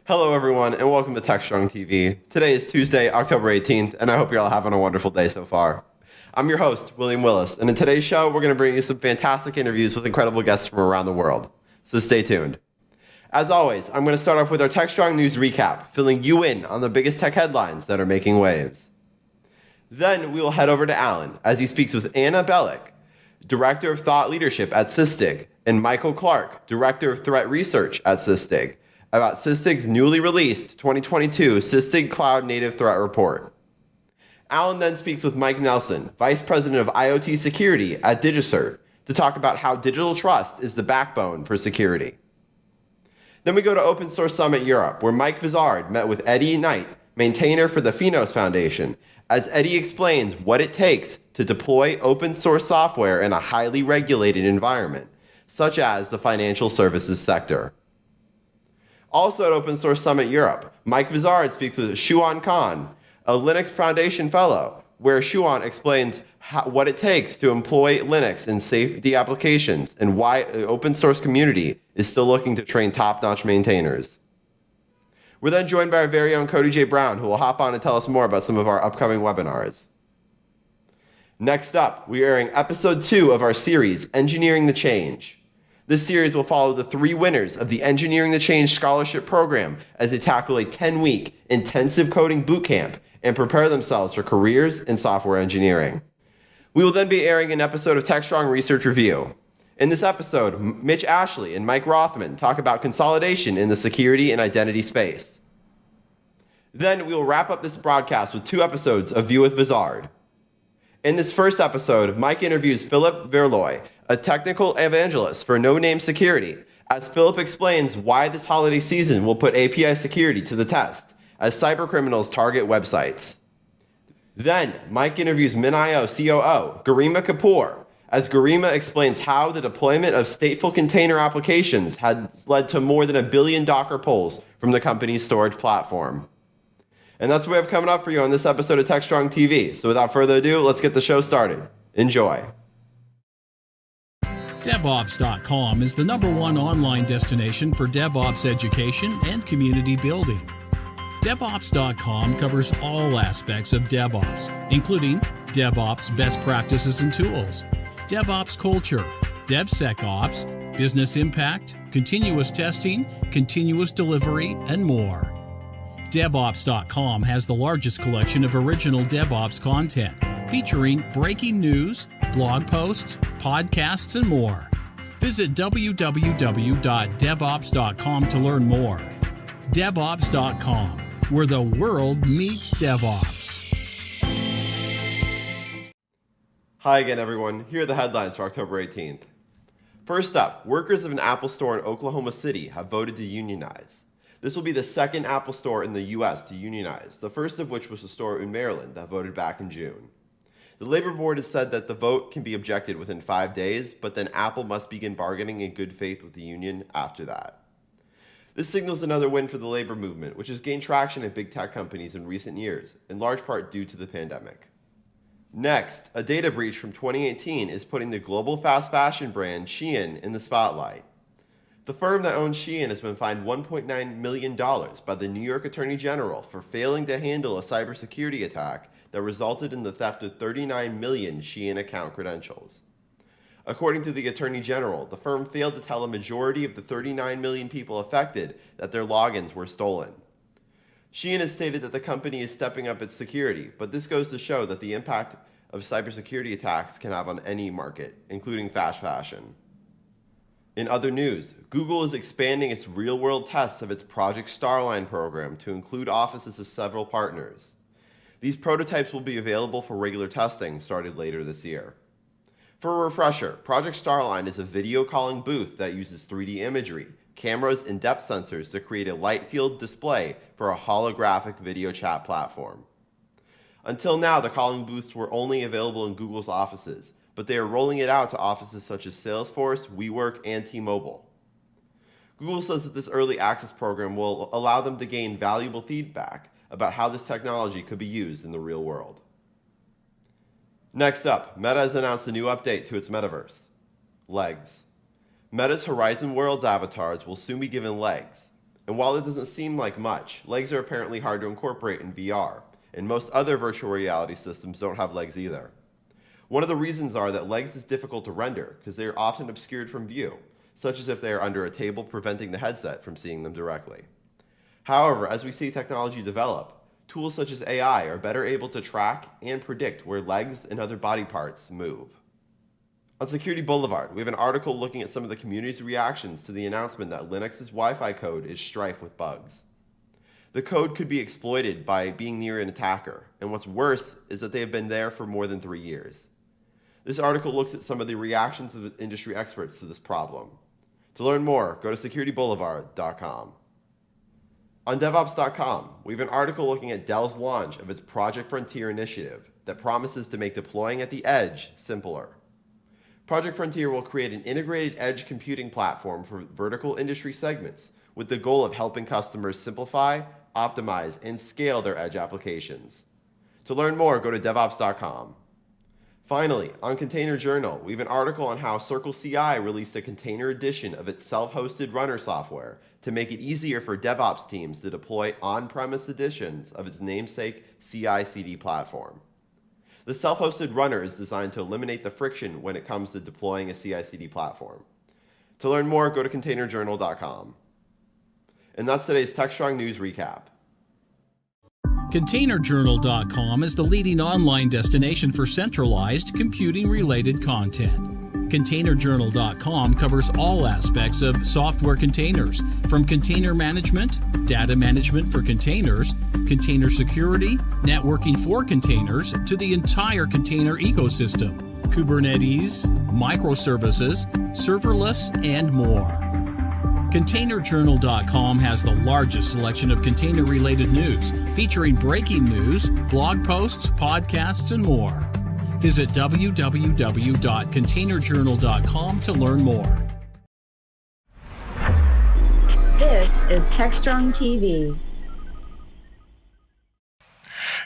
Hello, everyone, and welcome to Techstrong TV. Today is Tuesday, October 18th, and I hope you're all having a wonderful day so far. I'm your host, William Willis, and in today's show, we're going to bring you some fantastic interviews with incredible guests from around the world. So stay tuned. As always, I'm going to start off with our Techstrong News recap, filling you in on the biggest tech headlines that are making waves. Then we will head over to Alan as he speaks with Anna Bellick, Director of Thought Leadership at Sysdig, and Michael Clark, Director of Threat Research at Sysdig, about Sysdig's newly released 2022 Sysdig Cloud Native Threat Report. Alan then speaks with Mike Nelson, Vice President of IoT Security at DigiCert, to talk about how digital trust is the backbone for security. Then we go to Open Source Summit Europe, where Mike Vizard met with Eddie Knight, maintainer for the Finos Foundation, as Eddie explains what it takes to deploy open source software in a highly regulated environment, such as the financial services sector. Also at Open Source Summit Europe, Mike Vizard speaks with Shuan Khan, a Linux Foundation Fellow, where Shuan explains what it takes to employ Linux in safety applications and why the open source community is still looking to train top-notch maintainers. We're then joined by our very own Cody J. Brown, who will hop on and tell us more about some of our upcoming webinars. Next up, we are airing episode 2 of our series, Engineering the Change. This series will follow the 3 winners of the Engineering the Change Scholarship Program as they tackle a 10-week intensive coding bootcamp and prepare themselves for careers in software engineering. We will then be airing an episode of Techstrong Research Review. In this episode, Mitch Ashley and Mike Rothman talk about consolidation in the security and identity space. Then we will wrap up this broadcast with 2 episodes of View with Vizard. In this first episode, Mike interviews Philip Verloy, a technical evangelist for No Name Security, as Philip explains why this holiday season will put API security to the test as cybercriminals target websites. Then, Mike interviews MinIO COO, Garima Kapoor, as Garima explains how the deployment of stateful container applications has led to more than 1 billion Docker pulls from the company's storage platform. And that's what we have coming up for you on this episode of Techstrong TV. So without further ado, let's get the show started. Enjoy. DevOps.com is the #1 online destination for DevOps education and community building. DevOps.com covers all aspects of DevOps, including DevOps best practices and tools, DevOps culture, DevSecOps, business impact, continuous testing, continuous delivery, and more. DevOps.com has the largest collection of original DevOps content, featuring breaking news, blog posts, podcasts, and more. Visit www.devops.com to learn more. DevOps.com, where the world meets DevOps. Hi again, everyone. Here are the headlines for October 18th. First up, workers of an Apple store in Oklahoma City have voted to unionize. This will be the second Apple store in the U.S. to unionize, the first of which was a store in Maryland that voted back in June. The Labor Board has said that the vote can be objected within 5 days, but then Apple must begin bargaining in good faith with the union after that. This signals another win for the labor movement, which has gained traction at big tech companies in recent years, in large part due to the pandemic. Next, a data breach from 2018 is putting the global fast fashion brand Shein in the spotlight. The firm that owns Shein has been fined $1.9 million by the New York Attorney General for failing to handle a cybersecurity attack that resulted in the theft of 39 million Shein account credentials. According to the Attorney General, the firm failed to tell a majority of the 39 million people affected that their logins were stolen. Shein has stated that the company is stepping up its security, but this goes to show that the impact of cybersecurity attacks can have on any market, including fast fashion. In other news, Google is expanding its real-world tests of its Project Starline program to include offices of several partners. These prototypes will be available for regular testing started later this year. For a refresher, Project Starline is a video calling booth that uses 3D imagery, cameras, and depth sensors to create a light field display for a holographic video chat platform. Until now, the calling booths were only available in Google's offices, but they are rolling it out to offices such as Salesforce, WeWork, and T-Mobile. Google says that this early access program will allow them to gain valuable feedback about how this technology could be used in the real world. Next up, Meta has announced a new update to its metaverse, Legs. Meta's Horizon Worlds avatars will soon be given legs, And while it doesn't seem like much, legs are apparently hard to incorporate in VR, and most other virtual reality systems don't have legs either. One of the reasons are that legs is difficult to render because they are often obscured from view, such as if they are under a table preventing the headset from seeing them directly. However, as we see technology develop, tools such as AI are better able to track and predict where legs and other body parts move. On Security Boulevard, we have an article looking at some of the community's reactions to the announcement that Linux's Wi-Fi code is strife with bugs. The code could be exploited by being near an attacker, and what's worse is that they have been there for more than 3 years. This article looks at some of the reactions of industry experts to this problem. To learn more, go to securityboulevard.com. On DevOps.com, we have an article looking at Dell's launch of its Project Frontier initiative that promises to make deploying at the edge simpler. Project Frontier will create an integrated edge computing platform for vertical industry segments with the goal of helping customers simplify, optimize, and scale their edge applications. To learn more, go to DevOps.com. Finally, on Container Journal, we have an article on how CircleCI released a container edition of its self-hosted runner software to make it easier for DevOps teams to deploy on-premise editions of its namesake CI/CD platform. The self-hosted runner is designed to eliminate the friction when it comes to deploying a CI/CD platform. To learn more, go to containerjournal.com. And that's today's Techstrong News Recap. ContainerJournal.com is the leading online destination for centralized computing-related content. ContainerJournal.com covers all aspects of software containers, from container management, data management for containers, container security, networking for containers, to the entire container ecosystem, Kubernetes, microservices, serverless, and more. ContainerJournal.com has the largest selection of container-related news, featuring breaking news, blog posts, podcasts, and more. Visit www.containerjournal.com to learn more. This is Techstrong TV.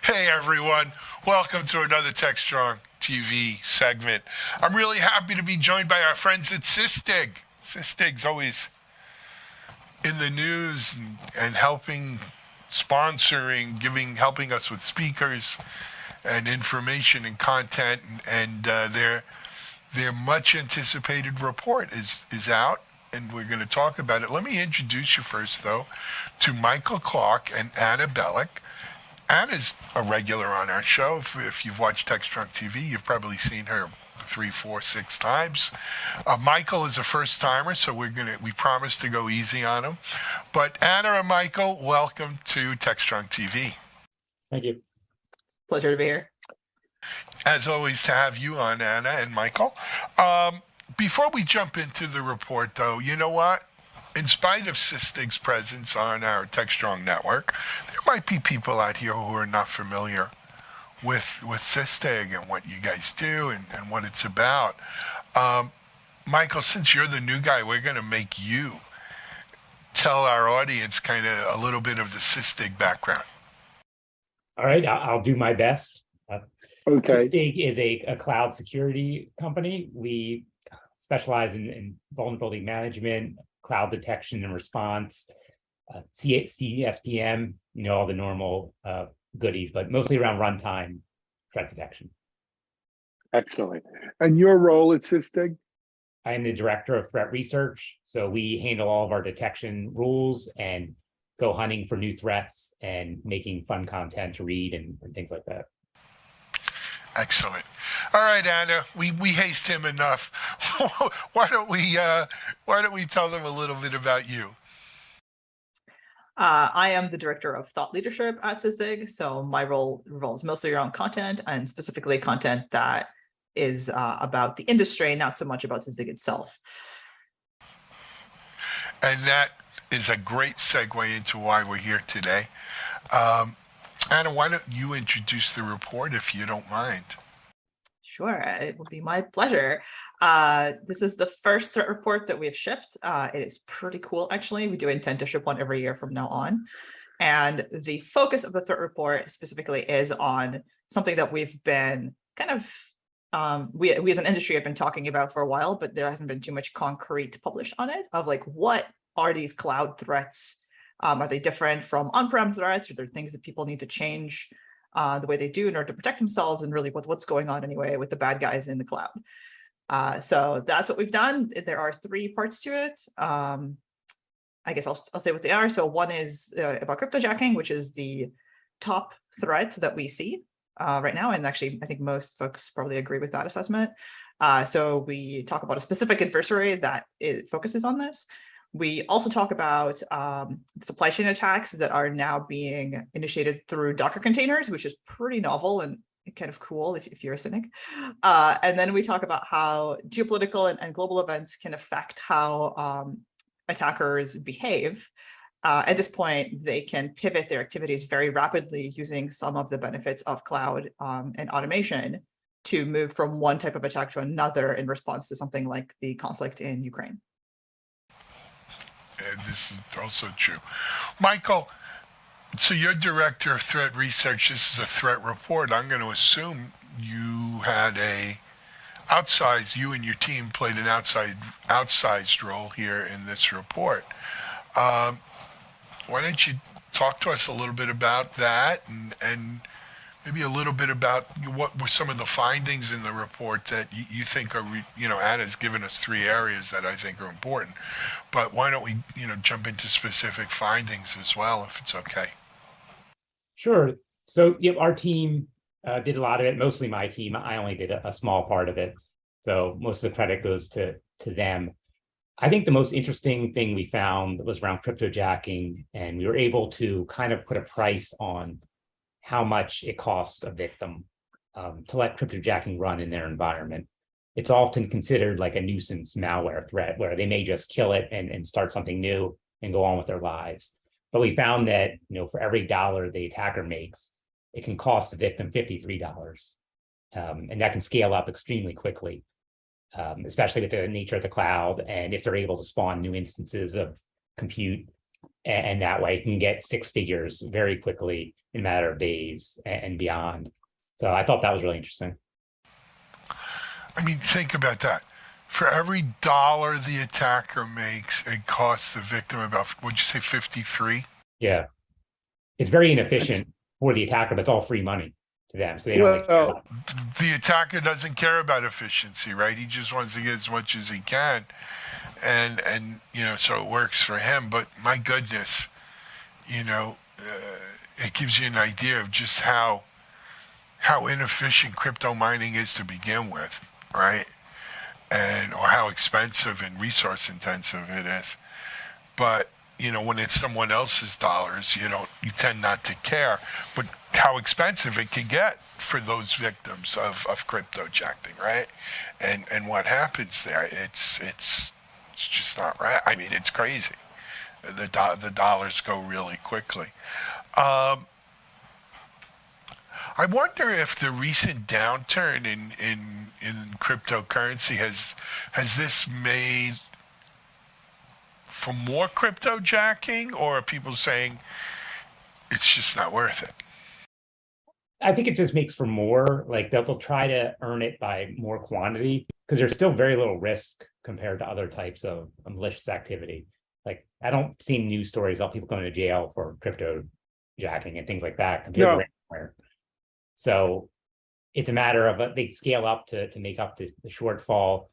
Hey everyone, welcome to another Techstrong TV segment. I'm really happy to be joined by our friends at Sysdig. Sysdig's always in the news and helping, sponsoring, helping us with speakers and information and content, and their much anticipated report is out, and we're going to talk about it. Let me introduce you first, though, to Michael Clark and Anna Bellick. Anna's a regular on our show. If you've watched Techstrong TV, you've probably seen her 3, 4, 6 times. Michael is a first timer, so we promise to go easy on him. But Anna and Michael, welcome to Techstrong TV. Thank you. Pleasure to be here. As always, to have you on, Anna and Michael. Before we jump into the report, though, you know what? In spite of Sysdig's presence on our Techstrong network, there might be people out here who are not familiar with Sysdig and what you guys do and what it's about. Michael, since you're the new guy, we're going to make you tell our audience kind of a little bit of the Sysdig background. All right, I'll do my best. Okay. Sysdig is a cloud security company. We specialize in vulnerability management, cloud detection and response, CSPM, all the normal goodies, but mostly around runtime threat detection. Excellent. And your role at Sysdig? I am the director of threat research. So we handle all of our detection rules and go hunting for new threats and making fun content to read and things like that. Excellent. All right, Anna, we haste him enough. Why don't we tell them a little bit about you? I am the director of thought leadership at Sysdig, so my role revolves mostly around content, and specifically content that is about the industry, not so much about Sysdig itself. And that is a great segue into why we're here today. Anna, why don't you introduce the report, if you don't mind? Sure, it would be my pleasure. This is the first threat report that we have shipped. It is pretty cool, actually. We do intend to ship one every year from now on. And the focus of the threat report specifically is on something that we've been kind of, we as an industry have been talking about for a while, but there hasn't been too much concrete published on it, of like, what are these cloud threats Are they different from on-prem threats? Are there things that people need to change the way they do in order to protect themselves? And really what's going on anyway with the bad guys in the cloud? So that's what we've done. There are 3 parts to it. I guess I'll say what they are. So one is about cryptojacking, which is the top threat that we see right now. And actually, I think most folks probably agree with that assessment. So we talk about a specific adversary that it focuses on this. We also talk about supply chain attacks that are now being initiated through Docker containers, which is pretty novel and kind of cool if you're a cynic. And then we talk about how geopolitical and global events can affect how attackers behave. At this point, they can pivot their activities very rapidly using some of the benefits of cloud and automation to move from one type of attack to another in response to something like the conflict in Ukraine. And this is also true. Michael, so you're director of threat research. This is a threat report. I'm going to assume you had you and your team played an outsized role here in this report. Why don't you talk to us a little bit about that and maybe a little bit about what were some of the findings in the report that you think are, Anna's given us 3 areas that I think are important, but why don't we, jump into specific findings as well, if it's okay. Sure. So our team did a lot of it, mostly my team. I only did a small part of it. So most of the credit goes to them. I think the most interesting thing we found was around cryptojacking, and we were able to kind of put a price on how much it costs a victim to let cryptojacking run in their environment. It's often considered like a nuisance malware threat where they may just kill it and start something new and go on with their lives. But we found that, for every dollar the attacker makes, it can cost the victim $53. And that can scale up extremely quickly, especially with the nature of the cloud. And if they're able to spawn new instances of compute, and that way it can get 6 figures very quickly in a matter of days and beyond. So I thought that was really interesting. I mean, think about that. For every dollar the attacker makes, it costs the victim about, what'd you say, 53? Yeah. It's very inefficient for the attacker, but it's all free money to them. So they don't the attacker doesn't care about efficiency, right? He just wants to get as much as he can. And so it works for him. But my goodness, it gives you an idea of just how inefficient crypto mining is to begin with, right? Or how expensive and resource intensive it is. But when it's someone else's dollars, you tend not to care. But how expensive it can get for those victims of cryptojacking, right? And what happens there? It's just not right. I mean, it's crazy. The dollars go really quickly. I wonder if the recent downturn in cryptocurrency has this made for more cryptojacking, or are people saying it's just not worth it? I think it just makes for more, like they'll try to earn it by more quantity because there's still very little risk compared to other types of malicious activity. Like I don't see news stories about people going to jail for cryptojacking and things like that compared to ransomware. So it's a matter of they scale up to make up the shortfall.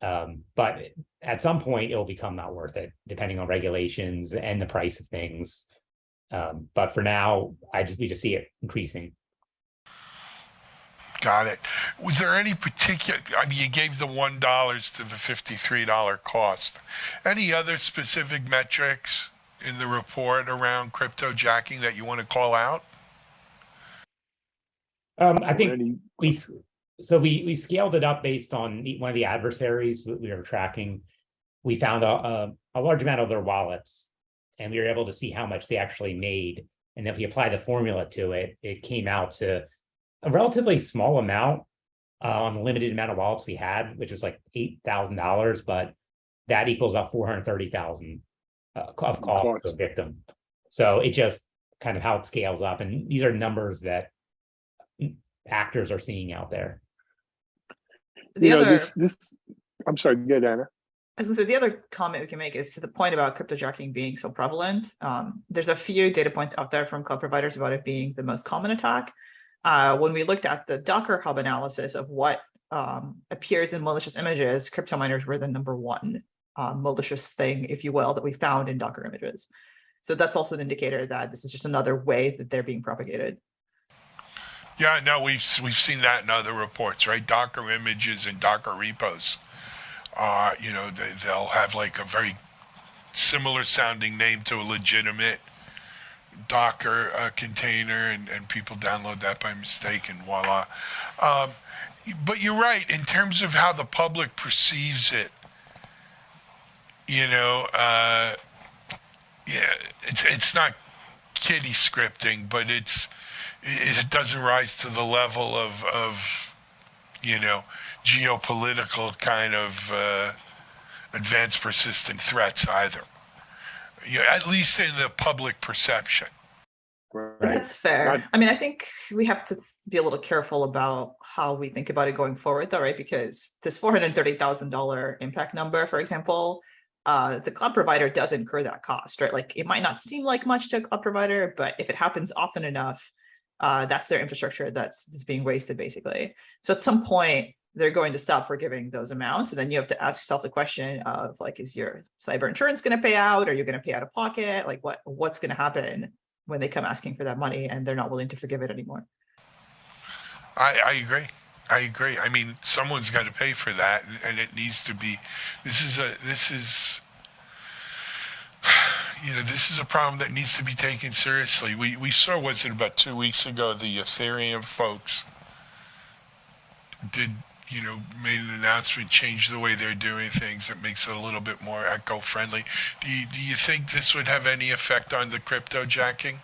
But at some point it will become not worth it, depending on regulations and the price of things. But for now, we just see it increasing. Got it. Was there any particular, you gave the $1 to the $53 cost. Any other specific metrics in the report around cryptojacking that you want to call out? I think we scaled it up based on one of the adversaries we were tracking. We found a large amount of their wallets, and we were able to see how much they actually made. And if we apply the formula to it, it came out to a relatively small amount on the limited amount of wallets we had, which was like $8,000, but that equals about $430,000 of cost to a victim. So it just kind of how it scales up. And these are numbers that actors are seeing out there. I'm sorry, go ahead, Anna. As I said, the other comment we can make is to the point about cryptojacking being so prevalent. There's a few data points out there from cloud providers about it being the most common attack. When we looked at the Docker Hub analysis of what appears in malicious images, crypto miners were the number one malicious thing, if you will, that we found in Docker images. So that's also an indicator that this is just another way that they're being propagated. Yeah, no, we've seen that in other reports, right? Docker images and Docker repos. They'll have like a very similar sounding name to a legitimate Docker container, and people download that by mistake, and voila. But you're right, in terms of how the public perceives it, it's not kiddie scripting, but it doesn't rise to the level of geopolitical kind of advanced persistent threats either. At least in the public perception. Right. That's fair. I mean, I think we have to be a little careful about how we think about it going forward, though, right? Because this $430,000 impact number, for example, the cloud provider does incur that cost, right? Like, it might not seem like much to a cloud provider, but if it happens often enough, that's their infrastructure that's being wasted, basically. So at some point, they're going to stop forgiving those amounts. And then you have to ask yourself the question of, like, is your cyber insurance going to pay out? Are you going to pay out of pocket? Like, what's going to happen when they come asking for that money and they're not willing to forgive it anymore? I agree. I mean, someone's got to pay for that, and it needs to be. This is a problem that needs to be taken seriously. We saw, was it about 2 weeks ago, the Ethereum folks made an announcement, changed the way they're doing things. It makes it a little bit more eco-friendly. Do you think this would have any effect on the crypto jacking?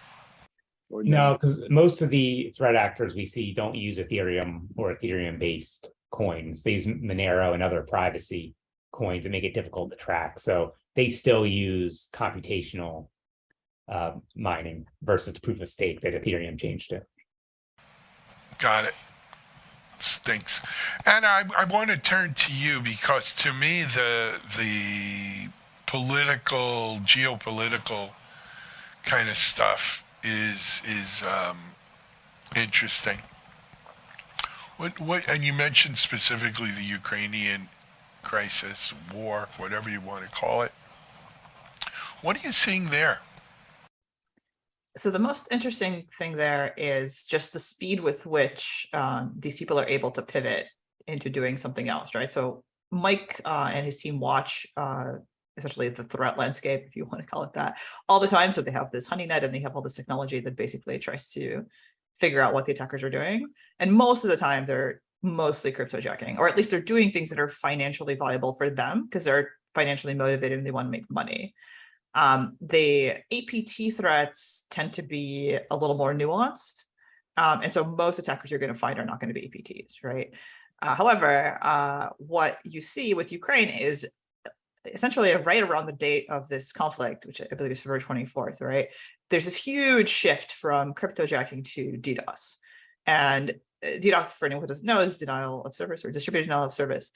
No, because most of the threat actors we see don't use Ethereum or Ethereum-based coins. They use Monero and other privacy coins that make it difficult to track. So they still use computational mining versus the proof of stake that Ethereum changed to. Got it. Stinks. And I want to turn to you, because to me the geopolitical kind of stuff is interesting. What and you mentioned specifically the Ukrainian crisis, war, whatever you want to call it. What are you seeing there? So the most interesting thing there is just the speed with which these people are able to pivot into doing something else, right? So Mike and his team watch essentially the threat landscape, if you want to call it that, all the time. So they have this honeynet and they have all this technology that basically tries to figure out what the attackers are doing. And most of the time they're mostly cryptojacking, or at least they're doing things that are financially viable for them because they're financially motivated and they want to make money. The APT threats tend to be a little more nuanced. And so most attackers you're going to find are not going to be APTs, right? However, what you see with Ukraine is essentially right around the date of this conflict, which I believe is February 24th, right? There's this huge shift from cryptojacking to DDoS. And DDoS, for anyone who doesn't know, is denial of service or distributed denial of service.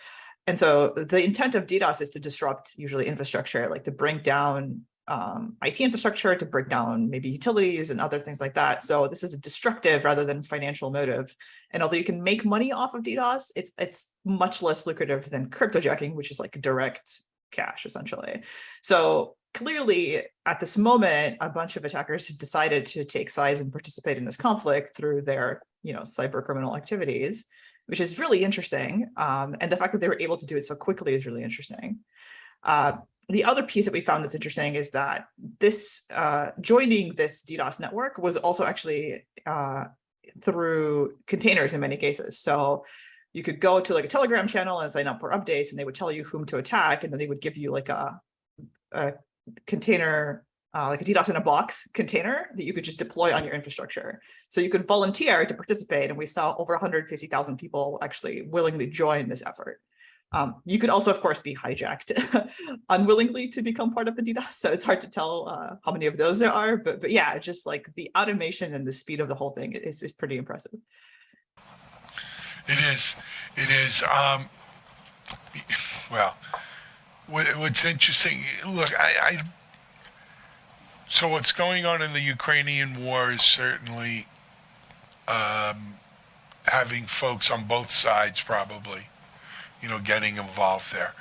And so the intent of DDoS is to disrupt usually infrastructure, like to bring down IT infrastructure, to break down maybe utilities and other things like that. So this is a destructive rather than financial motive. And although you can make money off of DDoS, it's much less lucrative than cryptojacking, which is like direct cash essentially. So clearly at this moment, a bunch of attackers had decided to take sides and participate in this conflict through their, cyber criminal activities, which is really interesting. And the fact that they were able to do it so quickly is really interesting. The other piece that we found that's interesting is that this joining this DDoS network was also actually through containers in many cases. So you could go to like a Telegram channel and sign up for updates, and they would tell you whom to attack, and then they would give you like a container, like a DDoS in a box container that you could just deploy on your infrastructure. So you could volunteer to participate, and we saw over 150,000 people actually willingly join this effort. You could also, of course, be hijacked unwillingly to become part of the DDoS. So it's hard to tell how many of those there are, but yeah, just like the automation and the speed of the whole thing is pretty impressive. It is. Well, what's interesting, look, so what's going on in the Ukrainian war is certainly having folks on both sides probably, getting involved there.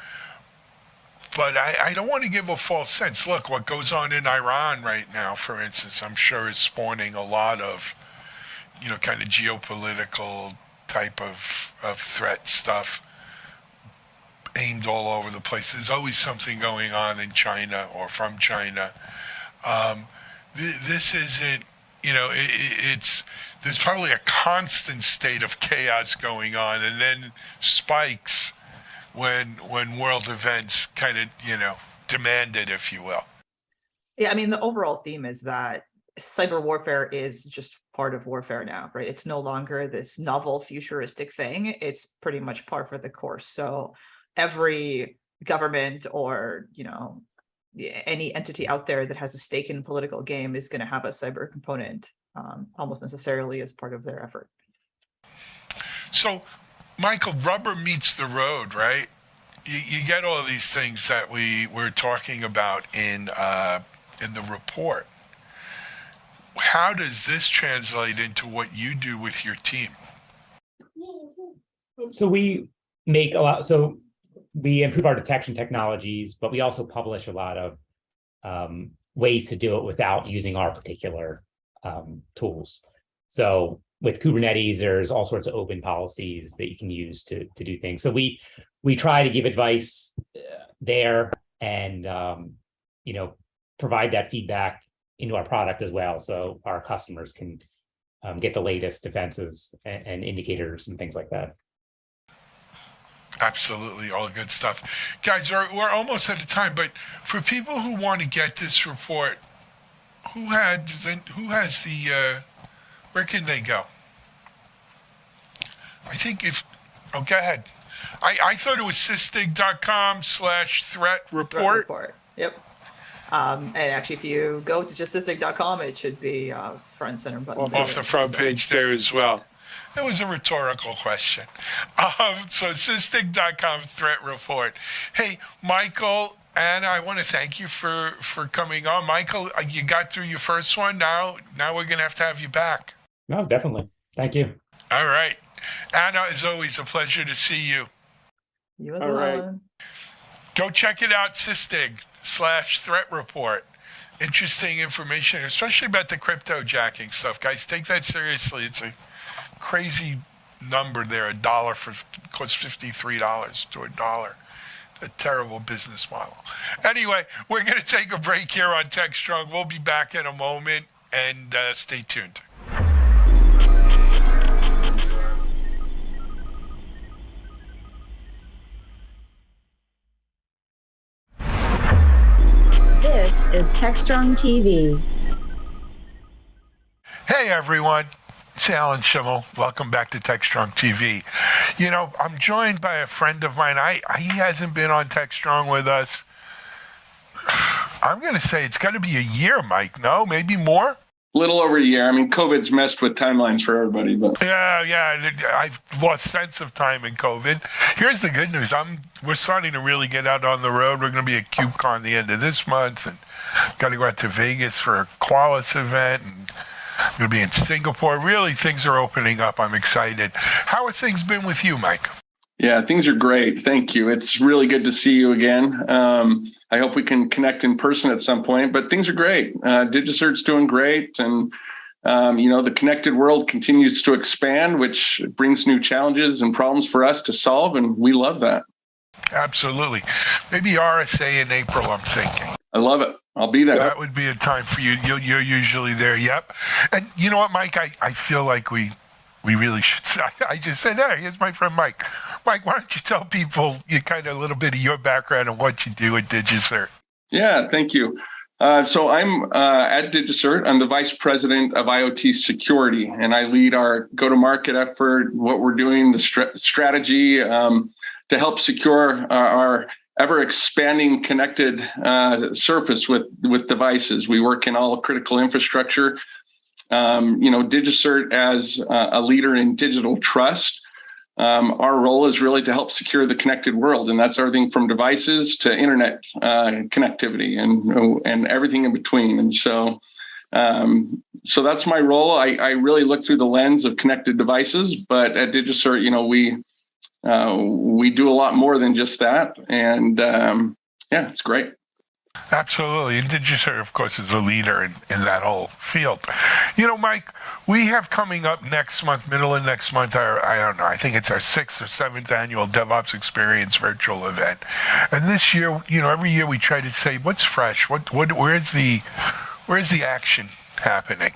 But I don't want to give a false sense. Look, what goes on in Iran right now, for instance, I'm sure is spawning a lot of, kind of geopolitical type of threat stuff aimed all over the place. There's always something going on in China or from China. This isn't, there's probably a constant state of chaos going on, and then spikes when world events kind of, demand it, if you will. Yeah, I mean, the overall theme is that cyber warfare is just part of warfare now, right? It's no longer this novel futuristic thing. It's pretty much par for the course. So every government or, any entity out there that has a stake in the political game is going to have a cyber component almost necessarily as part of their effort. So, Michael, rubber meets the road, right? You get all these things that we were talking about in the report. How does this translate into what you do with your team? So we make a lot. So we improve our detection technologies, but we also publish a lot of ways to do it without using our particular tools. So with Kubernetes, there's all sorts of open policies that you can use to do things. So we try to give advice there and provide that feedback into our product as well, so our customers can get the latest defenses and indicators and things like that. Absolutely, all good stuff. Guys, we're almost out of time, but for people who want to get this report, who has the, where can they go? I think go ahead. I thought it was sysdig.com/threat report. Yep. And actually, if you go to just sysdig.com, it should be front center button. Off the front page there as well. It was a rhetorical question. So sysdig.com threat report. Hey, Michael, Anna, I want to thank you for coming on. Michael, you got through your first one. Now we're going to have you back. No, definitely. Thank you. All right. Anna, as always, a pleasure to see you. You as well. Right. Go check it out, sysdig/threat report. Interesting information, especially about the crypto jacking stuff. Guys, take that seriously. It's a crazy number there. $1 costs $53 to $1. A terrible business model. Anyway, we're going to take a break here on Techstrong. We'll be back in a moment, and stay tuned. This is Techstrong TV. Hey everyone, it's Alan Schimmel. Welcome back to Techstrong TV. I'm joined by a friend of mine. He hasn't been on Techstrong with us. I'm going to say it's got to be a year, Mike. No, maybe more? Little over a year. I mean, COVID's messed with timelines for everybody, but yeah. I've lost sense of time in COVID. Here's the good news. We're starting to really get out on the road. We're going to be at KubeCon the end of this month, and got to go out to Vegas for a Qualys event, and I'm going to be in Singapore. Really, things are opening up. I'm excited. How have things been with you, Mike? Yeah, things are great. Thank you. It's really good to see you again. I hope we can connect in person at some point, but things are great. DigiCert's doing great. And, the connected world continues to expand, which brings new challenges and problems for us to solve. And we love that. Absolutely. Maybe RSA in April, I'm thinking. I love it. I'll be there. That would be a time for you. You're usually there. Yep. And you know what, Mike? I feel like we really should. I just said, hey, here's my friend Mike. Mike, why don't you tell people a little bit of your background and what you do at DigiCert? Yeah, thank you. So I'm at DigiCert. I'm the Vice President of IoT Security, and I lead our go-to-market effort, what we're doing, the strategy to help secure our ever-expanding connected surface with devices. We work in all critical infrastructure. DigiCert as a leader in digital trust. our role is really to help secure the connected world, and that's everything from devices to internet connectivity and everything in between. And so that's my role. I really look through the lens of connected devices, but at DigiCert, we do a lot more than just that. And it's great. Absolutely. And DigiCert, of course, is a leader in that whole field. Mike, we have coming up next month, middle of next month, I don't know, I think it's our 6th or 7th annual DevOps Experience virtual event. And this year, every year we try to say, what's fresh? Where's the action happening?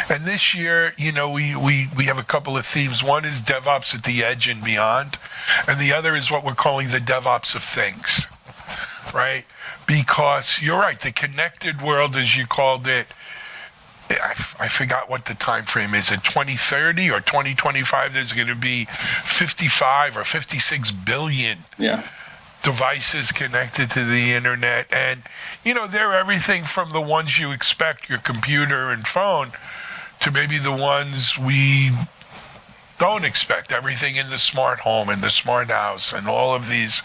And this year, we have a couple of themes. One is DevOps at the edge and beyond. And the other is what we're calling the DevOps of things, right? Because you're right, the connected world, as you called it, I forgot what the time frame is. At 2030 or 2025, there's going to be 55 or 56 billion devices connected to the internet. And, they're everything from the ones you expect, your computer and phone, to maybe the ones we don't expect, everything in the smart home and the smart house and all of these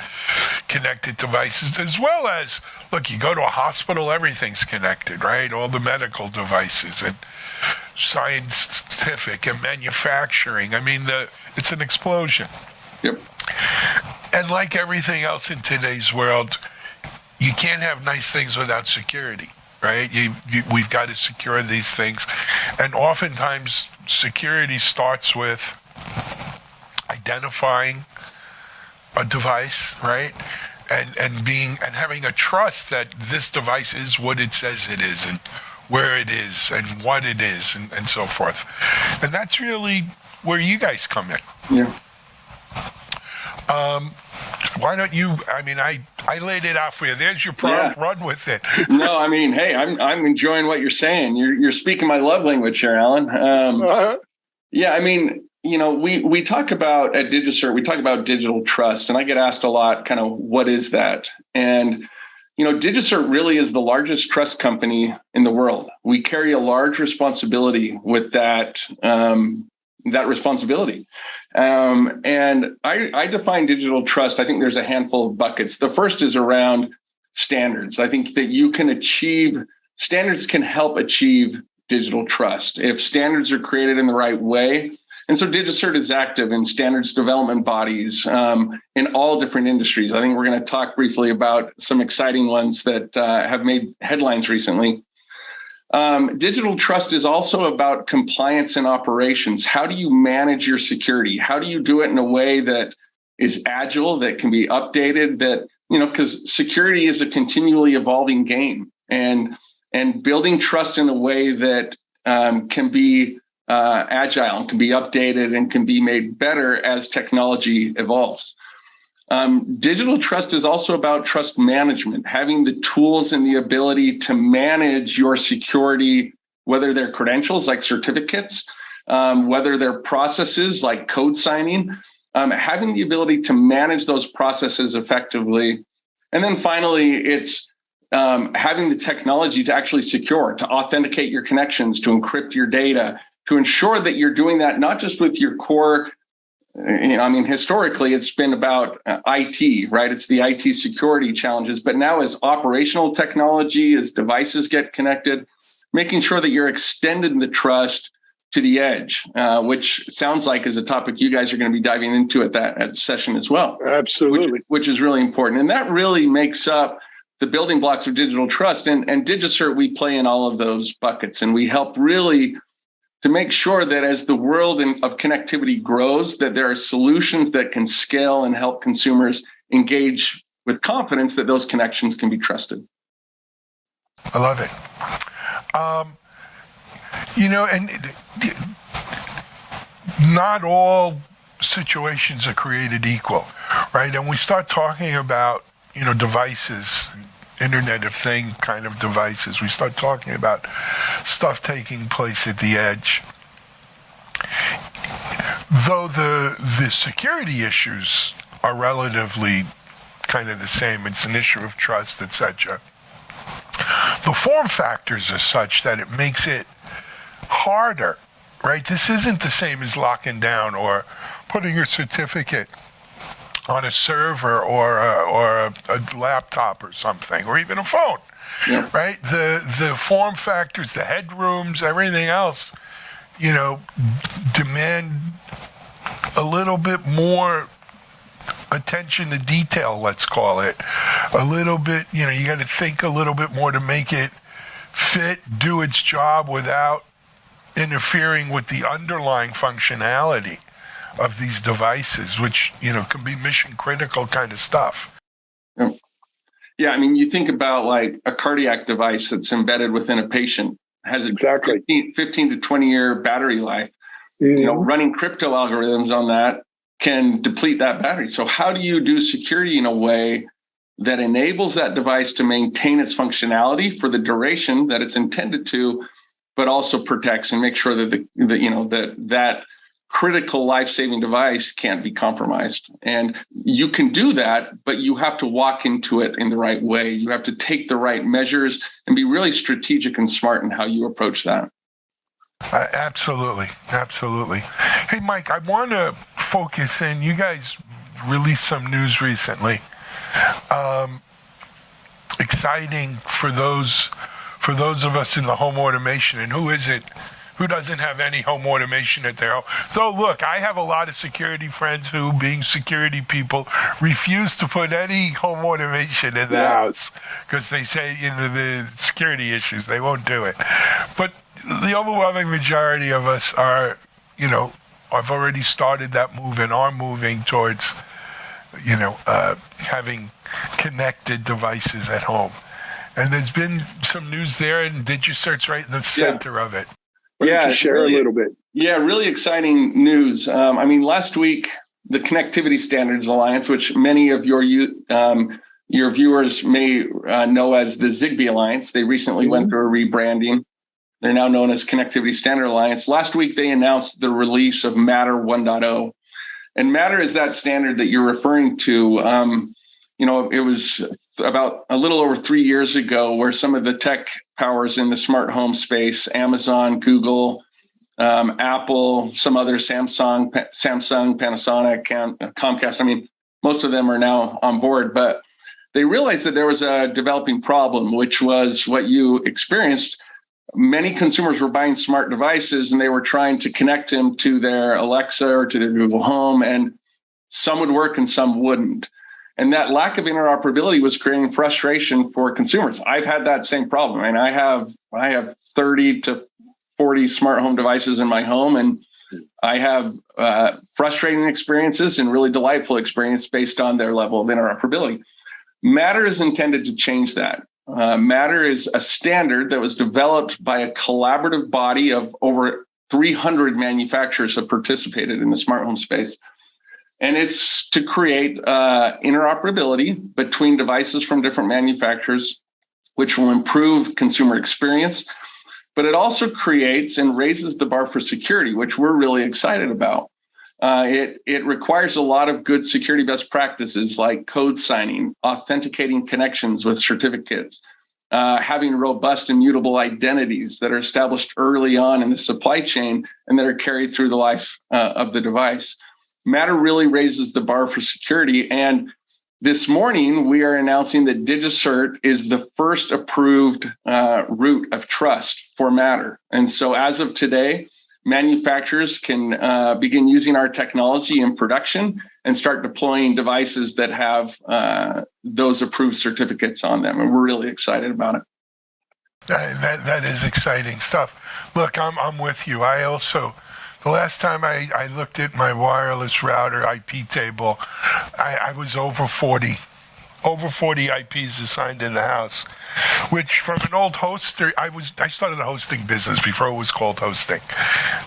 connected devices, as well as, look, you go to a hospital, everything's connected, right? All the medical devices and scientific and manufacturing. I mean, it's an explosion. Yep. And like everything else in today's world, you can't have nice things without security, right? We've got to secure these things. And oftentimes, security starts with identifying a device, right? And having a trust that this device is what it says it is, and where it is, and what it is, and so forth. And that's really where you guys come in. Yeah. Why don't you? I laid it out for you. There's your prompt. Yeah. Run with it. No, hey, I'm enjoying what you're saying. You're speaking my love language here, Alan. Yeah, we talk about at DigiCert, we talk about digital trust, and I get asked a lot, kind of, what is that? And DigiCert really is the largest trust company in the world. We carry a large responsibility with that responsibility. And I define digital trust. I think there's a handful of buckets. The first is around standards. I think that standards can help achieve digital trust if standards are created in the right way. And so DigiCert is active in standards development bodies in all different industries. I think we're going to talk briefly about some exciting ones that have made headlines recently. Digital trust is also about compliance and operations. How do you manage your security? How do you do it in a way that is agile, that can be updated, that, because security is a continually evolving game, and building trust in a way that can be agile and can be updated and can be made better as technology evolves. Digital trust is also about trust management, having the tools and the ability to manage your security, whether they're credentials like certificates, whether they're processes like code signing, having the ability to manage those processes effectively. And then finally, it's having the technology to actually secure, to authenticate your connections, to encrypt your data, to ensure that you're doing that not just with your core. Historically, it's been about IT, right? It's the IT security challenges. But now as operational technology, as devices get connected, making sure that you're extending the trust to the edge, which sounds like is a topic you guys are going to be diving into at the session as well. Absolutely. Which is really important. And that really makes up the building blocks of digital trust. And DigiCert, we play in all of those buckets, and we help really to make sure that as the world of connectivity grows, that there are solutions that can scale and help consumers engage with confidence that those connections can be trusted. I love it. And not all situations are created equal, right? And we start talking about, devices, Internet of Things kind of devices. We start talking about stuff taking place at the edge. Though the security issues are relatively kind of the same, it's an issue of trust, etc. The form factors are such that it makes it harder right? This isn't the same as locking down or putting your certificate on a server or a laptop or something, or even a phone, right? The form factors, the headrooms, everything else, demand a little bit more attention to detail, let's call it. A little bit, you got to think a little bit more to make it fit, do its job without interfering with the underlying functionality of these devices, which, can be mission critical kind of stuff. Yeah, I mean, you think about like a cardiac device that's embedded within a patient, has exactly 15 to 20 year battery life. Running crypto algorithms on that can deplete that battery. So how do you do security in a way that enables that device to maintain its functionality for the duration that it's intended to, but also protects and make sure that that critical life-saving device can't be compromised? And you can do that, but you have to walk into it in the right way. You have to take the right measures and be really strategic and smart in how you approach that. Absolutely. Hey, Mike, I want to focus in. You guys released some news recently. Exciting for those of us in the home automation. And who doesn't have any home automation at their home? So look, I have a lot of security friends who, being security people, refuse to put any home automation in the house because they say, the security issues, they won't do it. But the overwhelming majority of us are, I've already started that move and are moving towards, having connected devices at home. And there's been some news there, and DigiCert's right in the center of it. Share a little bit. Yeah, really exciting news. Last week, the Connectivity Standards Alliance, which many of your viewers may know as the Zigbee Alliance, they recently went through a rebranding. They're now known as Connectivity Standard Alliance. Last week, they announced the release of Matter 1.0. And Matter is that standard that you're referring to. It was about a little over 3 years ago where some of the tech powers in the smart home space, Amazon, Google, Apple, some other Samsung, Panasonic, Comcast, most of them are now on board, but they realized that there was a developing problem, which was what you experienced. Many consumers were buying smart devices and they were trying to connect them to their Alexa or to their Google Home, and some would work and some wouldn't. And that lack of interoperability was creating frustration for consumers. I've had that same problem. And I have 30 to 40 smart home devices in my home, and I have frustrating experiences and really delightful experience based on their level of interoperability. Matter is intended to change that. Matter is a standard that was developed by a collaborative body of over 300 manufacturers that participated in the smart home space. And it's to create interoperability between devices from different manufacturers, which will improve consumer experience. But it also creates and raises the bar for security, which we're really excited about. It requires a lot of good security best practices like code signing, authenticating connections with certificates, having robust immutable identities that are established early on in the supply chain and that are carried through the life of the device. Matter really raises the bar for security. And this morning, we are announcing that DigiCert is the first approved root of trust for Matter. And so as of today, manufacturers can begin using our technology in production and start deploying devices that have those approved certificates on them. And we're really excited about it. That is exciting stuff. Look, I'm with you. The last time I looked at my wireless router IP table, I was over 40 IPs assigned in the house, which from an old hoster, I started a hosting business before it was called hosting,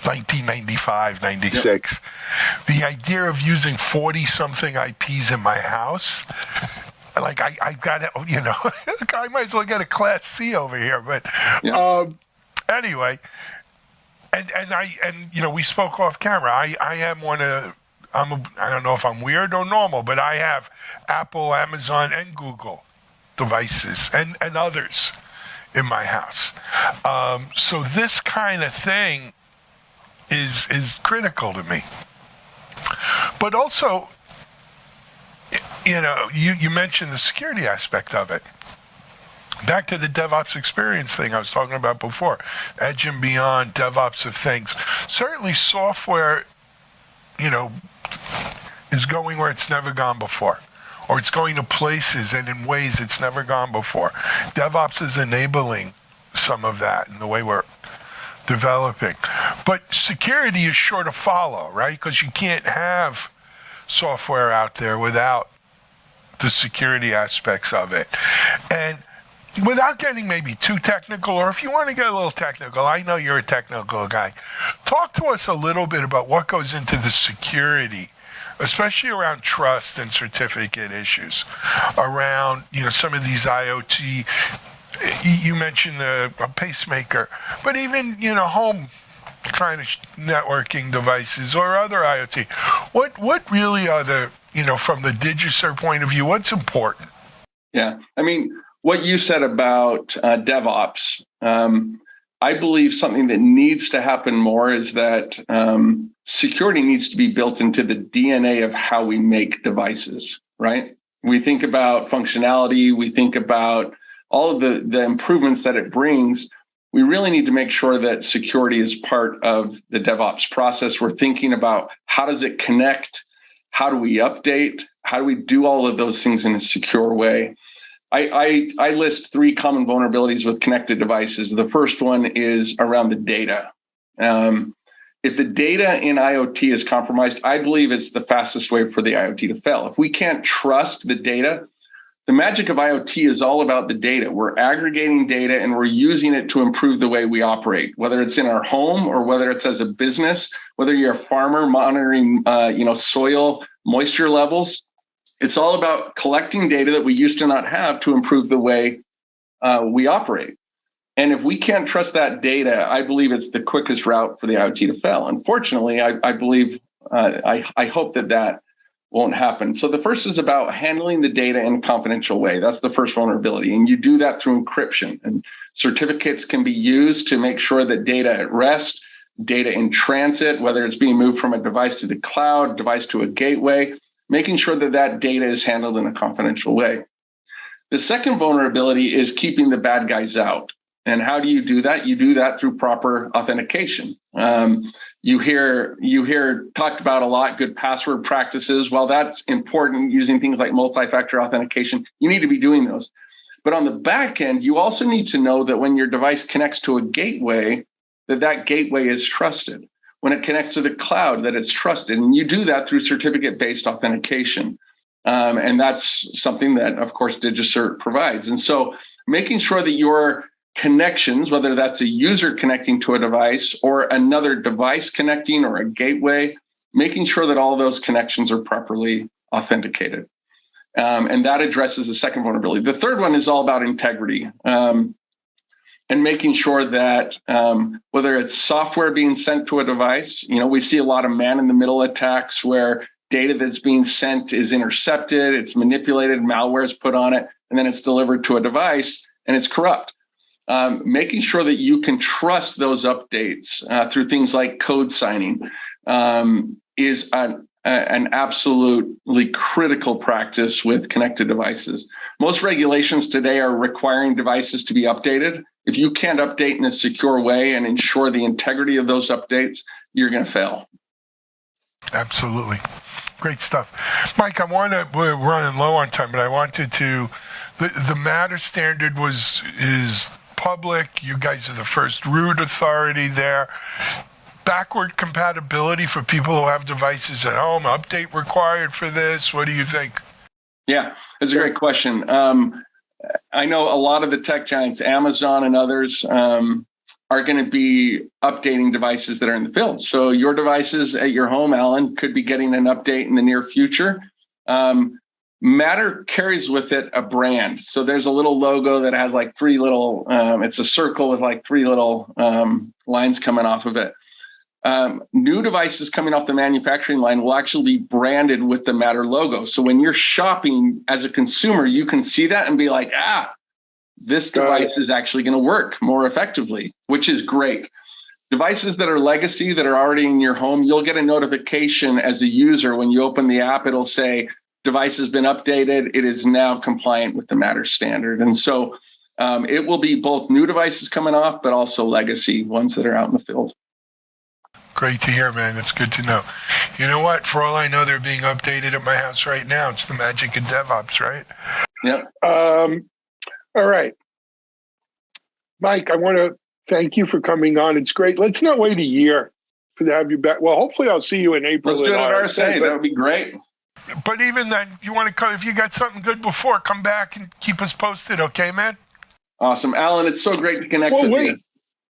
1995, 96. The idea of using 40-something IPs in my house, like I got it, I might as well get a Class C over here, but anyway. And we spoke off camera. I am I don't know if I'm weird or normal, but I have Apple, Amazon, and Google devices and others in my house. So this kind of thing is critical to me. But also, you mentioned the security aspect of it. Back to the DevOps experience thing I was talking about before, edge and beyond, DevOps of things. Certainly software, is going where it's never gone before, or it's going to places and in ways it's never gone before. DevOps is enabling some of that in the way we're developing. But security is sure to follow, right? Because you can't have software out there without the security aspects of it. And without getting maybe too technical, or if you want to get a little technical, I know you're a technical guy. Talk to us a little bit about what goes into the security, especially around trust and certificate issues, around some of these IoT. You mentioned a pacemaker, but even home kind of networking devices or other IoT. What really are the from the DigiCert point of view? What's important? Yeah, I mean, what you said about DevOps, I believe something that needs to happen more is that security needs to be built into the DNA of how we make devices, right? We think about functionality, we think about all of the improvements that it brings. We really need to make sure that security is part of the DevOps process. We're thinking about how does it connect? How do we update? How do we do all of those things in a secure way? I list 3 common vulnerabilities with connected devices. The first one is around the data. If the data in IoT is compromised, I believe it's the fastest way for the IoT to fail. If we can't trust the data, the magic of IoT is all about the data. We're aggregating data and we're using it to improve the way we operate, whether it's in our home or whether it's as a business, whether you're a farmer monitoring, soil moisture levels. It's all about collecting data that we used to not have to improve the way we operate. And if we can't trust that data, I believe it's the quickest route for the IoT to fail. Unfortunately, I believe, I hope that won't happen. So the first is about handling the data in a confidential way. That's the first vulnerability. And you do that through encryption. And certificates can be used to make sure that data at rest, data in transit, whether it's being moved from a device to the cloud, device to a gateway, making sure that that data is handled in a confidential way. The second vulnerability is keeping the bad guys out. And how do you do that? You do that through proper authentication. You hear talked about a lot, good password practices. While that's important, using things like multi-factor authentication, you need to be doing those. But on the back end, you also need to know that when your device connects to a gateway, that gateway is trusted. When it connects to the cloud, that it's trusted. And you do that through certificate-based authentication. And that's something that, of course, DigiCert provides. And so making sure that your connections, whether that's a user connecting to a device or another device connecting or a gateway, making sure that all those connections are properly authenticated. And that addresses the second vulnerability. The third one is all about integrity and making sure that whether it's software being sent to a device, we see a lot of man-in-the-middle attacks where data that's being sent is intercepted, it's manipulated, malware is put on it, and then it's delivered to a device and it's corrupt. Making sure that you can trust those updates through things like code signing is an absolutely critical practice with connected devices. Most regulations today are requiring devices to be updated. If you can't update in a secure way and ensure the integrity of those updates, you're going to fail. Absolutely. Great stuff. Mike, we're running low on time, but I wanted to, the Matter standard is public. You guys are the first root authority there. Backward compatibility for people who have devices at home, update required for this. What do you think? Yeah, that's a great question. I know a lot of the tech giants, Amazon and others, are going to be updating devices that are in the field. So your devices at your home, Alan, could be getting an update in the near future. Matter carries with it a brand. So there's a little logo that has like 3 little, it's a circle with like 3 little lines coming off of it. New devices coming off the manufacturing line will actually be branded with the Matter logo. So when you're shopping as a consumer, you can see that and be like, this device is actually going to work more effectively, which is great. Devices that are legacy that are already in your home, you'll get a notification as a user when you open the app. It'll say device has been updated. It is now compliant with the Matter standard. And so it will be both new devices coming off, but also legacy ones that are out in the field. Great to hear, man. That's good to know. You know what? For all I know, they're being updated at my house right now. It's the magic of DevOps, right? Yep. All right. Mike, I want to thank you for coming on. It's great. Let's not wait a year to have you back. Well, hopefully I'll see you in April. Let's do it at RSA. That would be great. But even then, you want to come, if you got something good before, come back and keep us posted, okay, man? Awesome. Alan, it's so great to connect with you.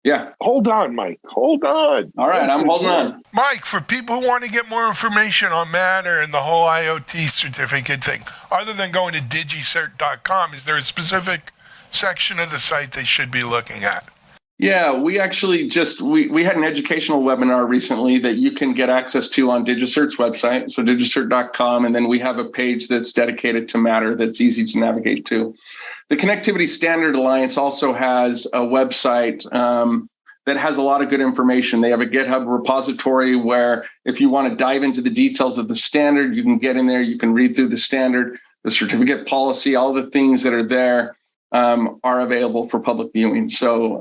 Yeah. Hold on, Mike. Hold on. All right, I'm holding on. Mike, for people who want to get more information on Matter and the whole IoT certificate thing, other than going to digicert.com, is there a specific section of the site they should be looking at? Yeah, we actually we had an educational webinar recently that you can get access to on DigiCert's website, so digicert.com, and then we have a page that's dedicated to Matter that's easy to navigate to. The Connectivity Standard Alliance also has a website that has a lot of good information. They have a GitHub repository where if you want to dive into the details of the standard, you can get in there, you can read through the standard, the certificate policy, all the things that are there are available for public viewing. So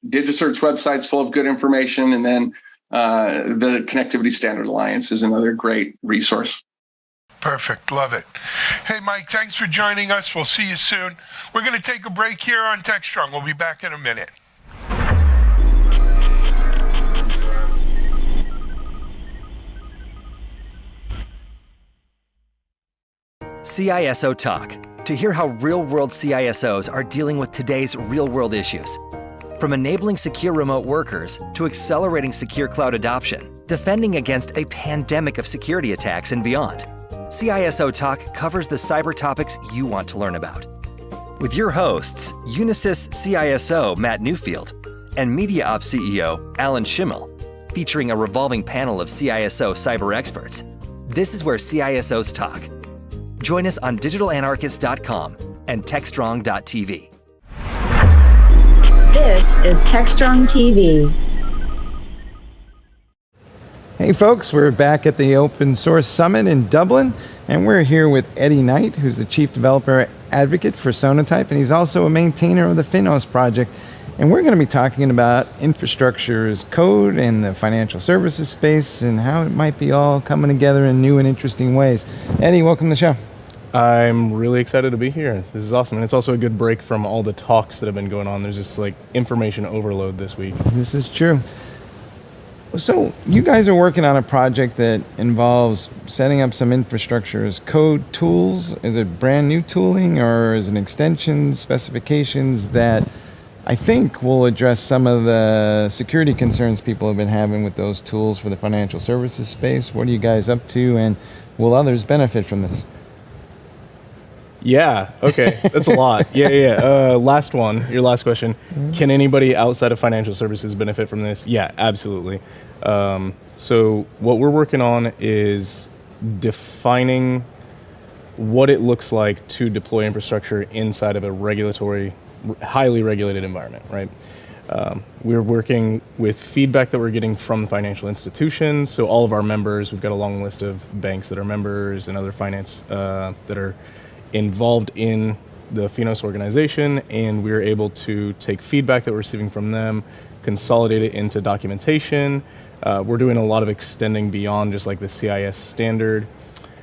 DigiCert's website's full of good information, and then the Connectivity Standard Alliance is another great resource. Perfect. Love it. Hey, Mike, thanks for joining us. We'll see you soon. We're going to take a break here on Techstrong. We'll be back in a minute. CISO Talk, to hear how real-world CISOs are dealing with today's real-world issues. From enabling secure remote workers to accelerating secure cloud adoption, defending against a pandemic of security attacks and beyond. CISO Talk covers the cyber topics you want to learn about. With your hosts, Unisys CISO Matt Newfield and MediaOps CEO Alan Schimmel, featuring a revolving panel of CISO cyber experts. This is where CISOs talk. Join us on digitalanarchist.com and techstrong.tv. This is Techstrong TV. Hey folks, we're back at the Open Source Summit in Dublin, and we're here with Eddie Knight, who's the Chief Developer Advocate for Sonatype, and he's also a maintainer of the Finos project. And we're going to be talking about infrastructure as code and the financial services space and how it might be all coming together in new and interesting ways. Eddie, welcome to the show. I'm really excited to be here. This is awesome. And it's also a good break from all the talks that have been going on. There's just like information overload this week. This is true. So you guys are working on a project that involves setting up some infrastructure as code tools. Is it brand new tooling, or is it extension specifications that I think will address some of the security concerns people have been having with those tools for the financial services space? What are you guys up to, and will others benefit from this? Yeah, okay, that's a lot. Last one, your last question. Can anybody outside of financial services benefit from this? Yeah, absolutely. So what we're working on is defining what it looks like to deploy infrastructure inside of a regulatory, highly regulated environment, right? We're working with feedback that we're getting from financial institutions. So all of our members, we've got a long list of banks that are members and other finance that are involved in the Finos organization, and we're able to take feedback that we're receiving from them, consolidate it into documentation. We're doing a lot of extending beyond just like the CIS standard.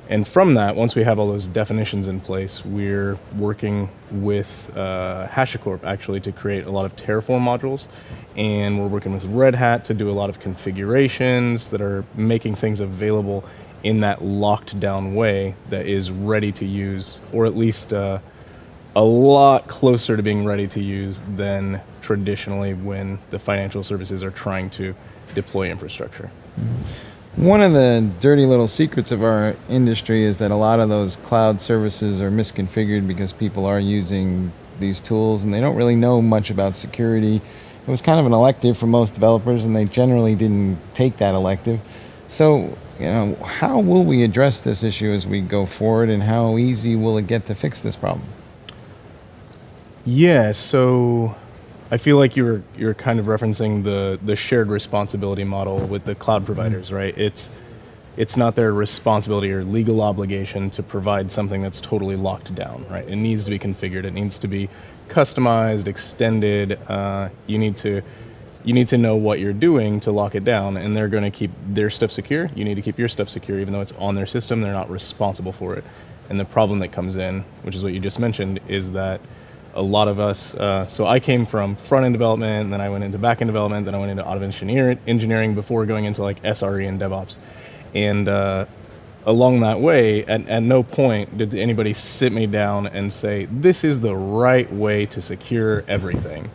And from that, once we have all those definitions in place, we're working with HashiCorp actually to create a lot of Terraform modules. And we're working with Red Hat to do a lot of configurations that are making things available in that locked down way that is ready to use, or at least a lot closer to being ready to use than traditionally when the financial services are trying to deploy infrastructure. One of the dirty little secrets of our industry is that a lot of those cloud services are misconfigured because people are using these tools and they don't really know much about security. It was kind of an elective for most developers, and they generally didn't take that elective. So, how will we address this issue as we go forward, and how easy will it get to fix this problem? Yeah, so I feel like you're kind of referencing the shared responsibility model with the cloud providers, right? It's not their responsibility or legal obligation to provide something that's totally locked down, right? It needs to be configured. It needs to be customized, extended. You need to know what you're doing to lock it down, and they're going to keep their stuff secure. You need to keep your stuff secure, even though it's on their system. They're not responsible for it. And the problem that comes in, which is what you just mentioned, is that a lot of us, so I came from front-end development, then I went into back-end development, then I went into auto engineering before going into like SRE and DevOps. And along that way, at no point did anybody sit me down and say, this is the right way to secure everything.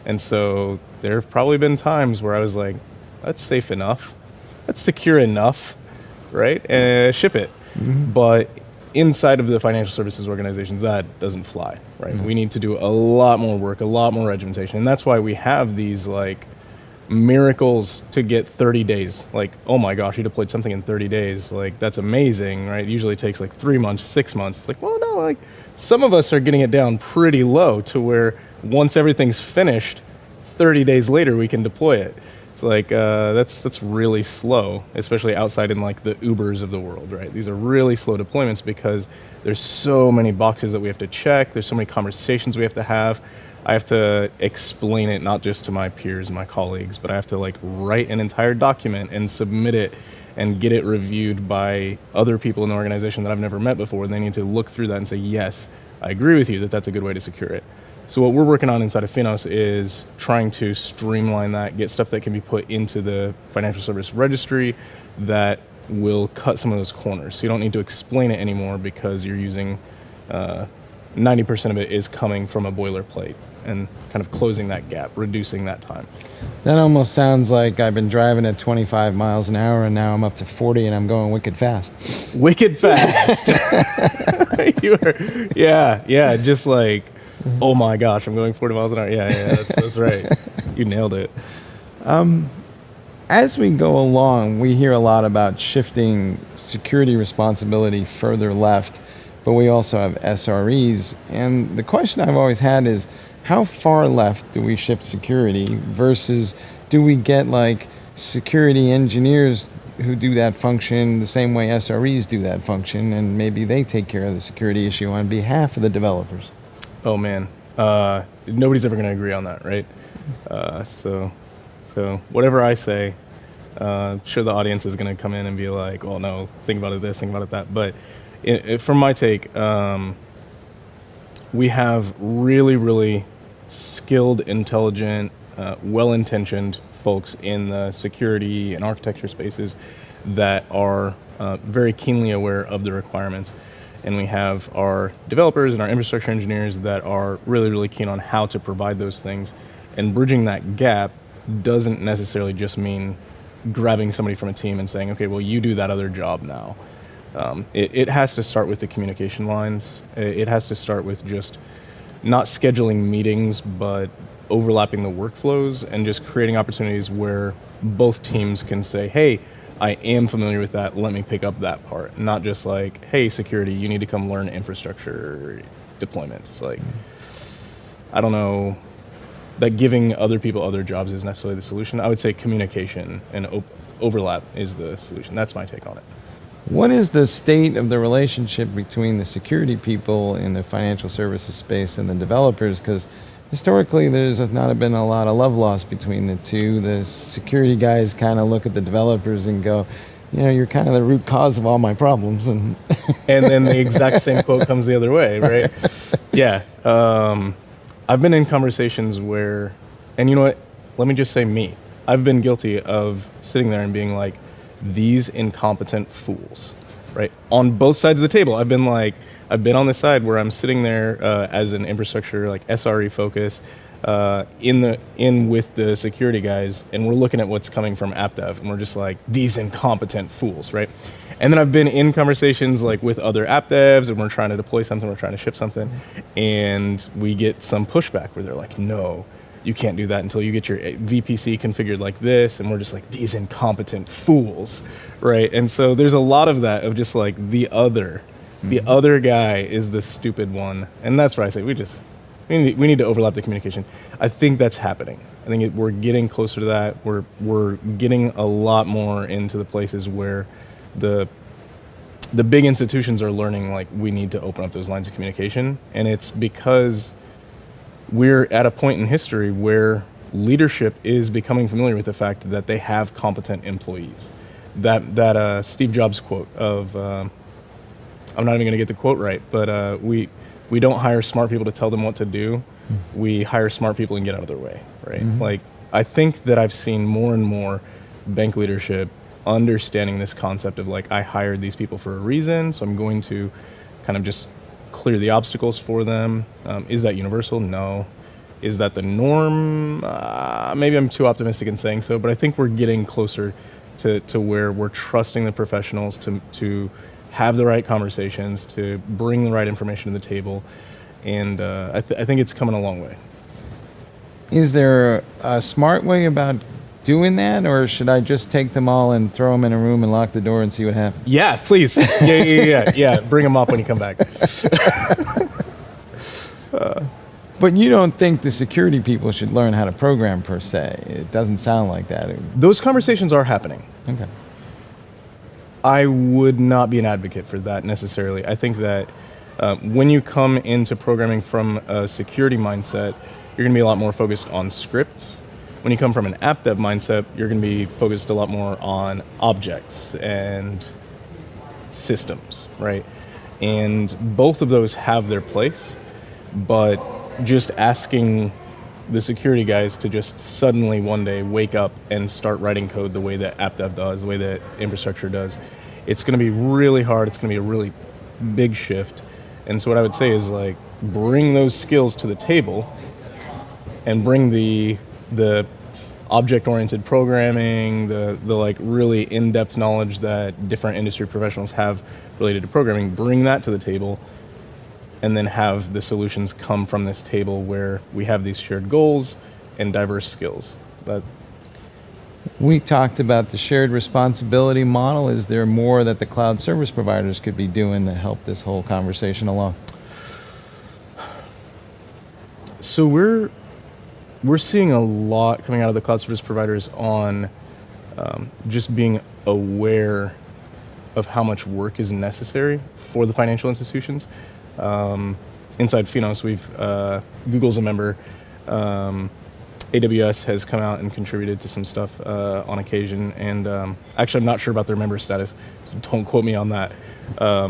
And so there have probably been times where I was like, that's safe enough, that's secure enough, right? Ship it. But inside of the financial services organizations, that doesn't fly, right? We need to do a lot more work, a lot more regimentation. And that's why we have these like miracles to get 30 days. Like, oh my gosh, you deployed something in 30 days. Like, that's amazing, right? It usually takes like 3 months, 6 months. It's like, well, no, like some of us are getting it down pretty low to where once everything's finished, 30 days later, we can deploy it. It's like, that's really slow, especially outside in like the Ubers of the world, right? These are really slow deployments because there's so many boxes that we have to check. There's so many conversations we have to have. I have to explain it not just to my peers and my colleagues, but I have to like write an entire document and submit it and get it reviewed by other people in the organization that I've never met before. And they need to look through that and say, yes, I agree with you that that's a good way to secure it. So what we're working on inside of Finos is trying to streamline that, get stuff that can be put into the financial service registry that will cut some of those corners. So you don't need to explain it anymore because you're using 90% of it is coming from a boilerplate and kind of closing that gap, reducing that time. That almost sounds like I've been driving at 25 miles an hour and now I'm up to 40 and I'm going wicked fast. Wicked fast. Yeah, just like, oh my gosh, I'm going 40 miles an hour. Yeah, that's right. You nailed it. As we go along, we hear a lot about shifting security responsibility further left, but we also have SREs. And the question I've always had is, how far left do we shift security versus do we get like security engineers who do that function the same way SREs do that function, and maybe they take care of the security issue on behalf of the developers? Oh man, nobody's ever going to agree on that, right? So whatever I say, sure the audience is going to come in and be like, "Oh no, think about it this, think about it that." But from my take, we have really, really skilled, intelligent, well-intentioned folks in the security and architecture spaces that are very keenly aware of the requirements. And we have our developers and our infrastructure engineers that are really, really keen on how to provide those things. And bridging that gap doesn't necessarily just mean grabbing somebody from a team and saying, okay, well, you do that other job now. It has to start with the communication lines. It has to start with just not scheduling meetings, but overlapping the workflows and just creating opportunities where both teams can say, hey, I am familiar with that, let me pick up that part. Not just like, hey, security, you need to come learn infrastructure deployments. Like, I don't know that giving other people other jobs is necessarily the solution. I would say communication and overlap is the solution. That's my take on it. What is the state of the relationship between the security people in the financial services space and the developers? Because historically, there's not been a lot of love lost between the two. The security guys kind of look at the developers and go, you know, you're kind of the root cause of all my problems. And then the exact same quote comes the other way, right? Yeah. I've been in conversations where, and you know what, let me just say me. I've been guilty of sitting there and being like, these incompetent fools, right? On both sides of the table. I've been on the side where I'm sitting there as an infrastructure, like SRE focus, in with the security guys, and we're looking at what's coming from app dev, and we're just like, these incompetent fools, right? And then I've been in conversations like with other app devs, and we're trying to deploy something, we're trying to ship something, and we get some pushback where they're like, no, you can't do that until you get your VPC configured like this. And we're just like, these incompetent fools, right? And so there's a lot of that, of just like the other guy is the stupid one. And that's where I say, we just we need to overlap the communication. I think that's happening. I think we're getting closer to that. We're getting a lot more into the places where the big institutions are learning, like, we need to open up those lines of communication. And it's because we're at a point in history where leadership is becoming familiar with the fact that they have competent employees. That Steve Jobs quote of, I'm not even going to get the quote right, but we don't hire smart people to tell them what to do. We hire smart people and get out of their way, right? Like, I think that I've seen more and more bank leadership understanding this concept of, like, I hired these people for a reason, so I'm going to kind of just clear the obstacles for them. Is that universal? No. Is that the norm? Maybe I'm too optimistic in saying so, but I think we're getting closer to where we're trusting the professionals to have the right conversations, to bring the right information to the table, and I think it's coming a long way. Is there a smart way about doing that, or should I just take them all and throw them in a room and lock the door and see what happens? Yeah, please. Yeah. Bring them up when you come back. But you don't think the security people should learn how to program per se? It doesn't sound like that. Those conversations are happening. Okay. I would not be an advocate for that necessarily. I think that when you come into programming from a security mindset, you're going to be a lot more focused on scripts. When you come from an app dev mindset, you're going to be focused a lot more on objects and systems, right? And both of those have their place, but just asking the security guys to just suddenly one day wake up and start writing code the way that app dev does, the way that infrastructure does, it's going to be really hard. It's going to be a really big shift. And so what I would say is, like, bring those skills to the table and bring the object-oriented programming, the like really in-depth knowledge that different industry professionals have related to programming, bring that to the table, and then have the solutions come from this table where we have these shared goals and diverse skills. We talked about the shared responsibility model. Is there more that the cloud service providers could be doing to help this whole conversation along? So we're seeing a lot coming out of the cloud service providers on just being aware of how much work is necessary for the financial institutions. Inside Finos, Google's a member. AWS has come out and contributed to some stuff on occasion, and actually I'm not sure about their member status, so don't quote me on that.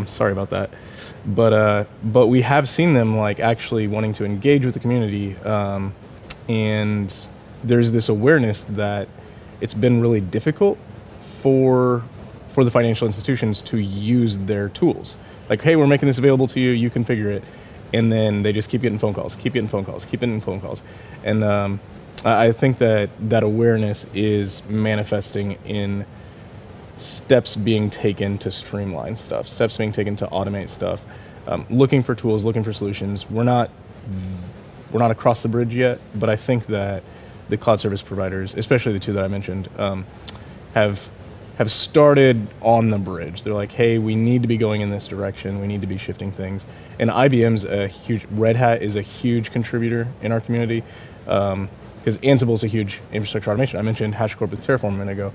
Sorry about that. But we have seen them, like, actually wanting to engage with the community, and there's this awareness that it's been really difficult for the financial institutions to use their tools. Like, hey, we're making this available to you, you configure it, and then they just keep getting phone calls. And I think that awareness is manifesting in steps being taken to streamline stuff, steps being taken to automate stuff, looking for tools, looking for solutions. We're not across the bridge yet, but I think that the cloud service providers, especially the two that I mentioned, have started on the bridge. They're like, hey, we need to be going in this direction. We need to be shifting things. And Red Hat is a huge contributor in our community, because Ansible is a huge infrastructure automation. I mentioned HashiCorp with Terraform a minute ago.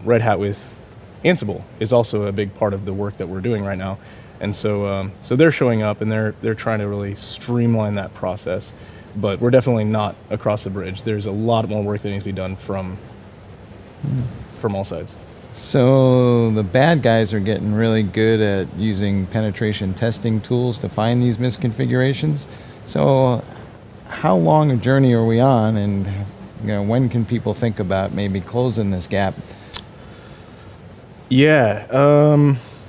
Red Hat with Ansible is also a big part of the work that we're doing right now. And so they're showing up, and they're trying to really streamline that process. But we're definitely not across the bridge. There's a lot more work that needs to be done from all sides. So the bad guys are getting really good at using penetration testing tools to find these misconfigurations. So how long a journey are we on, and when can people think about maybe closing this gap? Yeah,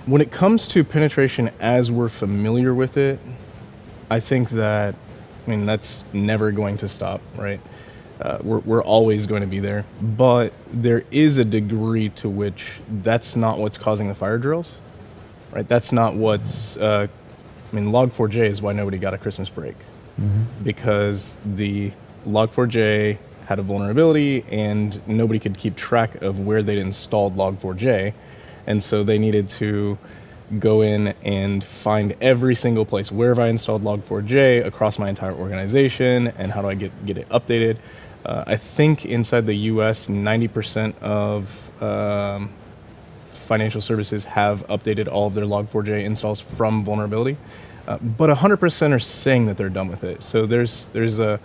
when it comes to penetration as we're familiar with it, I think that, that's never going to stop, right? We're always going to be there, but there is a degree to which that's not what's causing the fire drills, right? That's not what's, Log4j is why nobody got a Christmas break, because the Log4j had a vulnerability and nobody could keep track of where they'd installed Log4j, and so they needed to go in and find every single place. Where have I installed Log4j across my entire organization, and how do I get it updated? I think inside the US, 90% of financial services have updated all of their Log4j installs from vulnerability, but 100% are saying that they're done with it. So there's a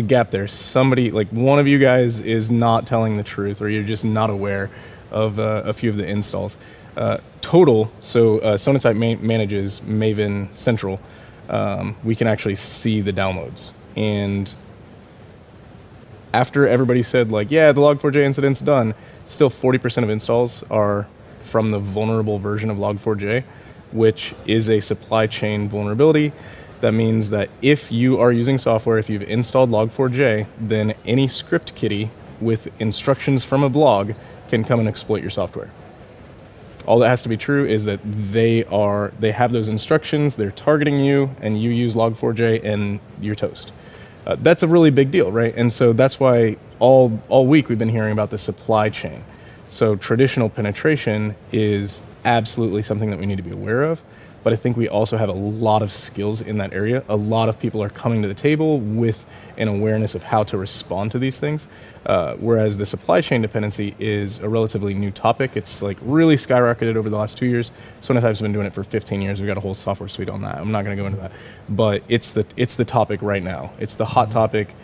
gap there. Somebody, like one of you guys, is not telling the truth, or you're just not aware of a few of the installs. Total, so Sonatype manages Maven Central. We can actually see the downloads. And after everybody said, like, yeah, the Log4j incident's done, still 40% of installs are from the vulnerable version of Log4j, which is a supply chain vulnerability. That means that if you are using software, if you've installed Log4j, then any script kiddie with instructions from a blog can come and exploit your software. All that has to be true is that they have those instructions, they're targeting you, and you use Log4j, and you're toast. That's a really big deal, right? And so that's why all week we've been hearing about the supply chain. So traditional penetration is absolutely something that we need to be aware of, but I think we also have a lot of skills in that area. A lot of people are coming to the table with an awareness of how to respond to these things, whereas the supply chain dependency is a relatively new topic. It's like really skyrocketed over the last 2 years. Sonatype's been doing it for 15 years. We've got a whole software suite on that. I'm not going to go into that, but it's the topic right now. It's the hot topic.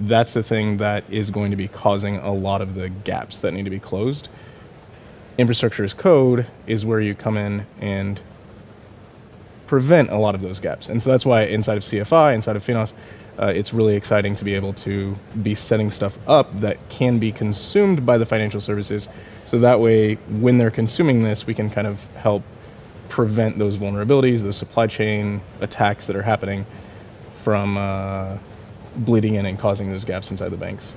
That's the thing that is going to be causing a lot of the gaps that need to be closed. Infrastructure as code is where you come in and prevent a lot of those gaps. And so that's why inside of CFI, inside of Finos, it's really exciting to be able to be setting stuff up that can be consumed by the financial services. So that way, when they're consuming this, we can kind of help prevent those vulnerabilities, those supply chain attacks that are happening from bleeding in and causing those gaps inside the banks.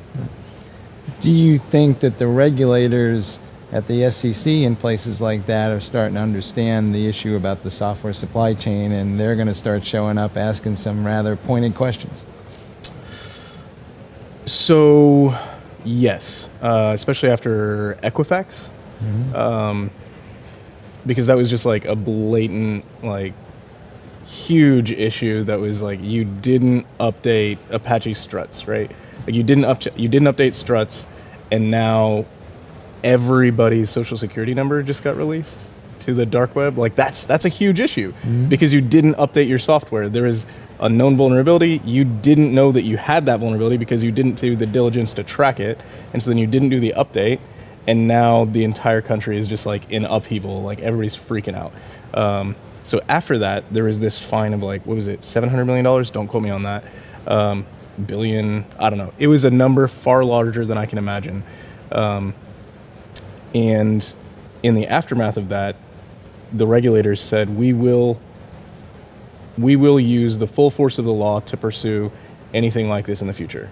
Do you think that the regulators at the SEC and places like that are starting to understand the issue about the software supply chain, and they're going to start showing up asking some rather pointed questions? So, yes, especially after Equifax, because that was just like a blatant, like, huge issue that was like, you didn't update Apache struts, right? Like you didn't update struts, and now everybody's social security number just got released to the dark web. Like that's a huge issue because you didn't update your software. There is a known vulnerability. You didn't know that you had that vulnerability because you didn't do the diligence to track it. And so then you didn't do the update. And now the entire country is just like in upheaval. Like everybody's freaking out. So after that, there was this fine of like, what was it? $700 million. Don't quote me on that. Billion. I don't know. It was a number far larger than I can imagine. And in the aftermath of that, the regulators said, we will use the full force of the law to pursue anything like this in the future.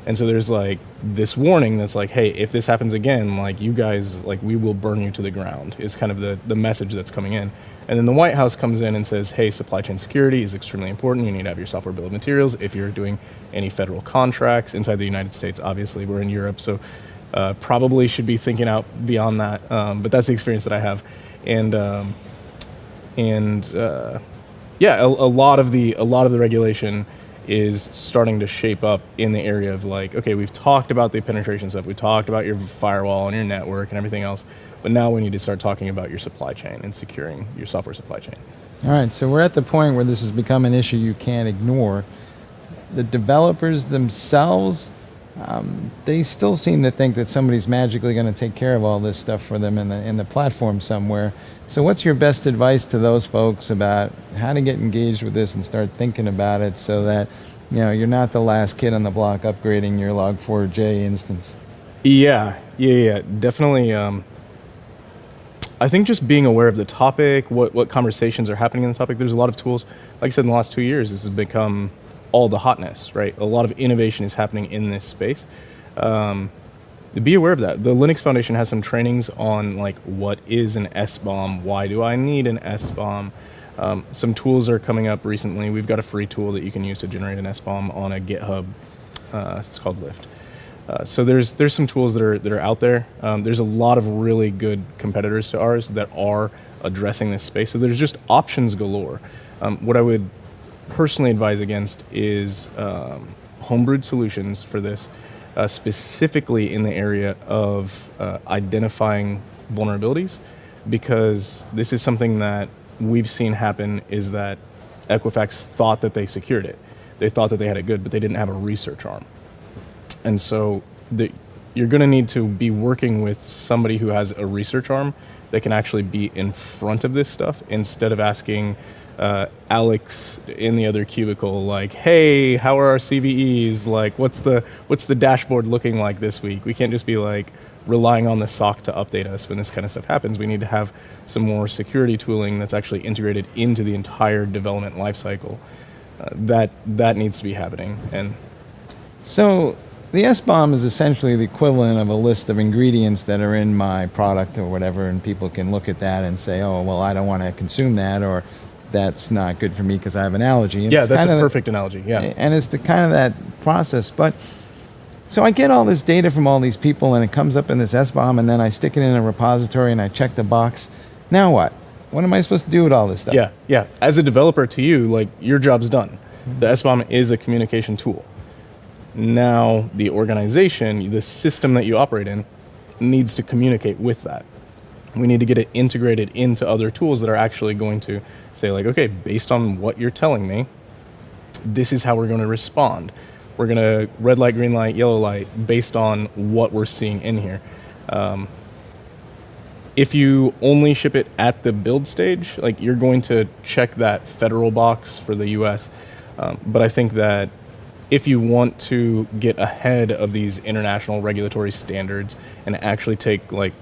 And so there's like this warning that's like, hey, if this happens again, like you guys, like we will burn you to the ground, is kind of the message that's coming in. And then the White House comes in and says, hey, supply chain security is extremely important. You need to have your software bill of materials. If you're doing any federal contracts inside the United States, obviously we're in Europe, so probably should be thinking out beyond that. But that's the experience that I have. Yeah, a lot of the regulation is starting to shape up in the area of like, okay, we've talked about the penetration stuff, we talked about your firewall and your network and everything else, but now we need to start talking about your supply chain and securing your software supply chain. All right, so we're at the point where this has become an issue you can't ignore. The developers themselves, they still seem to think that somebody's magically going to take care of all this stuff for them in the platform somewhere. So what's your best advice to those folks about how to get engaged with this and start thinking about it so that, you know, you're not the last kid on the block upgrading your Log4j instance? Yeah, definitely. I think just being aware of the topic, what conversations are happening in the topic. There's a lot of tools. Like I said, in the last 2 years, this has become all the hotness, right? A lot of innovation is happening in this space. Be aware of that. The Linux Foundation has some trainings on like what is an SBOM, why do I need an SBOM. Some tools are coming up recently. We've got a free tool that you can use to generate an SBOM on a GitHub. It's called Lift. So there's some tools that are out there. There's a lot of really good competitors to ours that are addressing this space. So there's just options galore. What I would personally advise against is homebrewed solutions for this, specifically in the area of identifying vulnerabilities, because this is something that we've seen happen, is that Equifax thought that they secured it. They thought that they had it good, but they didn't have a research arm. And so you're going to need to be working with somebody who has a research arm that can actually be in front of this stuff, instead of asking Alex in the other cubicle, like, hey, how are our CVEs? Like, what's the dashboard looking like this week? We can't just be like relying on the SOC to update us when this kind of stuff happens. We need to have some more security tooling that's actually integrated into the entire development lifecycle. That needs to be happening. And So the SBOM is essentially the equivalent of a list of ingredients that are in my product or whatever, and people can look at that and say, oh, well, I don't want to consume that, or that's not good for me because I have an allergy. And yeah, it's that's a kind of perfect analogy. Yeah. And it's the kind of that process. But so I get all this data from all these people, and it comes up in this SBOM, and then I stick it in a repository and I check the box. Now what? What am I supposed to do with all this stuff? Yeah. As a developer, to you, like, your job's done. The SBOM is a communication tool. Now, the organization, the system that you operate in, needs to communicate with that. We need to get it integrated into other tools that are actually going to say, like, okay, based on what you're telling me, this is how we're going to respond. We're going to red light, green light, yellow light based on what we're seeing in here. If you only ship it at the build stage, like, you're going to check that federal box for the US. But I think that if you want to get ahead of these international regulatory standards and actually take, like,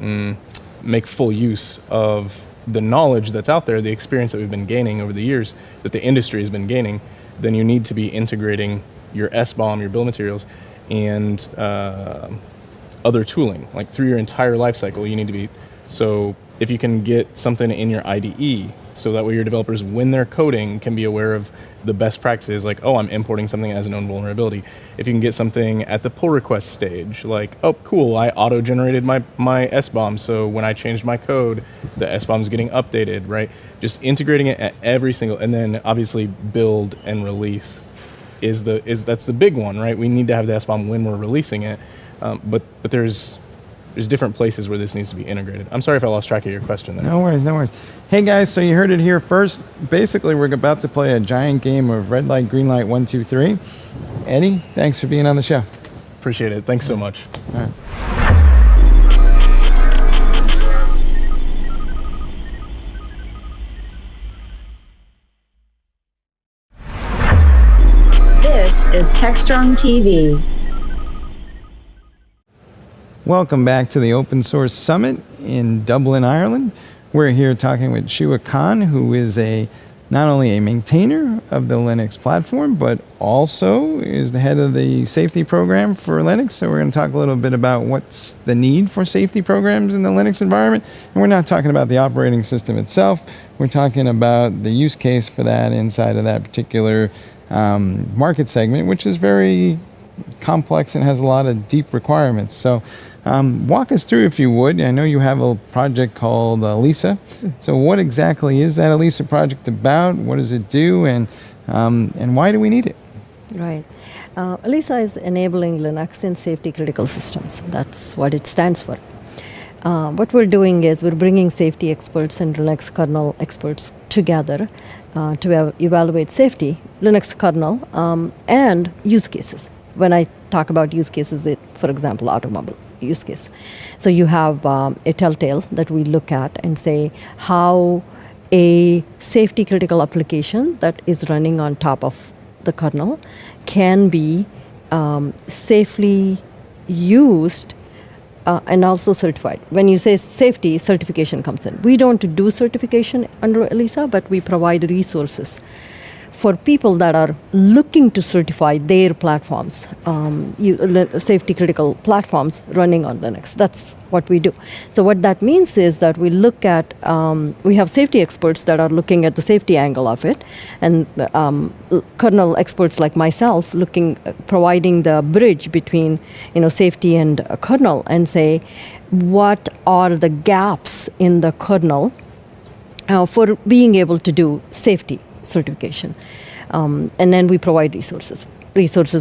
make full use of the knowledge that's out there, the experience that we've been gaining over the years, that the industry has been gaining, then you need to be integrating your SBOM, your bill of materials, and other tooling, like, through your entire life cycle. You need to be, so if you can get something in your IDE, so that way your developers, when they're coding, can be aware of the best practices, like, oh, I'm importing something as a known vulnerability. If you can get something at the pull request stage, like, oh, cool, I auto-generated my SBOM, so when I changed my code, the SBOM is getting updated, right? Just integrating it at every single, and then obviously build and release that's the big one, right? We need to have the SBOM when we're releasing it, but there's different places where this needs to be integrated. I'm sorry if I lost track of your question there. No worries. Hey guys, so you heard it here first. Basically, we're about to play a giant game of red light, green light, 1, 2, 3. Eddie, thanks for being on the show. Appreciate it. Thanks so much. All right. This is Techstrong TV. Welcome back to the Open Source Summit in Dublin, Ireland. We're here talking with Shua Khan, who is not only a maintainer of the Linux platform, but also is the head of the safety program for Linux. So we're going to talk a little bit about what's the need for safety programs in the Linux environment. And we're not talking about the operating system itself. We're talking about the use case for that inside of that particular market segment, which is very complex and has a lot of deep requirements. So walk us through, if you would. I know you have a project called ELISA. So what exactly is that ELISA project about? What does it do? And why do we need it? Right. ELISA is enabling Linux in safety critical systems. That's what it stands for. What we're doing is we're bringing safety experts and Linux kernel experts together to evaluate safety, Linux kernel, and use cases. When I talk about use cases, for example, automobile use case. So you have a telltale that we look at and say how a safety critical application that is running on top of the kernel can be safely used and also certified. When you say safety, certification comes in. We don't do certification under ELISA, but we provide resources for people that are looking to certify their platforms, safety critical platforms running on Linux. That's what we do. So what that means is that we look at, we have safety experts that are looking at the safety angle of it, and kernel experts like myself providing the bridge between safety and kernel, and say, what are the gaps in the kernel for being able to do safety certification. And then we provide resources,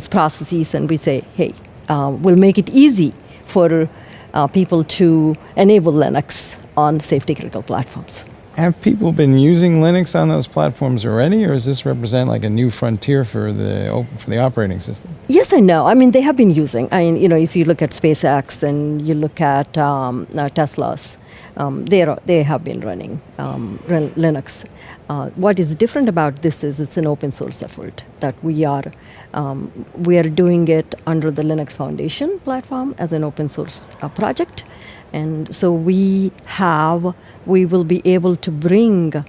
processes, and we say, hey, we'll make it easy for people to enable Linux on safety critical platforms. Have people been using Linux on those platforms already, or does this represent like a new frontier for the operating system? Yes and no. I mean, they have been using. I mean, if you look at SpaceX and you look at Tesla's, they have been running Linux. What is different about this is it's an open source effort that we are doing it under the Linux Foundation platform as an open source project, and so we will be able to bring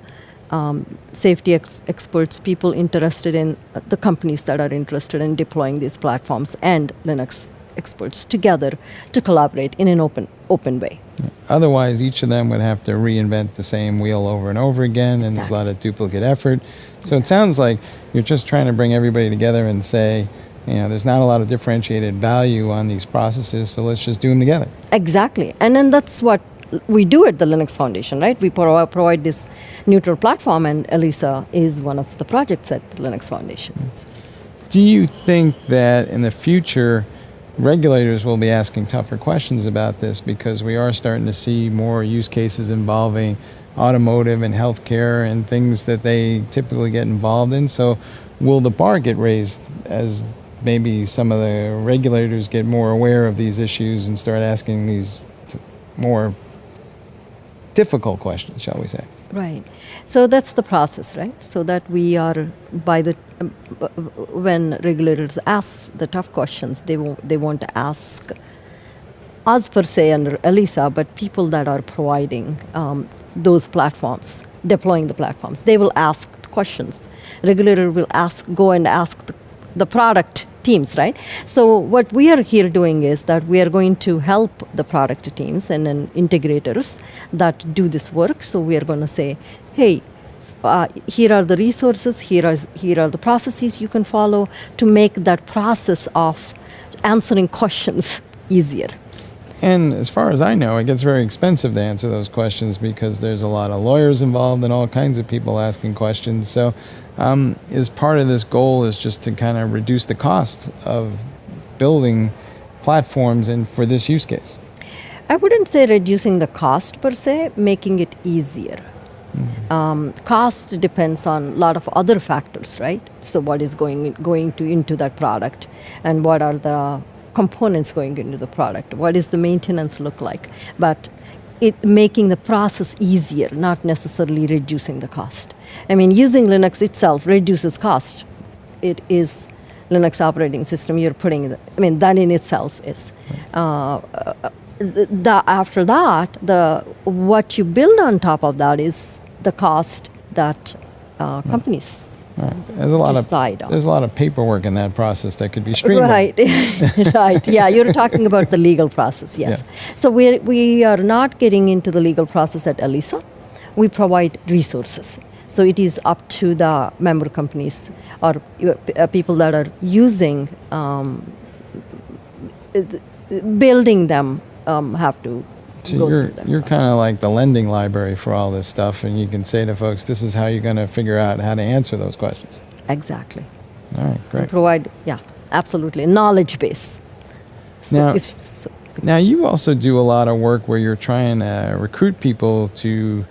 safety experts, people interested in the companies that are interested in deploying these platforms, and Linux experts together to collaborate in an open way. Otherwise, each of them would have to reinvent the same wheel over and over again, and there's a lot of duplicate effort. So it sounds like you're just trying to bring everybody together and say, there's not a lot of differentiated value on these processes, so let's just do them together. Exactly. And then that's what we do at the Linux Foundation, right? We provide this neutral platform, and ELISA is one of the projects at the Linux Foundation. Do you think that in the future, regulators will be asking tougher questions about this, because we are starting to see more use cases involving automotive and healthcare and things that they typically get involved in? So will the bar get raised as maybe some of the regulators get more aware of these issues and start asking these more difficult questions, shall we say? Right. So that's the process, right? So that we are, when regulators ask the tough questions, they won't ask us per se under ELISA, but people that are providing those platforms, deploying the platforms. They will ask questions. Regulator will go and ask the product teams, right? So what we are here doing is that we are going to help the product teams and then integrators that do this work. So we are going to say, hey, here are the resources, here are the processes you can follow to make that process of answering questions easier. And as far as I know, it gets very expensive to answer those questions because there's a lot of lawyers involved and all kinds of people asking questions. So is part of this goal is just to kind of reduce the cost of building platforms and for this use case? I wouldn't say reducing the cost per se, making it easier. Cost depends on a lot of other factors, right? So what is going into that product, and what are the components going into the product? What does the maintenance look like? But making the process easier, not necessarily reducing the cost. I mean, using Linux itself reduces cost. It is Linux operating system you're putting. That in itself is. After that, what you build on top of that is the cost that companies. Right. There's a lot of paperwork in that process that could be streamlined. Right, right. Yeah, you're talking about the legal process. Yes. Yeah. So we are not getting into the legal process at ELISA. We provide resources. So it is up to the member companies or people that are using building them have to. So you're kind of like the lending library for all this stuff, and you can say to folks, this is how you're going to figure out how to answer those questions. Exactly. All right, great. We provide, absolutely, knowledge base. So now you also do a lot of work where you're trying to recruit people to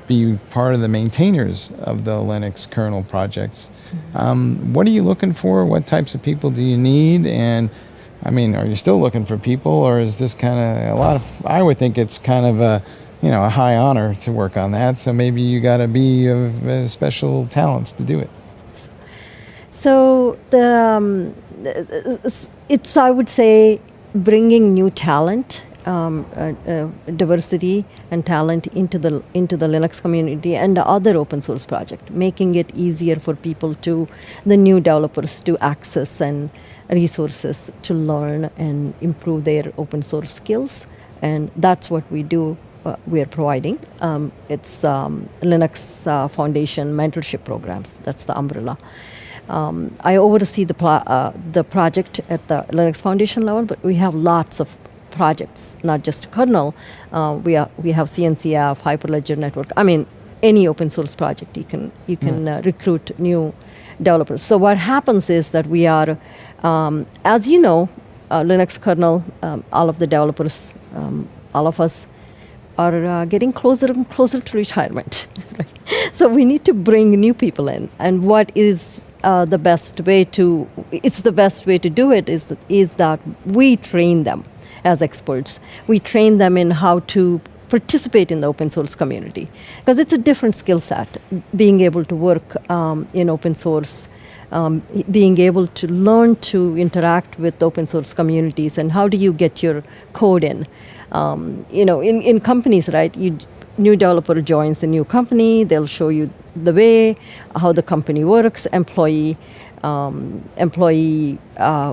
be part of the maintainers of the Linux kernel projects. Mm-hmm. What are you looking for? What types of people do you need? And are you still looking for people, or is this kind of I would think it's kind of a high honor to work on that. So maybe you got to be of special talents to do it. So it's I would say bringing new talent diversity and talent into the Linux community and the other open source project, making it easier for people the new developers to access and resources to learn and improve their open source skills. And that's what we do. We are providing. It's Linux Foundation mentorship programs. That's the umbrella. I oversee the project at the Linux Foundation level, but we have lots of projects, not just kernel. We have CNCF, Hyperledger Network. I mean, any open source project you can recruit new developers. So what happens is that we are, as you know, Linux kernel, all of the developers, all of us are getting closer and closer to retirement. Right? So we need to bring new people in. And what is the best way to do it is that we train them as experts. We train them in how to participate in the open source community, because it's a different skill set, being able to work in open source, being able to learn to interact with open source communities, and how do you get your code in. In companies, right, new developer joins the new company, they'll show you the way, how the company works, employee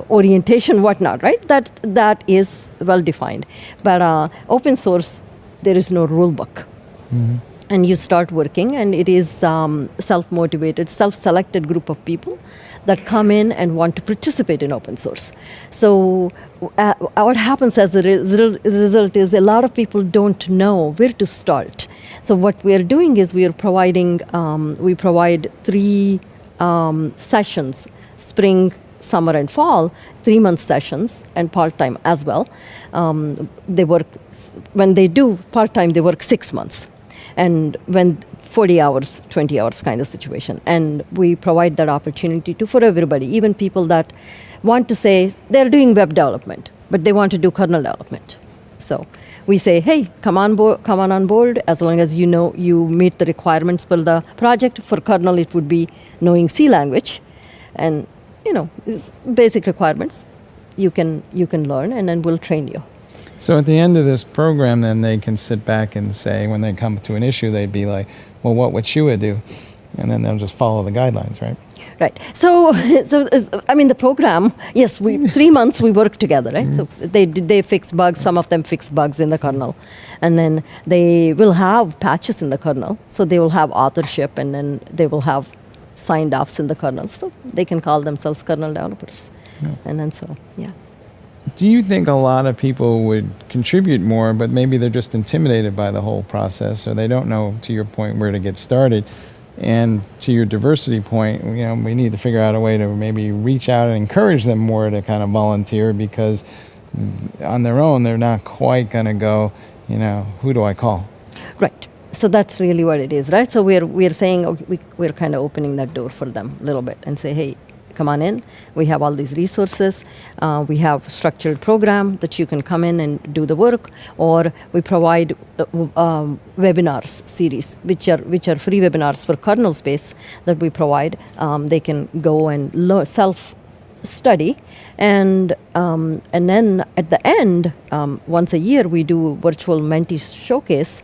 orientation, whatnot, right? That is well defined. But open source, there is no rule book. Mm-hmm. And you start working, and it is self-motivated, self-selected group of people that come in and want to participate in open source. So what happens as a result is a lot of people don't know where to start. So what we are doing is we provide 3 sessions, spring, summer, and fall, 3-month sessions, and part-time as well. When they do part-time, they work 6 months. And when 40 hours, 20 hours kind of situation. And we provide that opportunity for everybody, even people that want to say they're doing web development, but they want to do kernel development. So we say, hey, come on board, as long as you meet the requirements for the project. For kernel, it would be knowing C language, and it's basic requirements. You can learn, and then we'll train you. So at the end of this program, then they can sit back and say, when they come to an issue, they'd be like, well, what would Shua do? And then they'll just follow the guidelines, right? Right. So the program, yes, 3 months we work together, right? Mm-hmm. So they fix bugs. Some of them fix bugs in the kernel, and then they will have patches in the kernel. So they will have authorship, and then they will have signed offs in the kernel. So they can call themselves kernel developers, and then yeah. Do you think a lot of people would contribute more, but maybe they're just intimidated by the whole process, or they don't know, to your point, where to get started? And to your diversity point, we need to figure out a way to maybe reach out and encourage them more to kind of volunteer, because on their own, they're not quite going to go, who do I call? Right. So that's really what it is, right? So we're saying, okay, we're kind of opening that door for them a little bit and say, hey, come on in. We have all these resources. We have structured program that you can come in and do the work, or we provide webinars series, which are free webinars for kernel space that we provide. They can go and self-study, and then at the end, once a year, we do virtual mentees showcase.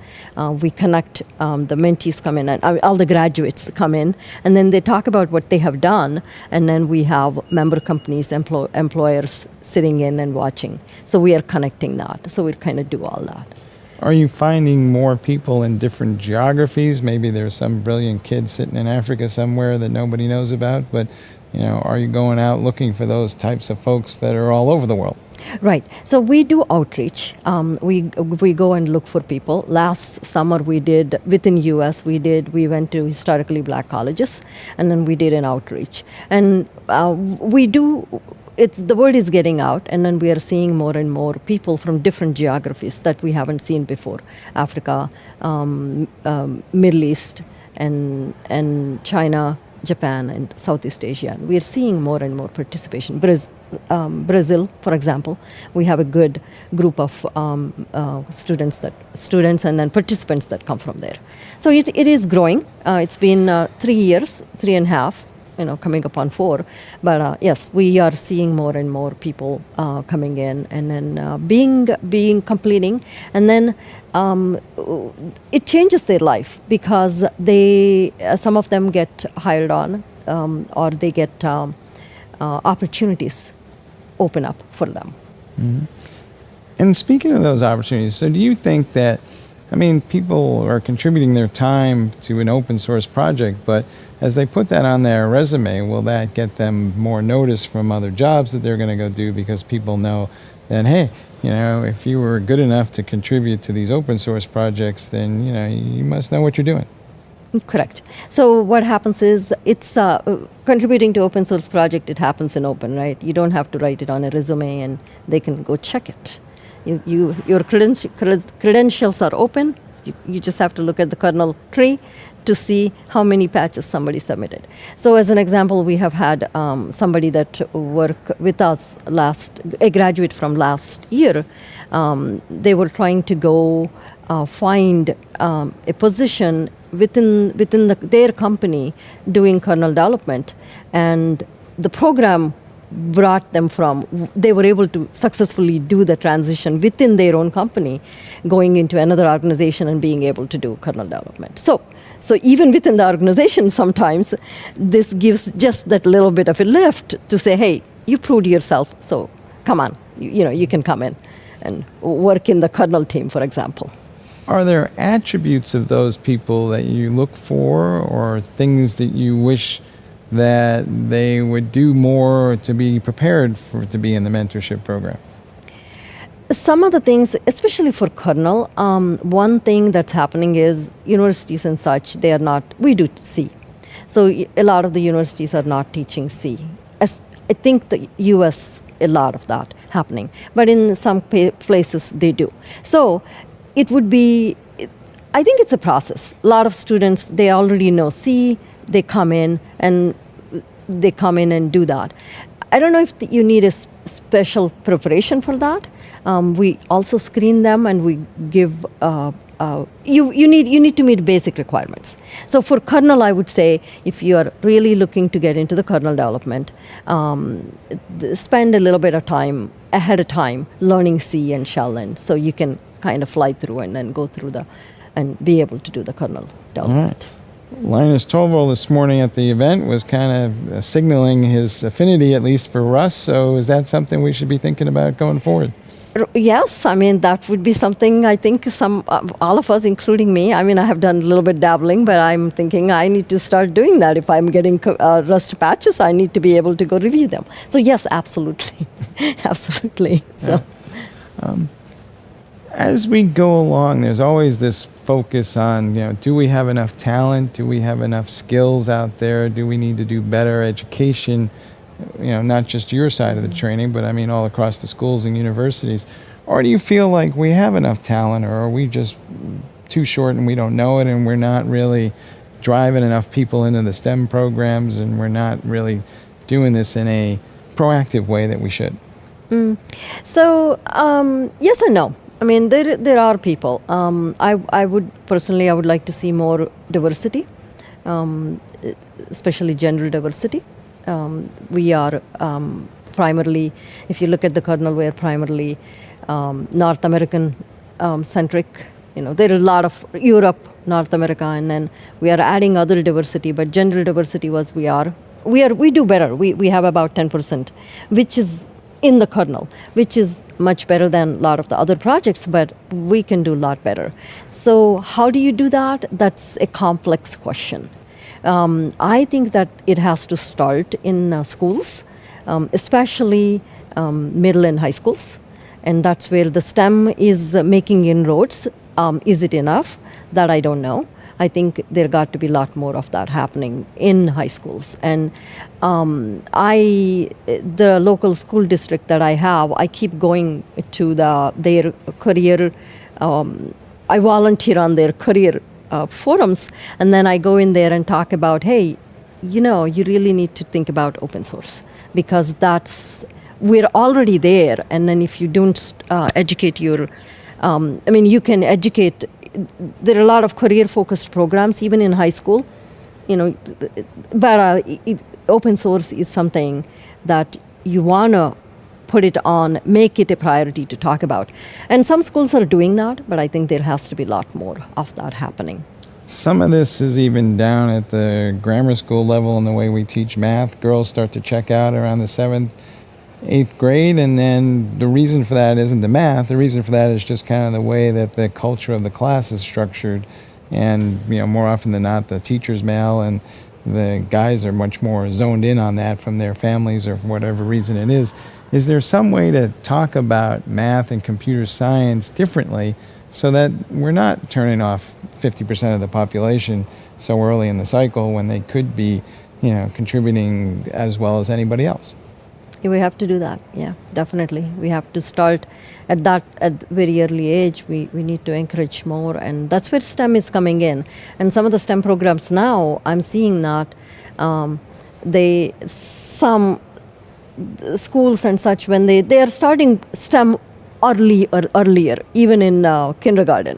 We connect, the mentees come in, and all the graduates come in, and then they talk about what they have done, and then we have member companies, employers sitting in and watching. So we are connecting that. So we kind of do all that. Are you finding more people in different geographies? Maybe there's some brilliant kid sitting in Africa somewhere that nobody knows about, but are you going out looking for those types of folks that are all over the world? Right. So we do outreach. We go and look for people. Last summer we did, within US, we went to historically black colleges, and then we did an outreach. And the word is getting out, and then we are seeing more and more people from different geographies that we haven't seen before. Africa, Middle East, and China, Japan, and Southeast Asia. And we are seeing more and more participation. Brazil, for example, we have a good group of students and then participants that come from there. So it is growing. It's been 3 years, 3.5, coming up on 4. But yes, we are seeing more and more people coming in and then completing, and then it changes their life because some of them get hired on, or they get opportunities open up for them. Mm-hmm. And speaking of those opportunities, so do you think that, people are contributing their time to an open source project, but as they put that on their resume, will that get them more notice from other jobs that they're going to go do because people know that, hey, if you were good enough to contribute to these open source projects, then, you must know what you're doing. Correct. So what happens is it's contributing to open source project. It happens in open, right? You don't have to write it on a resume, and they can go check it. Your credentials are open. You just have to look at the kernel tree to see how many patches somebody submitted. So as an example, we have had somebody that worked with us a graduate from last year. They were trying to go find a position within their company doing kernel development, and the program brought them they were able to successfully do the transition within their own company, going into another organization and being able to do kernel development. So even within the organization, sometimes this gives just that little bit of a lift to say, hey, you proved yourself, so come on, you can come in and work in the kernel team, for example. Are there attributes of those people that you look for, or things that you wish that they would do more to be prepared to be in the mentorship program? Some of the things, especially for kernel, one thing that's happening is universities and such, we do C. So a lot of the universities are not teaching C. I think the US, a lot of that happening. But in some places, they do. So it would be, I think it's a process. A lot of students, they already know C, they come in and do that. I don't know if you need a special preparation for that. We also screen them, and we give, you need to meet basic requirements. So for kernel, I would say if you are really looking to get into the kernel development, spend a little bit of time ahead of time learning C and shell, and so you can kind of fly through and then go through and be able to do the kernel development. All right. Linus Torvald this morning at the event was kind of signaling his affinity, at least for Rust. So is that something we should be thinking about going forward? Yes, that would be something I think all of us, including me, I have done a little bit dabbling, but I'm thinking I need to start doing that. If I'm getting Rust patches, I need to be able to go review them. So yes, absolutely. Absolutely. So. As we go along, there's always this focus on, do we have enough talent? Do we have enough skills out there? Do we need to do better education? Not just your side of the training, but all across the schools and universities. Or do you feel like we have enough talent, or are we just too short and we don't know it, and we're not really driving enough people into the STEM programs, and we're not really doing this in a proactive way that we should? So, yes and no. There are people. I would like to see more diversity, especially gender diversity. We are primarily, if you look at the kernel, we are primarily North American centric. There are a lot of Europe, North America, and then we are adding other diversity. But gender diversity we do better. We have about 10%, which is in the kernel, which is much better than a lot of the other projects, but we can do a lot better. So how do you do that? That's a complex question. I think that it has to start in schools, especially middle and high schools, and that's where the STEM is making inroads. Is it enough? That I don't know. I think there got to be a lot more of that happening in high schools. And the local school district that I have, I keep going to their career. I volunteer on their career forums, and then I go in there and talk about, hey, you really need to think about open source, because we're already there. And then if you don't educate you can educate. There are a lot of career-focused programs, even in high school. but open source is something that you want to put it on, make it a priority to talk about. And some schools are doing that, but I think there has to be a lot more of that happening. Some of this is even down at the grammar school level in the way we teach math. Girls start to check out around the 7th, 8th grade, and then the reason for that isn't the math. The reason for that is just kind of the way that the culture of the class is structured. And, more often than not, the teacher's male and the guys are much more zoned in on that from their families or for whatever reason it is. Is there some way to talk about math and computer science differently so that we're not turning off 50% of the population so early in the cycle when they could be, contributing as well as anybody else? We have to do that. Yeah, definitely. We have to start at very early age. We need to encourage more, and that's where STEM is coming in. And some of the STEM programs now, I'm seeing that some schools and such, when they are starting STEM earlier, even in kindergarten.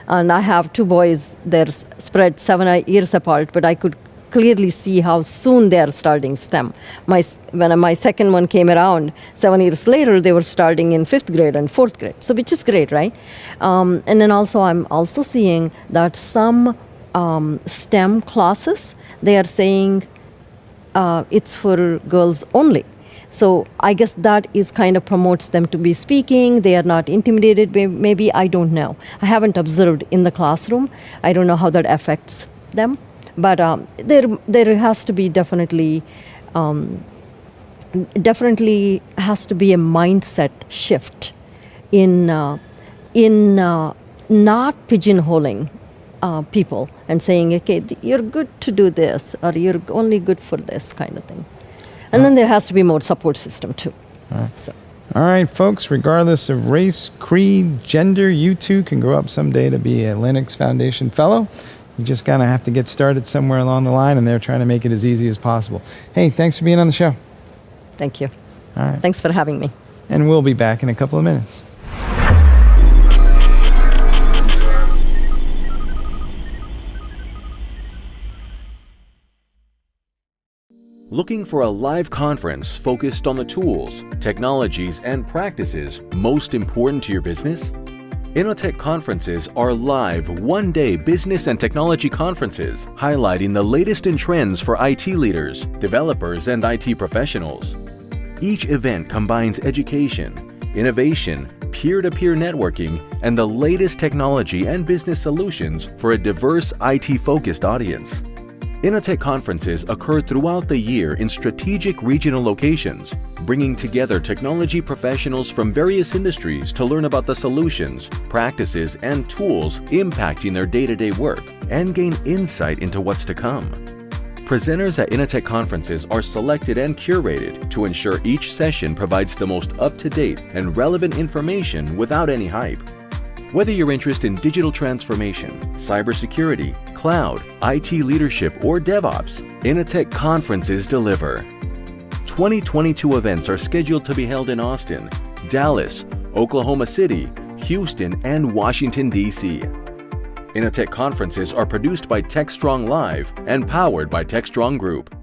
And I have 2 boys, they're spread 7 years apart, but I could clearly see how soon they are starting STEM. When my second one came around 7 years later, they were starting in 5th grade and 4th grade, so which is great, right? And then also I'm also seeing that some STEM classes, they are saying it's for girls only. So I guess that is kind of promotes them to be speaking. They are not intimidated. Maybe, I don't know. I haven't observed in the classroom. I don't know how that affects them. But there has to be definitely has to be a mindset shift in not pigeonholing people and saying, okay, you're good to do this, or you're only good for this kind of thing. And then there has to be more support system too. All right, folks, regardless of race, creed, gender, you too can grow up someday to be a Linux Foundation Fellow. You just kind of have to get started somewhere along the line, and they're trying to make it as easy as possible. Hey, thanks for being on the show. Thank you. All right. Thanks for having me. And we'll be back in a couple of minutes. Looking for a live conference focused on the tools, technologies, and practices most important to your business? Innotech conferences are live one-day business and technology conferences highlighting the latest in trends for IT leaders, developers, and IT professionals. Each event combines education, innovation, peer-to-peer networking, and the latest technology and business solutions for a diverse IT-focused audience. Innotech conferences occur throughout the year in strategic regional locations, bringing together technology professionals from various industries to learn about the solutions, practices, and tools impacting their day-to-day work and gain insight into what's to come. Presenters at Innotech conferences are selected and curated to ensure each session provides the most up-to-date and relevant information without any hype. Whether you're interested in digital transformation, cybersecurity, cloud, IT leadership, or DevOps, Innotech conferences deliver. 2022 events are scheduled to be held in Austin, Dallas, Oklahoma City, Houston, and Washington, D.C. Innotech conferences are produced by Techstrong Live and powered by Techstrong Group.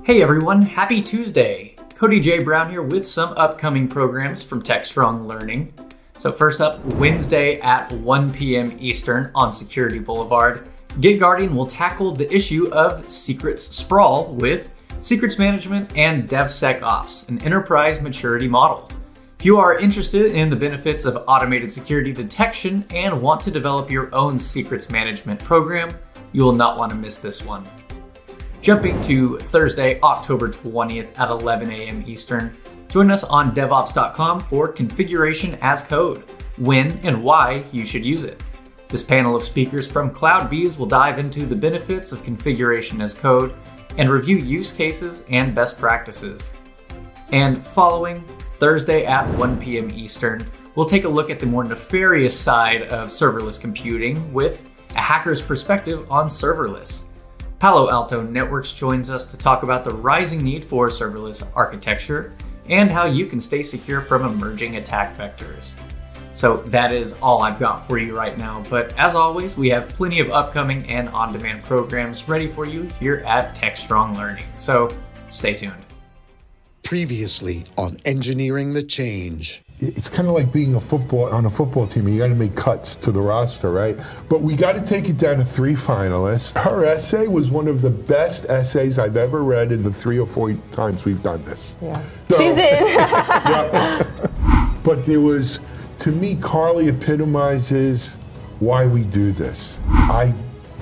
Hey everyone, happy Tuesday! Cody J. Brown here with some upcoming programs from Techstrong Learning. So first up, Wednesday at 1 p.m. Eastern on Security Boulevard, GitGuardian will tackle the issue of secrets sprawl with secrets management and DevSecOps, an enterprise maturity model. If you are interested in the benefits of automated security detection and want to develop your own secrets management program, you will not want to miss this one. Jumping to Thursday, October 20th at 11 a.m. Eastern, join us on DevOps.com for Configuration as Code, when and why you should use it. This panel of speakers from CloudBees will dive into the benefits of configuration as code and review use cases and best practices. And following Thursday at 1 p.m. Eastern, we'll take a look at the more nefarious side of serverless computing with a hacker's perspective on serverless. Palo Alto Networks joins us to talk about the rising need for serverless architecture and how you can stay secure from emerging attack vectors. So that is all I've got for you right now. But as always, we have plenty of upcoming and on-demand programs ready for you here at Techstrong Learning. So stay tuned. Previously on Engineering the Change. It's kind of like being on a football team. You got to make cuts to the roster, right? But we got to take it down to 3 finalists. Her essay was one of the best essays I've ever read in the 3 or 4 times we've done this. Yeah. So, She's in. Yeah. But there was, to me, Carly epitomizes why we do this. I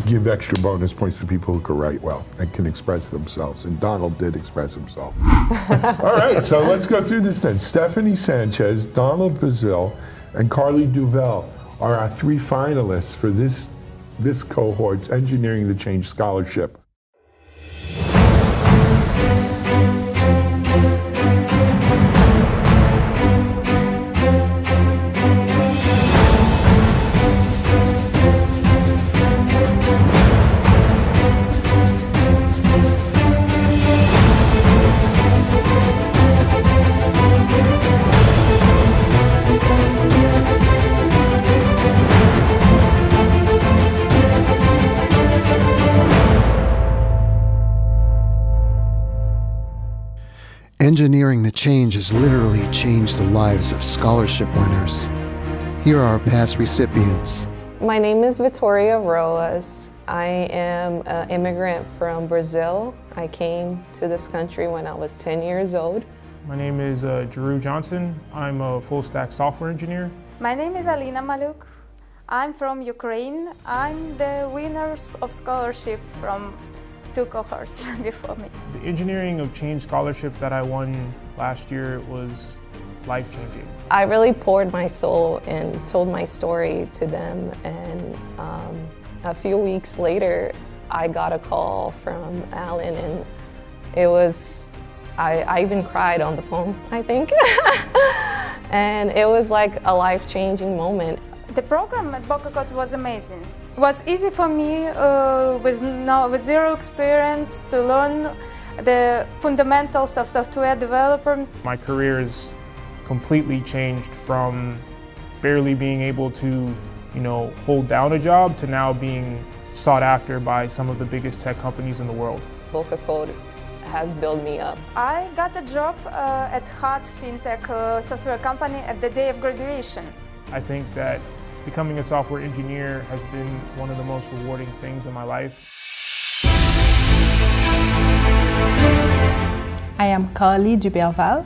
give extra bonus points to people who can write well and can express themselves, and Donald did express himself. All right, so let's go through this then. Stephanie Sanchez, Donald Brazil, and Carly Duvel are our 3 finalists for this cohort's Engineering the Change Scholarship. Engineering the Change has literally changed the lives of scholarship winners. Here are our past recipients. My name is Victoria Roas. I am an immigrant from Brazil. I came to this country when I was 10 years old. My name is Drew Johnson. I'm a full-stack software engineer. My name is Alina Maluk. I'm from Ukraine. I'm the winner of scholarship from 2 cohorts before me. The Engineering of Change scholarship that I won last year was life-changing. I really poured my soul and told my story to them, and a few weeks later I got a call from Alan, and it was, I even cried on the phone, I think. And it was like a life-changing moment. The program at Bocacot was amazing. It was easy for me with zero experience to learn the fundamentals of software development. My career has completely changed from barely being able to, hold down a job to now being sought after by some of the biggest tech companies in the world. Bocacot has built me up. I got a job at hot fintech software company at the day of graduation. I think that becoming a software engineer has been one of the most rewarding things in my life. I am Carly Duberval,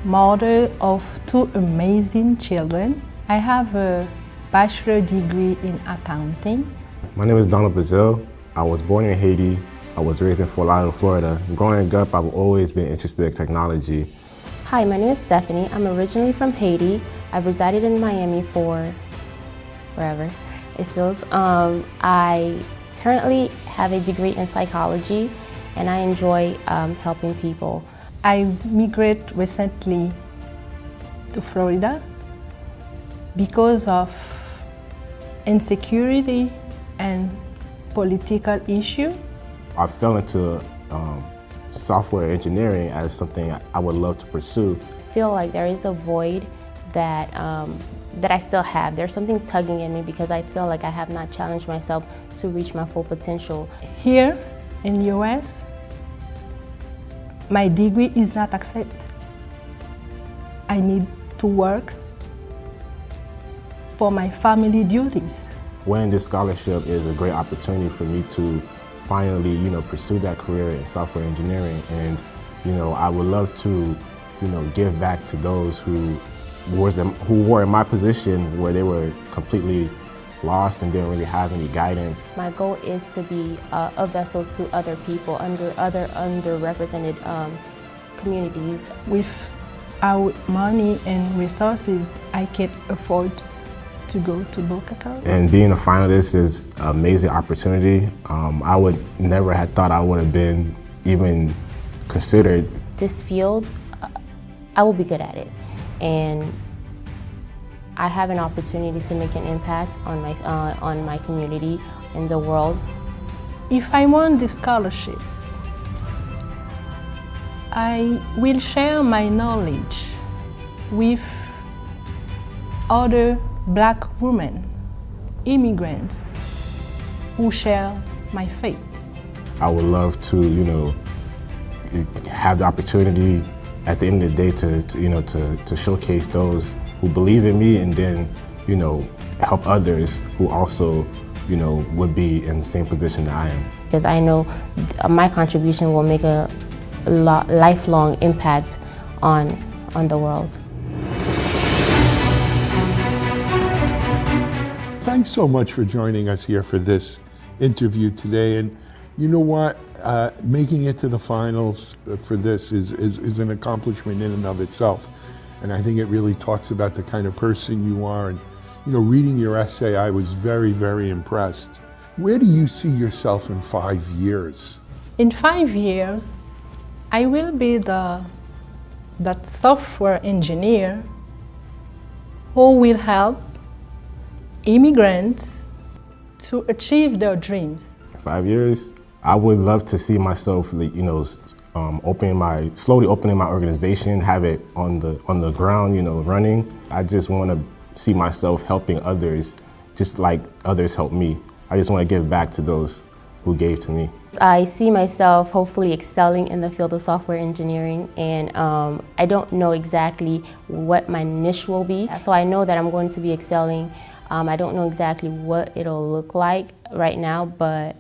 mother of 2 amazing children. I have a bachelor degree in accounting. My name is Donald Brazil. I was born in Haiti. I was raised in Fort Lauderdale, Florida. Growing up, I've always been interested in technology. Hi, my name is Stephanie. I'm originally from Haiti. I've resided in Miami for wherever it feels. I currently have a degree in psychology, and I enjoy helping people. I migrated recently to Florida because of insecurity and political issue. I fell into software engineering as something I would love to pursue. I feel like there is a void that that I still have. There's something tugging at me because I feel like I have not challenged myself to reach my full potential. Here in the US, my degree is not accepted. I need to work for my family duties. Winning this scholarship is a great opportunity for me to finally, pursue that career in software engineering. And, I would love to, give back to those who were in my position where they were completely lost and didn't really have any guidance. My goal is to be a vessel to other people, other underrepresented communities. Without money and resources, I can't afford to go to Bocacot. And being a finalist is an amazing opportunity. I would never have thought I would have been even considered. This field, I will be good at it. And I have an opportunity to make an impact on my community and the world. If I won this scholarship, I will share my knowledge with other black women, immigrants, who share my faith. I would love to, have the opportunity at the end of the day to showcase those who believe in me, and then, help others who also, would be in the same position that I am. Because I know my contribution will make a lifelong impact on the world. Thanks so much for joining us here for this interview today. And you know what? Making it to the finals for this is an accomplishment in and of itself. And I think it really talks about the kind of person you are. And, reading your essay, I was very, very impressed. Where do you see yourself in 5 years? In 5 years, I will be that software engineer who will help immigrants to achieve their dreams. 5 years, I would love to see myself, slowly opening my organization, have it on the ground, running. I just want to see myself helping others, just like others help me. I just want to give back to those who gave to me. I see myself hopefully excelling in the field of software engineering, and I don't know exactly what my niche will be. So I know that I'm going to be excelling. I don't know exactly what it'll look like right now, but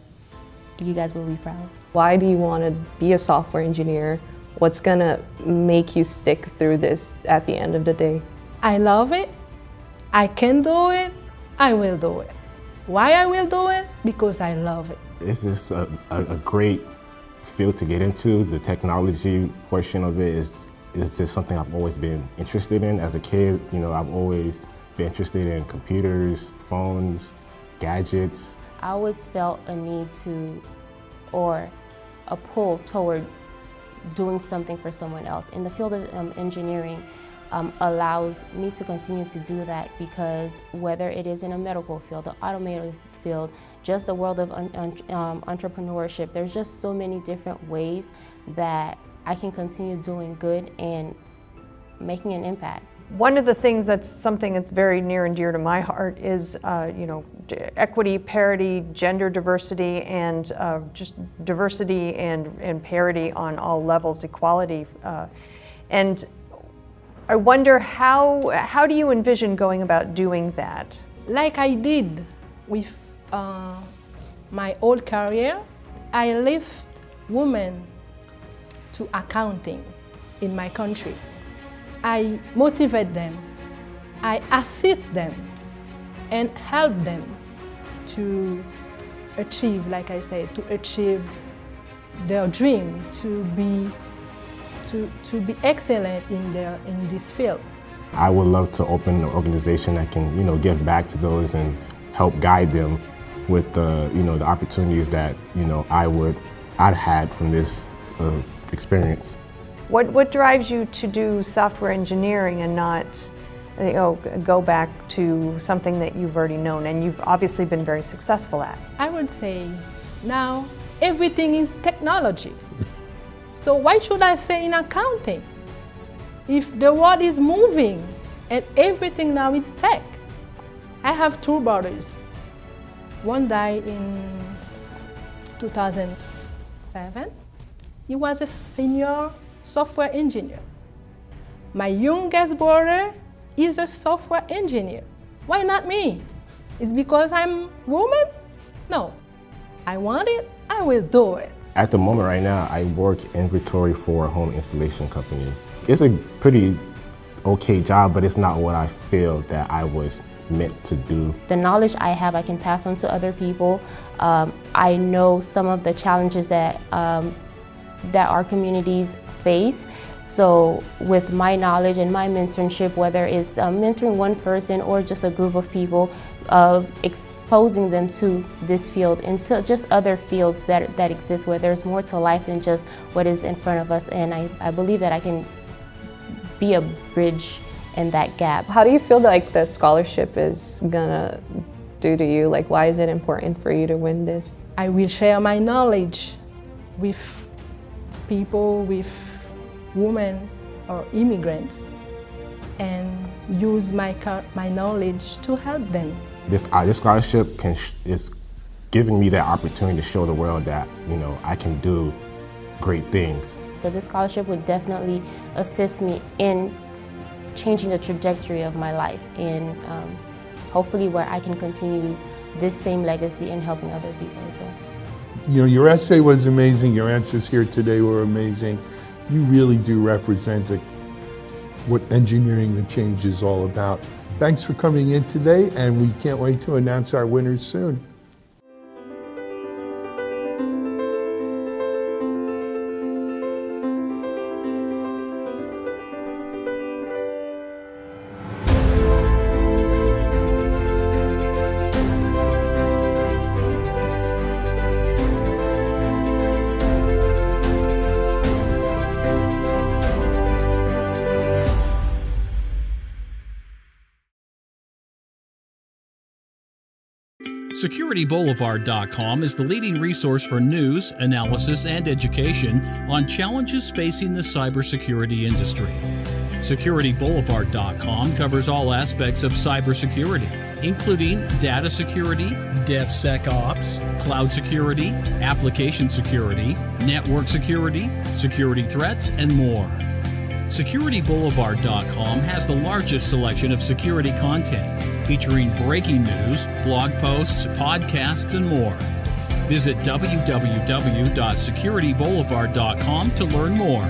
you guys will be proud. Why do you want to be a software engineer? What's gonna make you stick through this at the end of the day? I love it. I can do it. I will do it. Why I will do it? Because I love it. It's just a great field to get into. The technology portion of it is just something I've always been interested in. As a kid, I've always been interested in computers, phones, gadgets. I always felt a need to, or a pull toward doing something for someone else. In the field of engineering, allows me to continue to do that, because whether it is in a medical field, the automotive field, just the world of entrepreneurship, there's just so many different ways that I can continue doing good and making an impact. One of the things that's something that's very near and dear to my heart is, equity, parity, gender diversity, and just diversity and parity on all levels, equality. And I wonder how do you envision going about doing that? Like I did with my old career, I lift women to accounting in my country. I motivate them, I assist them, and help them to achieve, like I said, to achieve their dream, to be excellent in this field. I would love to open an organization that can, give back to those and help guide them with the, the opportunities that, I'd had from this experience. What drives you to do software engineering and not go back to something that you've already known and you've obviously been very successful at? I would say now everything is technology. So why should I say in accounting? If the world is moving and everything now is tech. I have 2 brothers. One died in 2007. He was a senior software engineer. My youngest brother is a software engineer. Why not me? It's because I'm woman? No. I want it, I will do it. At the moment right now, I work inventory for a home installation company. It's a pretty okay job, but it's not what I feel that I was meant to do. The knowledge I have, I can pass on to other people. I know some of the challenges that our communities face. So with my knowledge and my mentorship, whether it's mentoring one person or just a group of people, exposing them to this field and to just other fields that exist where there's more to life than just what is in front of us. And I believe that I can be a bridge in that gap. How do you feel like the scholarship is gonna do to you? Like, why is it important for you to win this? I will share my knowledge with people, with women or immigrants, and use my knowledge to help them. This scholarship is giving me that opportunity to show the world that, you know, I can do great things. So this scholarship would definitely assist me in changing the trajectory of my life and hopefully where I can continue this same legacy and helping other people. So, You know, your essay was amazing. Your answers here today were amazing. You really do represent what engineering the change is all about. Thanks for coming in today, and we can't wait to announce our winners soon. SecurityBoulevard.com is the leading resource for news, analysis, and education on challenges facing the cybersecurity industry. SecurityBoulevard.com covers all aspects of cybersecurity, including data security, DevSecOps, cloud security, application security, network security, security threats, and more. SecurityBoulevard.com has the largest selection of security content, featuring breaking news, blog posts, podcasts, and more. Visit www.securityboulevard.com to learn more.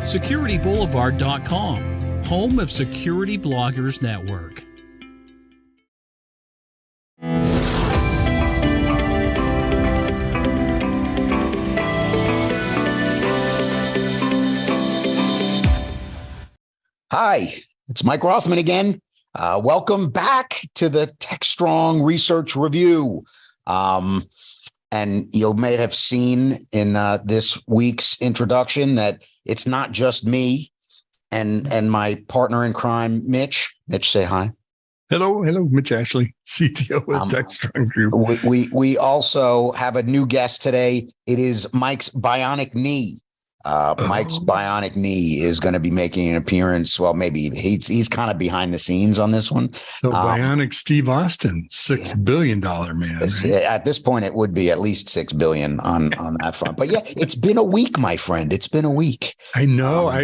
SecurityBoulevard.com, home of Security Bloggers Network. Hi, it's Mike Rothman again. Welcome back to the Techstrong Research Review. And you may have seen in this week's introduction that it's not just me and my partner in crime, Mitch. Mitch, say hi. Hello, Mitch Ashley, CTO at Techstrong Group. We also have a new guest today. It is Mike's bionic knee. Mike's bionic knee is going to be making an appearance. Well, maybe he's kind of behind the scenes on this one. So bionic Steve Austin, $6 billion man. Right? At this point, it would be at least $6 billion on that front. But yeah, it's been a week, my friend. It's been a week. I know. I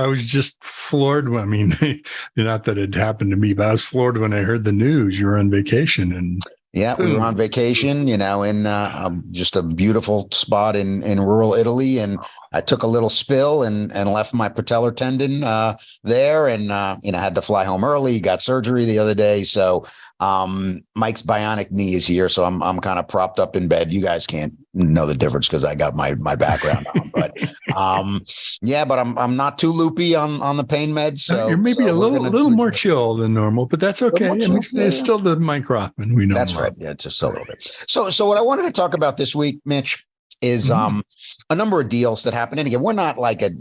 was just floored. I mean, not that it happened to me, but I was floored when I heard the news. You were on vacation and. Yeah, we were on vacation, in just a beautiful spot in rural Italy, and I took a little spill and left my patellar tendon there, and had to fly home early. Got surgery the other day, so Mike's bionic knee is here, so I'm kind of propped up in bed. You guys can't know the difference because I got my background on, but but I'm not too loopy on the pain meds. So you're maybe a little more chill than normal, but that's okay. I mean, it's still the Mike Rothman we know. That's right. Yeah, just a little bit. So what I wanted to talk about this week, Mitch, is a number of deals that happened. And again, we're not like a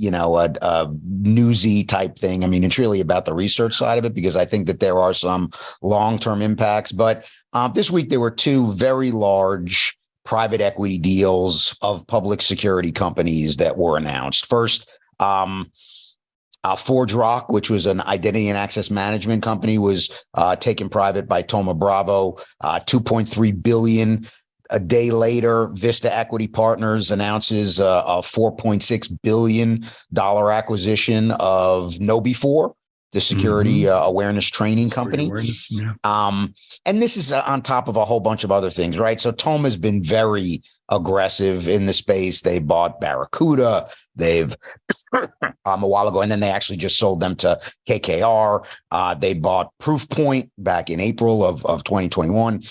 newsy type thing. I mean, it's really about the research side of it, because I think that there are some long-term impacts. But this week, there were two very large private equity deals of public security companies that were announced. First, ForgeRock, which was an identity and access management company, was taken private by Thoma Bravo, $2.3 billion. A day later, Vista Equity Partners announces a $4.6 billion acquisition of KnowBe4, the security awareness training company. And this is on top of a whole bunch of other things, right? So Thoma has been very aggressive in the space. They bought Barracuda. They've a while ago, and then they actually just sold them to KKR. They bought Proofpoint back in April of 2021.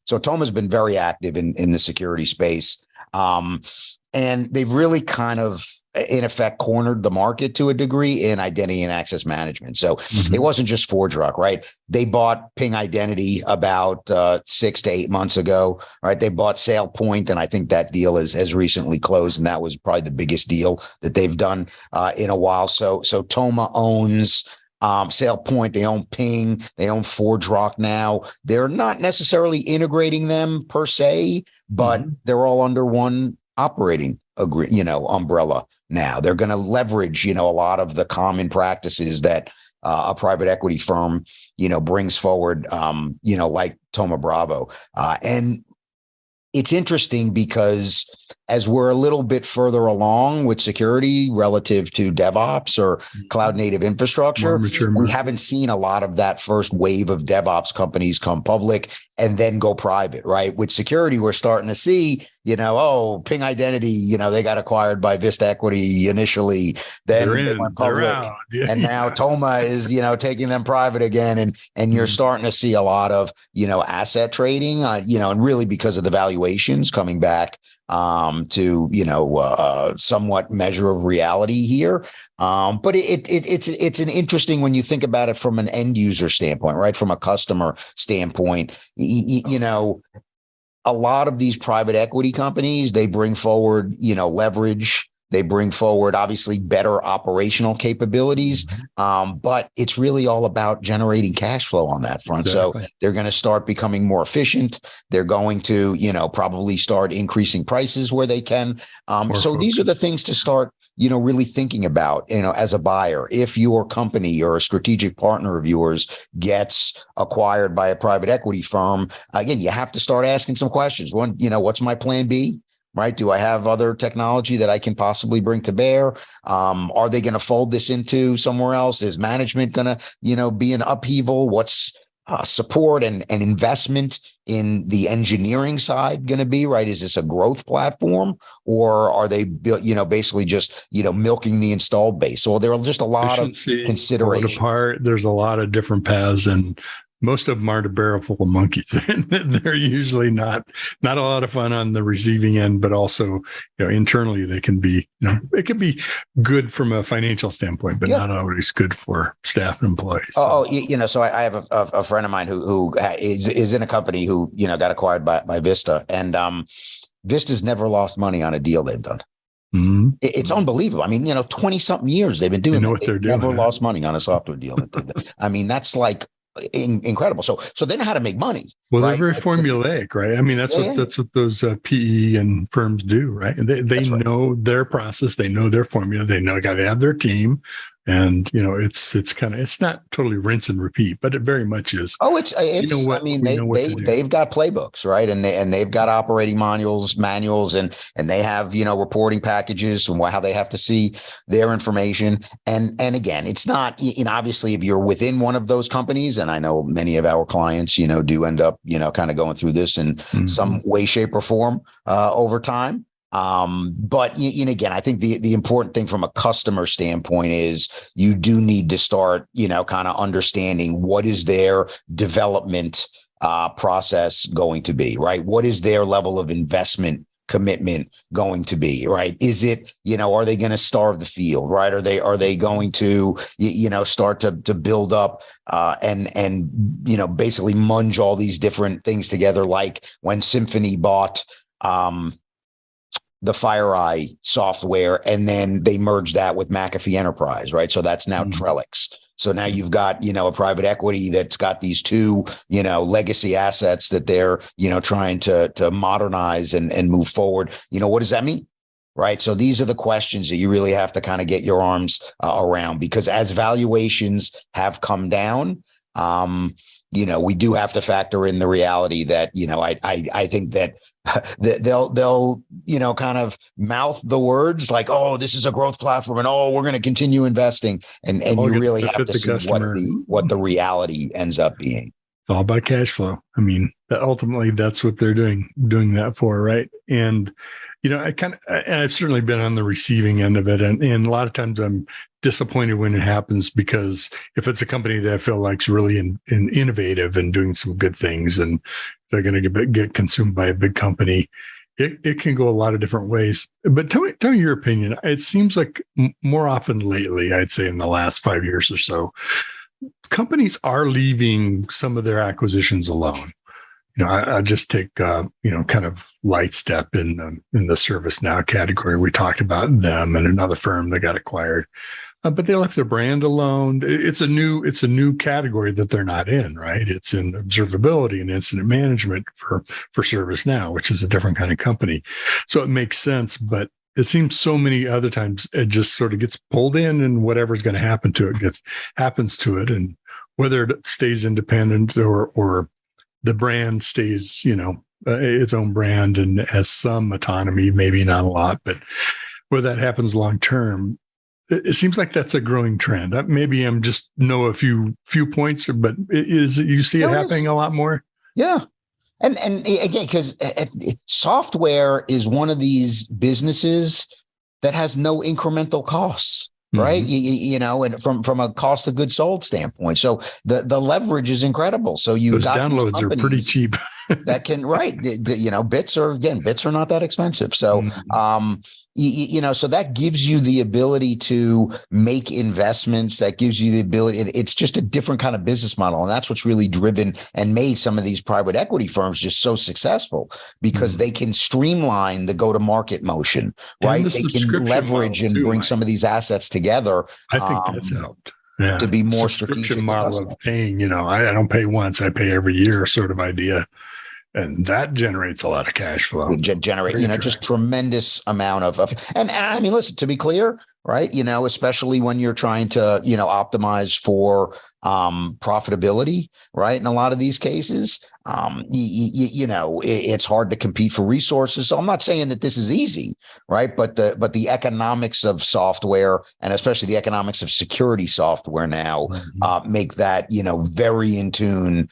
So Thoma's been very active in the security space. And they've really kind of, in effect, cornered the market to a degree in identity and access management. So it wasn't just ForgeRock, right? They bought Ping Identity about 6 to 8 months ago, right? They bought SailPoint, and I think that deal has recently closed, and that was probably the biggest deal that they've done in a while. So Thoma owns SailPoint, they own Ping, they own ForgeRock now. They're not necessarily integrating them per se, but they're all under one operating umbrella now. They're going to leverage, a lot of the common practices that a private equity firm, brings forward, like Thoma Bravo. And it's interesting because as we're a little bit further along with security relative to DevOps or cloud native infrastructure, we haven't seen a lot of that first wave of DevOps companies come public and then go private, right? With security, we're starting to see, Ping Identity, they got acquired by Vista Equity initially, then they went public, and now Thoma is, taking them private again. And you're starting to see a lot of, asset trading, and really because of the valuations coming back to somewhat measure of reality here. But it's an interesting when you think about it from an end user standpoint, right? From a customer standpoint, a lot of these private equity companies, they bring forward, leverage. They bring forward, obviously, better operational capabilities, but it's really all about generating cash flow on that front. Exactly. So they're going to start becoming more efficient. They're going to, probably start increasing prices where they can. So these are the things to start, really thinking about, as a buyer. If your company or a strategic partner of yours gets acquired by a private equity firm, again, you have to start asking some questions. One, what's my plan B? Right? Do I have other technology that I can possibly bring to bear? Are they going to fold this into somewhere else? Is management going to, be an upheaval? What's support and investment in the engineering side going to be, right? Is this a growth platform, or are they, basically just, milking the installed base? So there are just a lot of considerations. There's a lot of different paths, and most of them aren't a barrel full of monkeys. They're usually not a lot of fun on the receiving end, but also, internally they can be, it can be good from a financial standpoint, but not always good for staff and employees. So I have a friend of mine who is in a company who, got acquired by Vista, and Vista's never lost money on a deal they've done. Mm-hmm. It's unbelievable. I mean, 20 something years they've been doing what they're doing. Never lost money on a software deal. I mean, that's like incredible. So they know how to make money. Well, right? They're very formulaic, right? I mean, that's what those PE and firms do, right? They know their process, they know their formula, they have their team, and it's not totally rinse and repeat, but it very much is. Oh, I mean, they've got playbooks, right? And they've got operating manuals, and they have reporting packages and how they have to see their information. And again, it's not, obviously, if you're within one of those companies, and I know many of our clients, do end up, kind of going through this in some way, shape, or form over time. But again, I think the important thing from a customer standpoint is you do need to start, kind of understanding what is their development process going to be, right? What is their level of investment commitment going to be, right? Is it, are they going to starve the field, right? Are they going to, start to build up and basically munge all these different things together, like when Symphony bought the FireEye software, and then they merged that with McAfee Enterprise, right? So that's now Trellix. So now you've got, a private equity that's got these two, legacy assets that they're, trying to modernize and move forward. What does that mean? Right. So these are the questions that you really have to kind of get your arms around, because as valuations have come down, we do have to factor in the reality that, I think that they'll kind of mouth the words like, oh, this is a growth platform, and we're going to continue investing, and you really have to see what the reality ends up being. It's all about cash flow. I mean, ultimately that's what they're doing that for, right? And I've certainly been on the receiving end of it, and a lot of times I'm disappointed when it happens, because if it's a company that I feel like is really innovative and doing some good things, and they're going to get consumed by a big company, it can go a lot of different ways. But tell me your opinion. It seems like more often lately, I'd say in the last 5 years or so, companies are leaving some of their acquisitions alone. I just take, kind of Lightstep in the ServiceNow category. We talked about them and another firm that got acquired, but they left their brand alone. It's a new category that they're not in, right? It's in observability and incident management for ServiceNow, which is a different kind of company. So it makes sense. But it seems so many other times it just sort of gets pulled in, and whatever's going to happen to it happens to it. And whether it stays independent or the brand stays, its own brand and has some autonomy, maybe not a lot, but whether that happens long term, it seems like that's a growing trend. Maybe I'm just know a few points, but you see it happening a lot more? Yeah. And again, because software is one of these businesses that has no incremental costs, right? And from a cost of goods sold standpoint. So the leverage is incredible. So those downloads are pretty cheap. That can, right. Bits are not that expensive. So, so that gives you the ability to make investments. That gives you the ability. It's just a different kind of business model. And that's what's really driven and made some of these private equity firms just so successful, because they can streamline the go-to-market motion, right? They can leverage and bring some of these assets together. I think that's helped. To be more subscription model of paying, I don't pay once, I pay every year sort of idea. And that generates a lot of cash flow. Just tremendous amount of and I mean, listen, to be clear, right? Especially when you're trying to, optimize for profitability, right? In a lot of these cases, it's hard to compete for resources. So I'm not saying that this is easy, right? But the economics of software, and especially the economics of security software now, make that, very in tune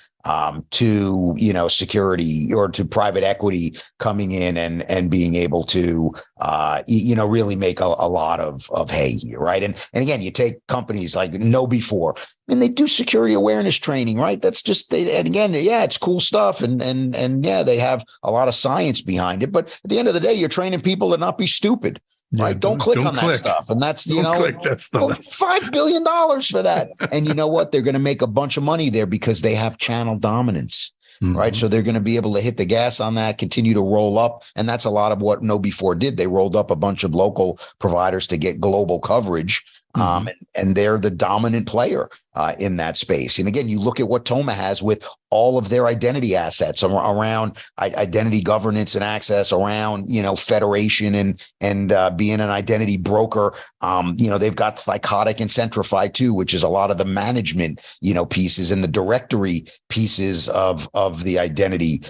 to, security or to private equity coming in and being able to, really make a lot of hay here, right? And again, you take companies like KnowBe4, and they do security awareness training, right? That's just, and again, it's cool stuff. And they have a lot of science behind it. But at the end of the day, you're training people to not be stupid. Right. Don't click on that stuff. And that's, that's the $5 billion for that. And you know what? They're going to make a bunch of money there because they have channel dominance. Right. So they're going to be able to hit the gas on that, continue to roll up. And that's a lot of what KnowBe4 did. They rolled up a bunch of local providers to get global coverage. And they're the dominant player in that space. And again, you look at what Toma has with all of their identity assets around identity governance and access, around, federation and being an identity broker. They've got Thycotic and Centrify too, which is a lot of the management, pieces and the directory pieces of the identity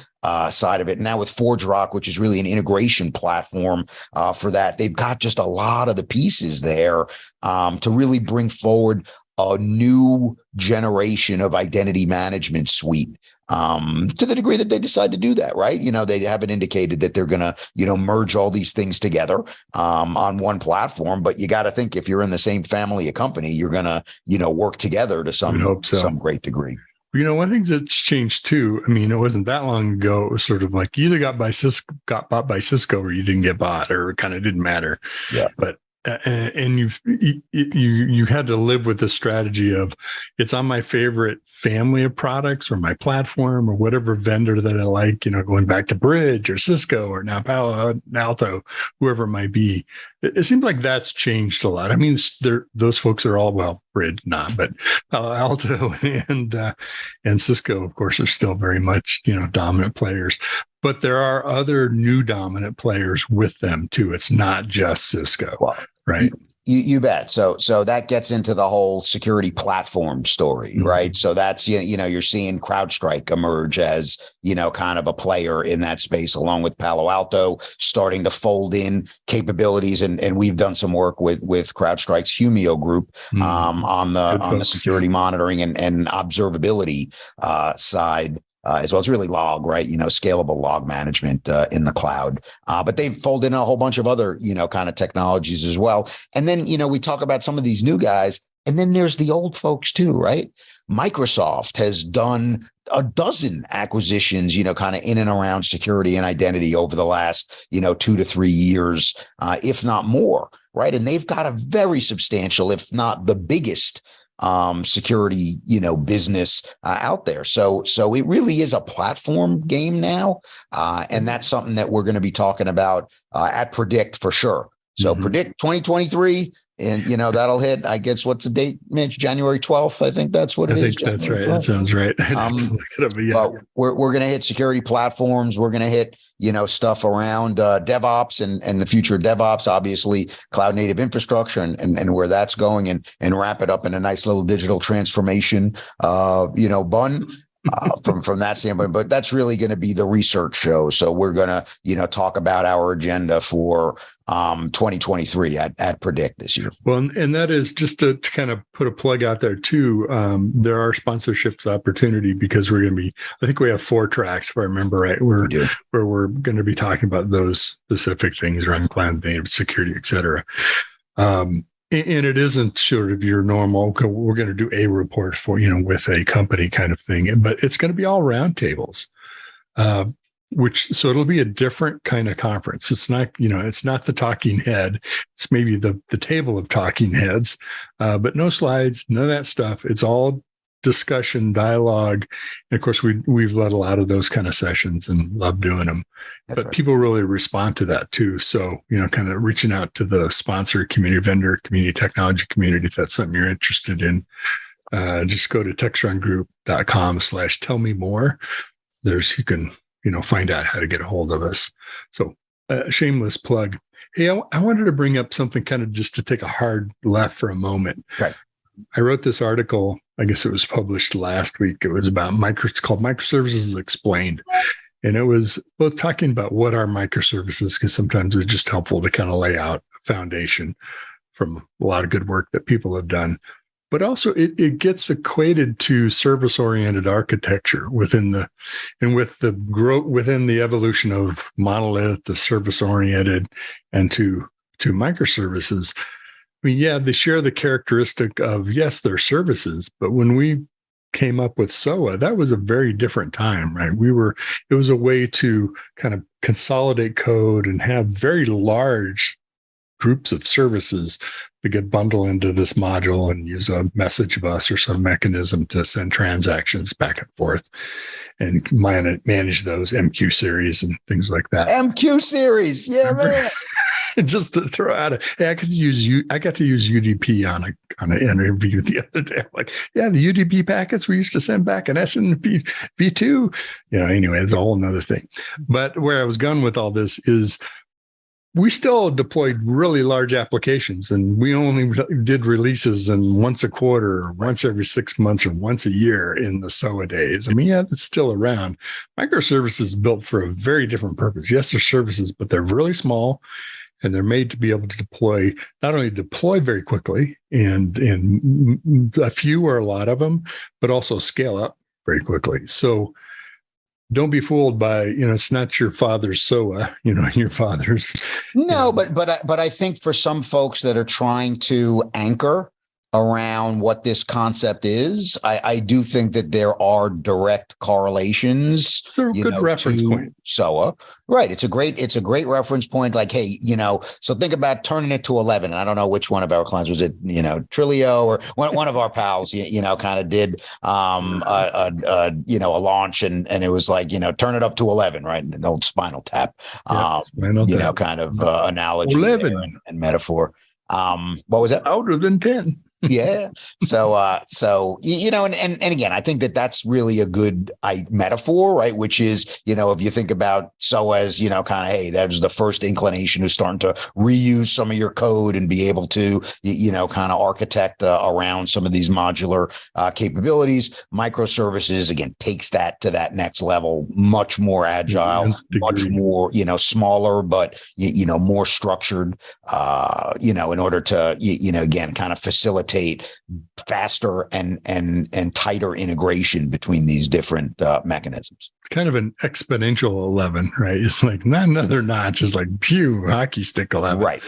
side of it. Now with ForgeRock, which is really an integration platform for that, they've got just a lot of the pieces there to really bring forward a new generation of identity management suite. To the degree that they decide to do that, right? They haven't indicated that they're going to, merge all these things together on one platform. But you got to think, if you're in the same family of company, you're going to, work together to some great degree. One thing that's changed too. I mean, it wasn't that long ago. It was sort of like you either got bought by Cisco, or you didn't get bought, or it kind of didn't matter. Yeah. But and you had to live with the strategy of, it's on my favorite family of products or my platform or whatever vendor that I like, going back to Bridge or Cisco or now Palo Alto, whoever it might be. It seems like that's changed a lot. I mean, those folks are all, Bridge not, but Palo Alto and Cisco, of course, are still very much, dominant players. But there are other new dominant players with them too. It's not just Cisco, right? You bet. So that gets into the whole security platform story, right? So that's, you're seeing CrowdStrike emerge as, kind of a player in that space, along with Palo Alto starting to fold in capabilities. And we've done some work with CrowdStrike's Humio group on the security monitoring and observability side. As well as really log, right? Scalable log management in the cloud. But they've folded in a whole bunch of other, kind of technologies as well. And then, we talk about some of these new guys, and then there's the old folks too, right? Microsoft has done a dozen acquisitions, kind of in and around security and identity over the last, 2 to 3 years, if not more, right? And they've got a very substantial, if not the biggest, security, business out there. So it really is a platform game now. And that's something that we're going to be talking about at Predict for sure. So Predict 2023, And, that'll hit, I guess, what's the date, Mitch? January 12th. I think that's what it is. I think that's right. That sounds right. But we're going to hit security platforms. We're going to hit, stuff around DevOps and the future of DevOps, obviously cloud native infrastructure and where that's going and wrap it up in a nice little digital transformation, bun. From that standpoint, but that's really going to be the research show. So we're going to, talk about our agenda for 2023 at Predict this year. Well, and that is just to kind of put a plug out there too. There are sponsorships opportunity because we're going to be, I think we have 4 tracks, if I remember right, where we're going to be talking about those specific things around cloud native security, et cetera. And it isn't sort of your normal, we're going to do a report for, with a company kind of thing, but it's going to be all roundtables, so it'll be a different kind of conference. It's not, it's not the talking head. It's maybe the table of talking heads, but no slides, none of that stuff. It's all discussion, dialogue. And of course, we've led a lot of those kind of sessions and love doing them. That's but right. People really respond to that too. So, kind of reaching out to the sponsor community, vendor community, technology community, if that's something you're interested in, just go to techstronggroup.com/tell me more. You can, find out how to get a hold of us. So shameless plug. Hey, I wanted to bring up something kind of just to take a hard left for a moment. Okay. I wrote this article, I guess it was published last week. It was about it's called Microservices Explained. And it was both talking about what are microservices, because sometimes it's just helpful to kind of lay out a foundation from a lot of good work that people have done. But also it gets equated to service-oriented architecture within the evolution of monolith, the service-oriented, and to microservices. I mean, yeah, they share the characteristic of, yes, they're services, but when we came up with SOA, that was a very different time, right? It was a way to kind of consolidate code and have very large groups of services that get bundled into this module and use a message bus or some mechanism to send transactions back and forth and manage those MQ series and things like that. MQ series. Yeah, man. Just to throw out hey, I got to use UDP on an interview the other day. I'm like, yeah, the UDP packets we used to send back in SNP v2. Anyway, it's a whole nother thing. But where I was going with all this is we still deployed really large applications, and we only did releases once a quarter, or once every 6 months, or once a year in the SOA days. I mean, yeah, that's still around. Microservices is built for a very different purpose. Yes, they're services, but they're really small. And they're made to be able to not only deploy very quickly and a few or a lot of them, but also scale up very quickly. So don't be fooled by, it's not your father's SOA, your father's. No, but I think for some folks that are trying to anchor around what this concept is, I do think that there are direct correlations. It's a good reference point. SOA, right? It's a great reference point. Like, hey, so think about turning it to 11. And I don't know which one of our clients was it, Trilio or one of our pals, kind of did a launch and it was like, turn it up to 11, right? An old Spinal Tap, Tap. kind of analogy and metaphor. What was that? Louder than 10. Yeah. So, and again, I think that's really a good metaphor, right? Which is, if you think about SOA as, kind of, hey, that was the first inclination of starting to reuse some of your code and be able to, kind of architect around some of these modular capabilities. Microservices, again, takes that to that next level, much more agile, much more, smaller, but, more structured, in order to, again, kind of facilitate faster and tighter integration between these different mechanisms. Kind of an exponential 11, right? It's like not another notch, it's like pew, hockey stick 11. Right.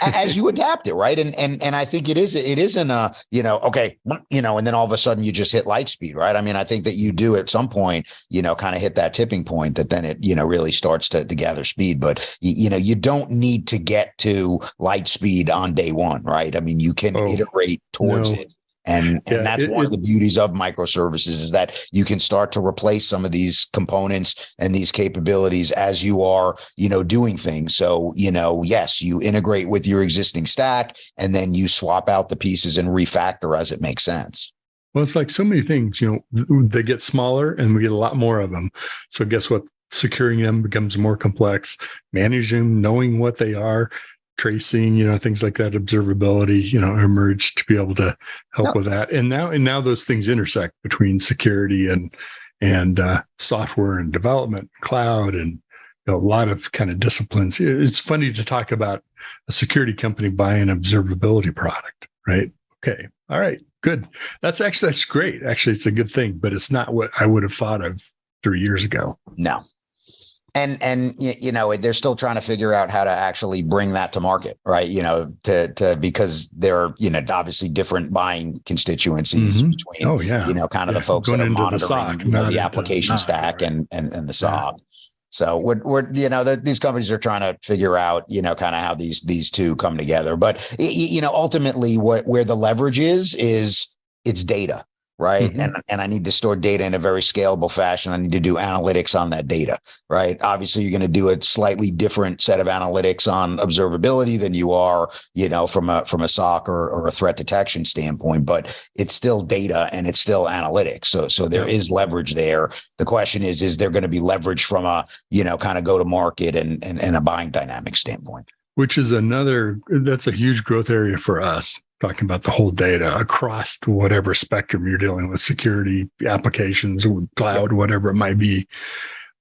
As you adapt it, right? And I think it isn't a, okay, and then all of a sudden you just hit light speed, right? I mean, I think that you do at some point, kind of hit that tipping point that then it, really starts to gather speed. But, you don't need to get to light speed on day one, right? I mean, you can iterate towards it And that's one of the beauties of microservices, is that you can start to replace some of these components and these capabilities as you are, doing things. So, yes, you integrate with your existing stack, and then you swap out the pieces and refactor as it makes sense. Well, it's like so many things, they get smaller and we get a lot more of them. So guess what? Securing them becomes more complex, managing, knowing what they are, tracing, things like that, observability, emerged to be able to help with that. And now those things intersect between security and software and development, cloud, and a lot of kind of disciplines. It's funny to talk about a security company buying an observability product, right? Okay. All right. Good. That's great. Actually, it's a good thing, but it's not what I would have thought of 3 years ago. No. And they're still trying to figure out how to actually bring that to market, right? Because there are, obviously different buying constituencies between, kind of the folks that are monitoring the application stack and the SOC. So we're these companies are trying to figure out, kind of how these two come together. But, ultimately where the leverage is it's data. Right. Mm-hmm. And I need to store data in a very scalable fashion. I need to do analytics on that data. Right. Obviously, you're going to do a slightly different set of analytics on observability than you are, from a SOC or a threat detection standpoint. But it's still data and it's still analytics. So there is leverage there. The question is there going to be leverage from a, kind of go to market and a buying dynamic standpoint? Which is that's a huge growth area for us. Talking about the whole data across whatever spectrum you're dealing with, security, applications, cloud, whatever it might be.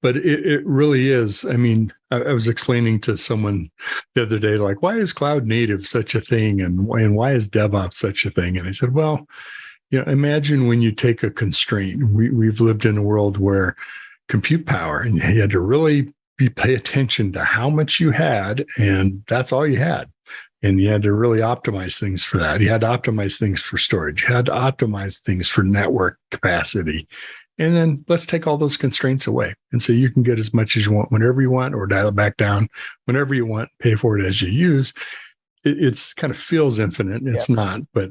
But it really is. I mean, I was explaining to someone the other day, like, why is cloud native such a thing? And why is DevOps such a thing? And I said, well, imagine when you take a constraint. We've lived in a world where compute power, and you had to really pay attention to how much you had, and that's all you had. And you had to really optimize things for that. You had to optimize things for storage. You had to optimize things for network capacity. And then let's take all those constraints away. And so you can get as much as you want whenever you want, or dial it back down whenever you want, pay for it as you use. It's kind of feels infinite. It's not, but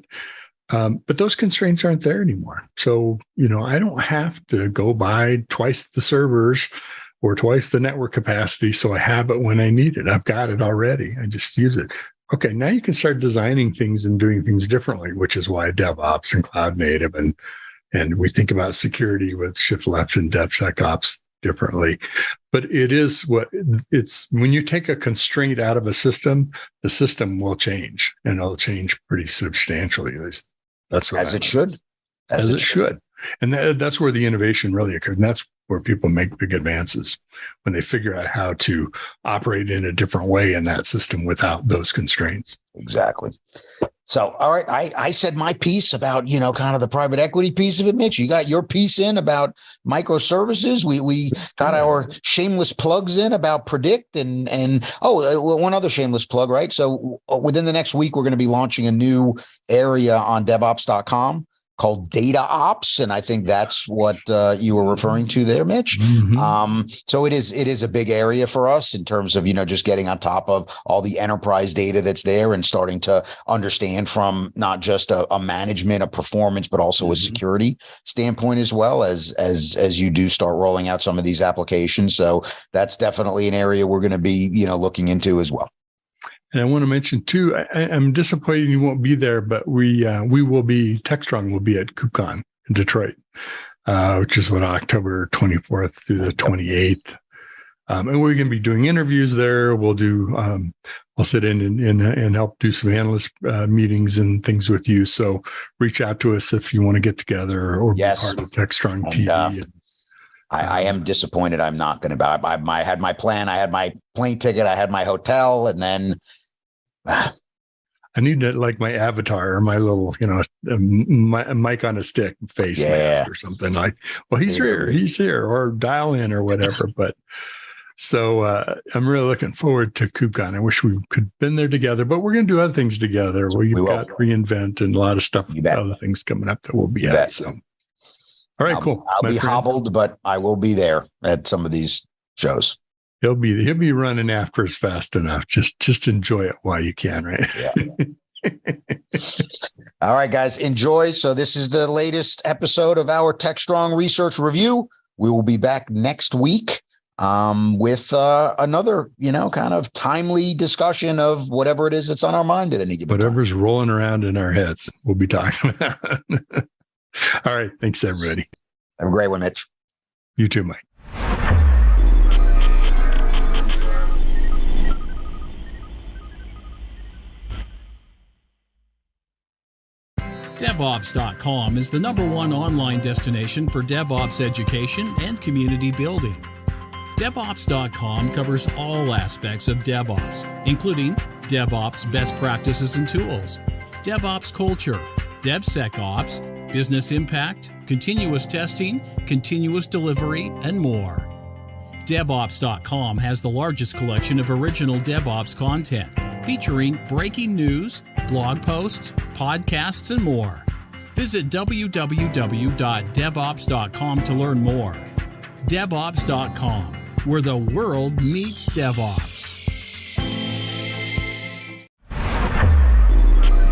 those constraints aren't there anymore. So, I don't have to go buy twice the servers or twice the network capacity. So I have it when I need it. I've got it already. I just use it. Okay, now you can start designing things and doing things differently, which is why DevOps and cloud native and we think about security with shift left and DevSecOps differently. But it's when you take a constraint out of a system, the system will change, and it'll change pretty substantially. That's what as it should. As it should. And that's where the innovation really occurs. And that's where people make big advances, when they figure out how to operate in a different way in that system without those constraints. Exactly. So, all right, I said my piece about, kind of the private equity piece of it, Mitch. You got your piece in about microservices. We got our shameless plugs in about Predict and one other shameless plug, right? So within the next week, we're going to be launching a new area on DevOps.com called Data Ops, and I think that's what you were referring to there, Mitch. Mm-hmm. So it is a big area for us in terms of just getting on top of all the enterprise data that's there and starting to understand from not just a management, a performance, but also a security standpoint as well as you do start rolling out some of these applications. So that's definitely an area we're going to be looking into as well. And I want to mention too, I'm disappointed you won't be there, but we will be, Techstrong will be at KubeCon in Detroit, which is October 24th through the 28th. And we're going to be doing interviews there. We'll sit in and help do some analyst meetings and things with you. So reach out to us if you want to get together or be part of Techstrong TV. I am disappointed I'm not going to buy. I had my plan. I had my plane ticket. I had my hotel, and then I need to, like, my avatar or my little, my mic on a stick face mask or something, like, well, he's here, or dial in or whatever. But so I'm really looking forward to KubeCon. I wish we could have been there together, but we're going to do other things together. We've got reInvent and a lot of stuff, other things coming up that we'll be at. So. All right, cool. I'll be hobbled, but I will be there at some of these shows. He'll be running after us fast enough. Just enjoy it while you can, right? Yeah. All right, guys, enjoy. So this is the latest episode of our Techstrong Research Review. We will be back next week with another, kind of timely discussion of whatever it is that's on our mind at any given time. Whatever's rolling around in our heads, we'll be talking about. All right. Thanks, everybody. Have a great one, Mitch. You too, Mike. DevOps.com is the #1 online destination for DevOps education and community building. DevOps.com covers all aspects of DevOps, including DevOps best practices and tools, DevOps culture, DevSecOps, business impact, continuous testing, continuous delivery, and more. DevOps.com has the largest collection of original DevOps content, featuring breaking news, blog posts, podcasts, and more. Visit www.devops.com to learn more. DevOps.com, where the world meets DevOps.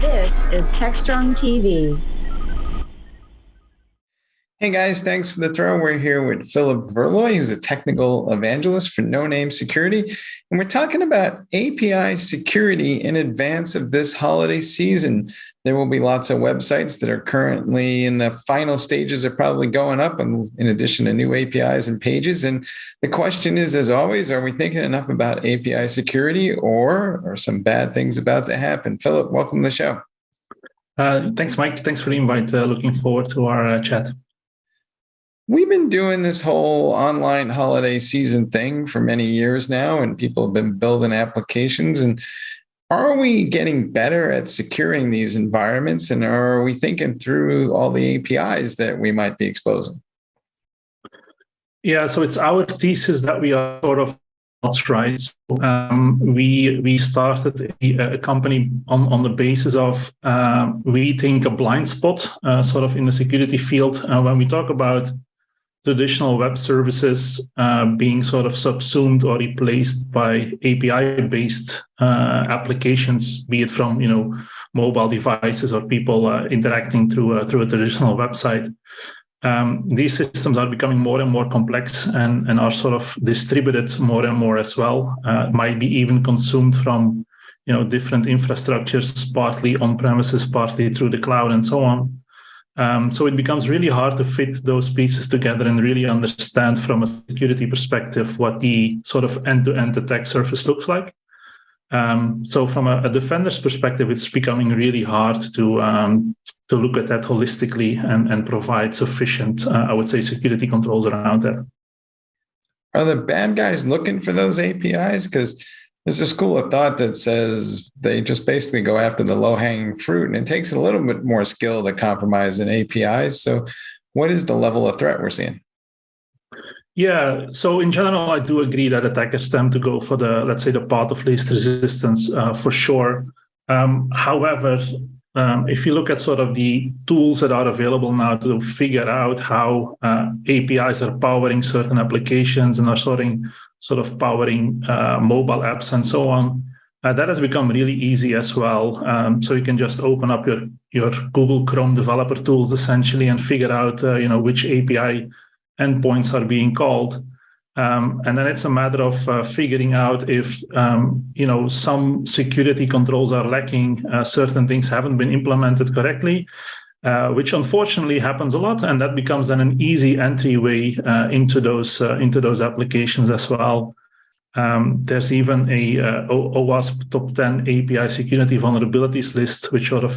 This is Techstrong TV. Hey guys, thanks for the throw. We're here with Philip Verloy, who's a technical evangelist for No Name Security. And we're talking about API security in advance of this holiday season. There will be lots of websites that are currently in the final stages of probably going up, in addition to new APIs and pages. And the question is, as always, are we thinking enough about API security, or are some bad things about to happen? Philip, welcome to the show. Thanks, Mike. Thanks for the invite. Looking forward to our chat. We've been doing this whole online holiday season thing for many years now, and people have been building applications. And are we getting better at securing these environments? And are we thinking through all the APIs that we might be exposing? Yeah, so it's our thesis that we are sort of not right. So, we started a company on the basis of we think a blind spot sort of in the security field when we talk about traditional web services being sort of subsumed or replaced by API-based applications, be it from mobile devices or people interacting through a traditional website. These systems are becoming more and more complex and are sort of distributed more and more as well. Might be even consumed from different infrastructures, partly on premises, partly through the cloud, and so on. So it becomes really hard to fit those pieces together and really understand from a security perspective what the sort of end-to-end attack surface looks like. So from a defender's perspective, it's becoming really hard to look at that holistically and provide sufficient, I would say, security controls around that. Are the bad guys looking for those APIs? Because there's a school of thought that says they just basically go after the low-hanging fruit, and it takes a little bit more skill to compromise in APIs. So what is the level of threat we're seeing? Yeah, so in general, I do agree that attackers tend to go for the, let's say, the path of least resistance for sure. However, if you look at sort of the tools that are available now to figure out how APIs are powering certain applications and are sort of powering mobile apps and so on, that has become really easy as well. So you can just open up your Google Chrome developer tools essentially and figure out which API endpoints are being called. And then it's a matter of figuring out if some security controls are lacking, certain things haven't been implemented correctly, which unfortunately happens a lot, and that becomes then an easy entryway into those applications as well. There's even a OWASP top 10 API security vulnerabilities list, which sort of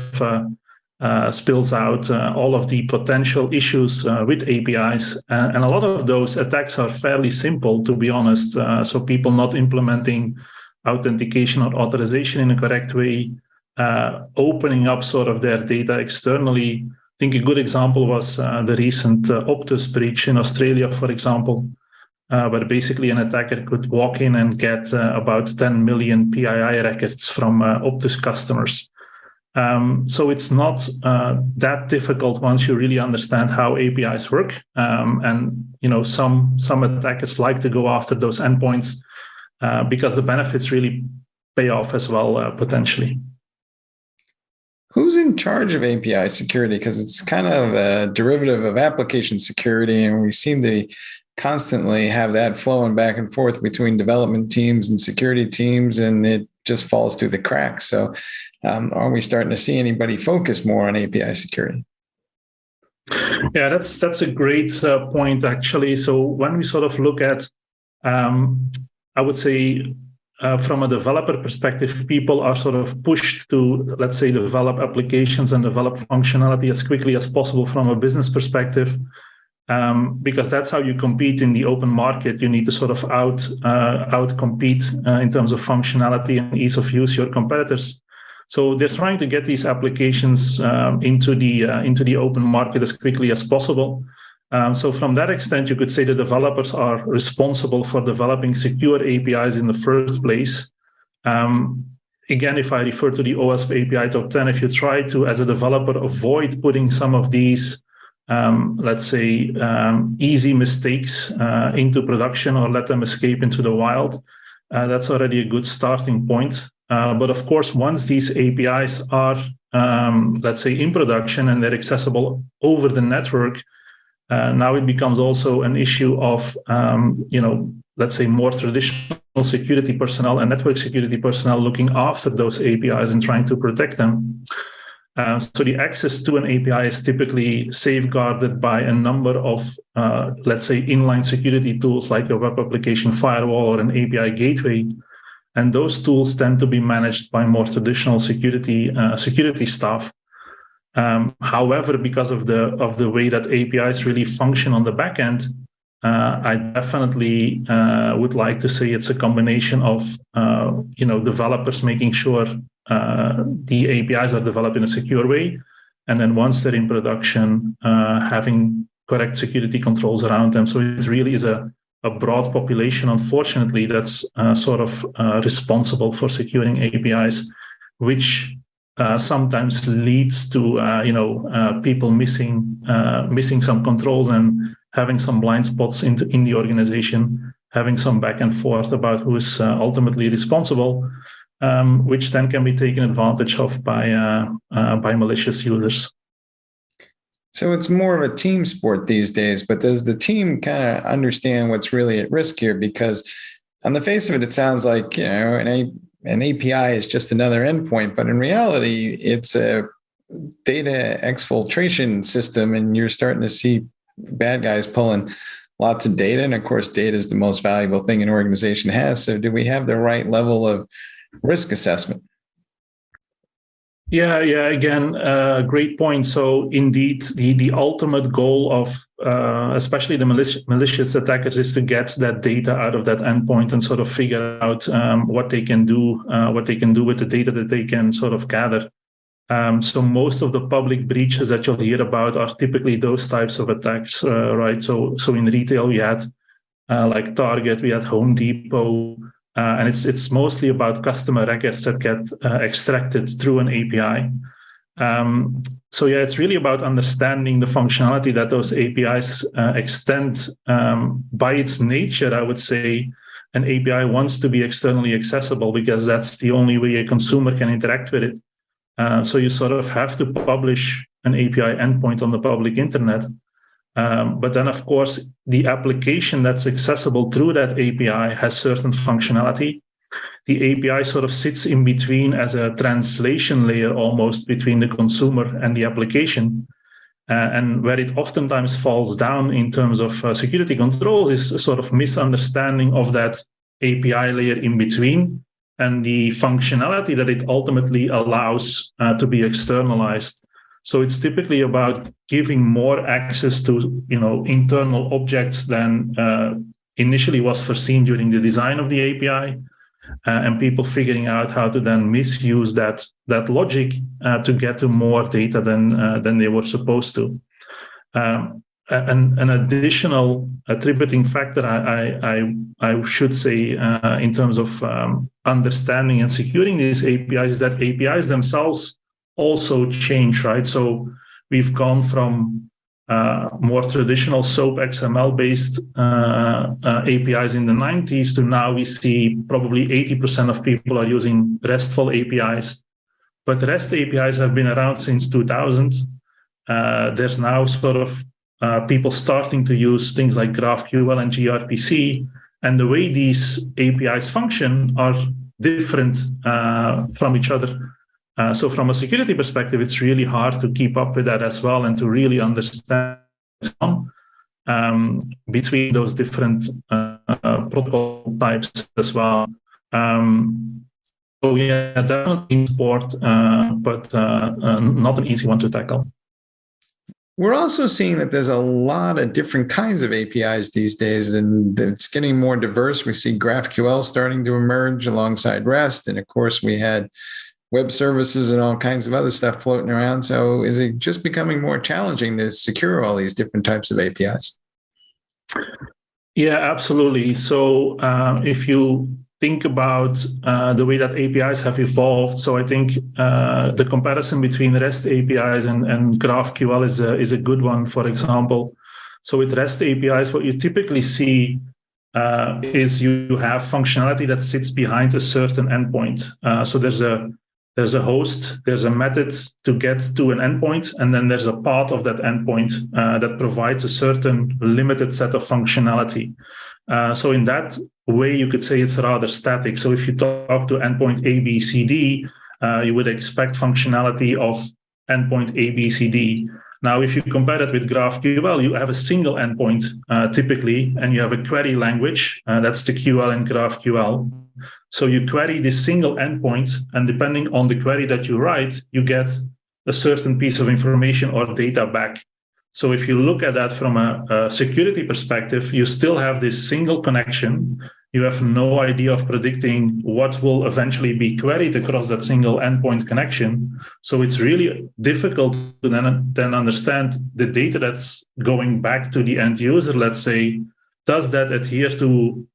spills out all of the potential issues with APIs. And a lot of those attacks are fairly simple, to be honest. So people not implementing authentication or authorization in a correct way, opening up sort of their data externally. I think a good example was the recent Optus breach in Australia, for example, where basically an attacker could walk in and get about 10 million PII records from Optus customers. So it's not that difficult once you really understand how APIs work. And some attackers like to go after those endpoints because the benefits really pay off as well, potentially. Who's in charge of API security? Because it's kind of a derivative of application security, and we seem to constantly have that flowing back and forth between development teams and security teams, and it just falls through the cracks. So are we starting to see anybody focus more on API security? Yeah, that's a great point, actually. So when we sort of look at, I would say, from a developer perspective, people are sort of pushed to, let's say, develop applications and develop functionality as quickly as possible from a business perspective, because that's how you compete in the open market. You need to sort of out-compete in terms of functionality and ease of use your competitors. So they're trying to get these applications into the open market as quickly as possible. So from that extent, you could say the developers are responsible for developing secure APIs in the first place. Again, if I refer to the OWASP API Top 10, if you try to, as a developer, avoid putting some of these, let's say, easy mistakes into production or let them escape into the wild, that's already a good starting point. But of course, once these APIs are, let's say, in production and they're accessible over the network, now it becomes also an issue of, let's say, more traditional security personnel and network security personnel looking after those APIs and trying to protect them. So the access to an API is typically safeguarded by a number of, let's say, inline security tools like a web application firewall or an API gateway. And those tools tend to be managed by more traditional security staff. However, because of the way that APIs really function on the back end, I definitely would like to say it's a combination of developers making sure the APIs are developed in a secure way, and then once they're in production, having correct security controls around them. So it really is a broad population, unfortunately, that's sort of responsible for securing APIs, which sometimes leads to people missing some controls and having some blind spots in the organization, having some back and forth about who is ultimately responsible, which then can be taken advantage of by malicious users. So it's more of a team sport these days, but does the team kind of understand what's really at risk here? Because on the face of it, it sounds like, an API is just another endpoint, but in reality, it's a data exfiltration system, and you're starting to see bad guys pulling lots of data. And of course, data is the most valuable thing an organization has. So do we have the right level of risk assessment? Yeah. Again, great point. So indeed, the ultimate goal of especially the malicious attackers is to get that data out of that endpoint and sort of figure out what they can do with the data that they can sort of gather. So most of the public breaches that you'll hear about are typically those types of attacks, right? So in retail, we had like Target, we had Home Depot. And it's mostly about customer records that get extracted through an API. So yeah, it's really about understanding the functionality that those APIs extend. By its nature, I would say an API wants to be externally accessible because that's the only way a consumer can interact with it. So you sort of have to publish an API endpoint on the public internet. But then, of course, the application that's accessible through that API has certain functionality. The API sort of sits in between as a translation layer almost between the consumer and the application. And where it oftentimes falls down in terms of security controls is a sort of misunderstanding of that API layer in between and the functionality that it ultimately allows to be externalized. So it's typically about giving more access to, internal objects than initially was foreseen during the design of the API, and people figuring out how to then misuse that logic to get to more data than they were supposed to. An additional attributing factor, I should say, in terms of understanding and securing these APIs is that APIs themselves also change, right? So we've gone from more traditional SOAP XML-based APIs in the 90s to now we see probably 80% of people are using RESTful APIs. but REST APIs have been around since 2000. There's now sort of people starting to use things like GraphQL and gRPC, and the way these APIs function are different from each other. So from a security perspective, it's really hard to keep up with that as well and to really understand between those different protocol types as well. So yeah, definitely sport, but not an easy one to tackle. We're also seeing that there's a lot of different kinds of APIs these days, and it's getting more diverse. We see GraphQL starting to emerge alongside REST. And of course, we had web services and all kinds of other stuff floating around. So is it just becoming more challenging to secure all these different types of APIs? Yeah, absolutely. So if you think about the way that APIs have evolved, so I think the comparison between REST APIs and GraphQL is a good one, for example. So with REST APIs, what you typically see is you have functionality that sits behind a certain endpoint. So there's a host, there's a method to get to an endpoint, and then there's a part of that endpoint that provides a certain limited set of functionality. So in that way, you could say it's rather static. So if you talk to endpoint A, B, C, D, you would expect functionality of endpoint A, B, C, D. Now, if you compare that with GraphQL, you have a single endpoint typically, and you have a query language. That's the QL in GraphQL. So you query this single endpoint, and depending on the query that you write, you get a certain piece of information or data back. So if you look at that from a security perspective, you still have this single connection. You have no idea of predicting what will eventually be queried across that single endpoint connection. So it's really difficult to then understand the data that's going back to the end user. Let's say, does that adhere to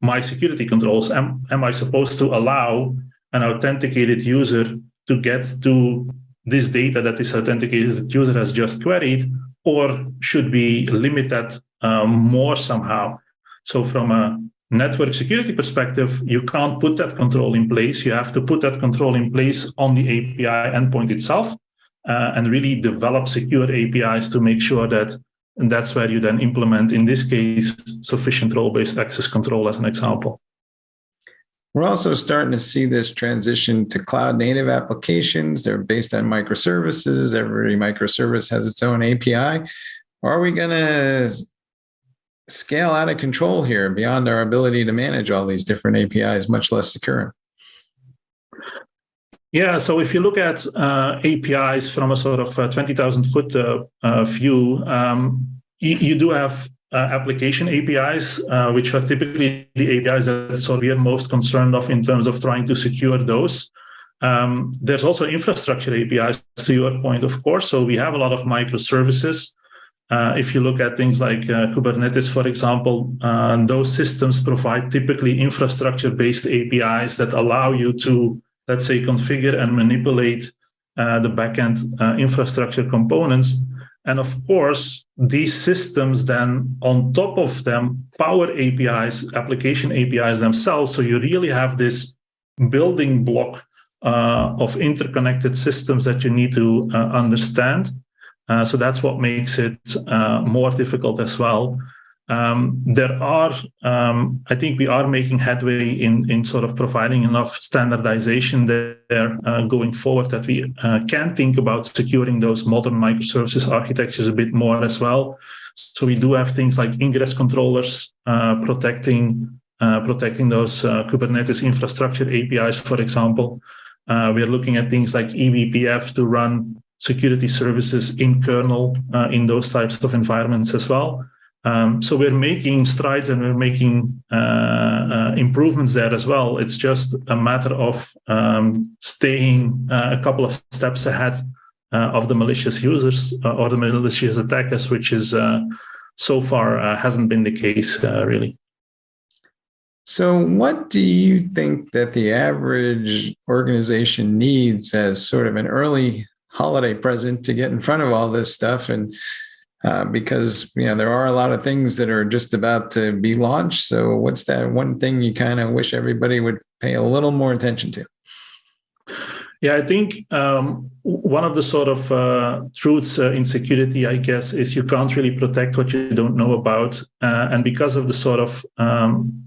my security controls? Am I supposed to allow an authenticated user to get to this data that this authenticated user has just queried, or should we limit that more somehow? So from a network security perspective, you can't put that control in place. You have to put that control in place on the API endpoint itself and really develop secure APIs to make sure that, and that's where you then implement, in this case, sufficient role-based access control as an example. We're also starting to see this transition to cloud-native applications. They're based on microservices. Every microservice has its own API. Are we going to scale out of control here beyond our ability to manage all these different APIs, much less secure? Yeah, so if you look at APIs from a sort of 20,000-foot view, you do have application APIs, which are typically the APIs that we are most concerned of in terms of trying to secure those. There's also infrastructure APIs, to your point, of course. So we have a lot of microservices. If you look at things like Kubernetes, for example, those systems provide typically infrastructure-based APIs that allow you to, let's say, configure and manipulate the backend infrastructure components. And of course, these systems then, on top of them, power APIs, application APIs themselves. So you really have this building block of interconnected systems that you need to understand. So that's what makes it more difficult as well. I think we are making headway in sort of providing enough standardization there going forward that we can think about securing those modern microservices architectures a bit more as well. So we do have things like ingress controllers protecting those Kubernetes infrastructure APIs, for example. We're looking at things like eBPF to run security services in kernel in those types of environments as well. So we're making strides and we're making improvements there as well. It's just a matter of staying a couple of steps ahead of the malicious users or the malicious attackers, which is so far hasn't been the case really. So what do you think that the average organization needs as sort of an early holiday present to get in front of all this stuff? And because there are a lot of things that are just about to be launched. So what's that one thing you kind of wish everybody would pay a little more attention to? Yeah, I think one of the sort of truths in security, I guess, is you can't really protect what you don't know about. And because of the sort of,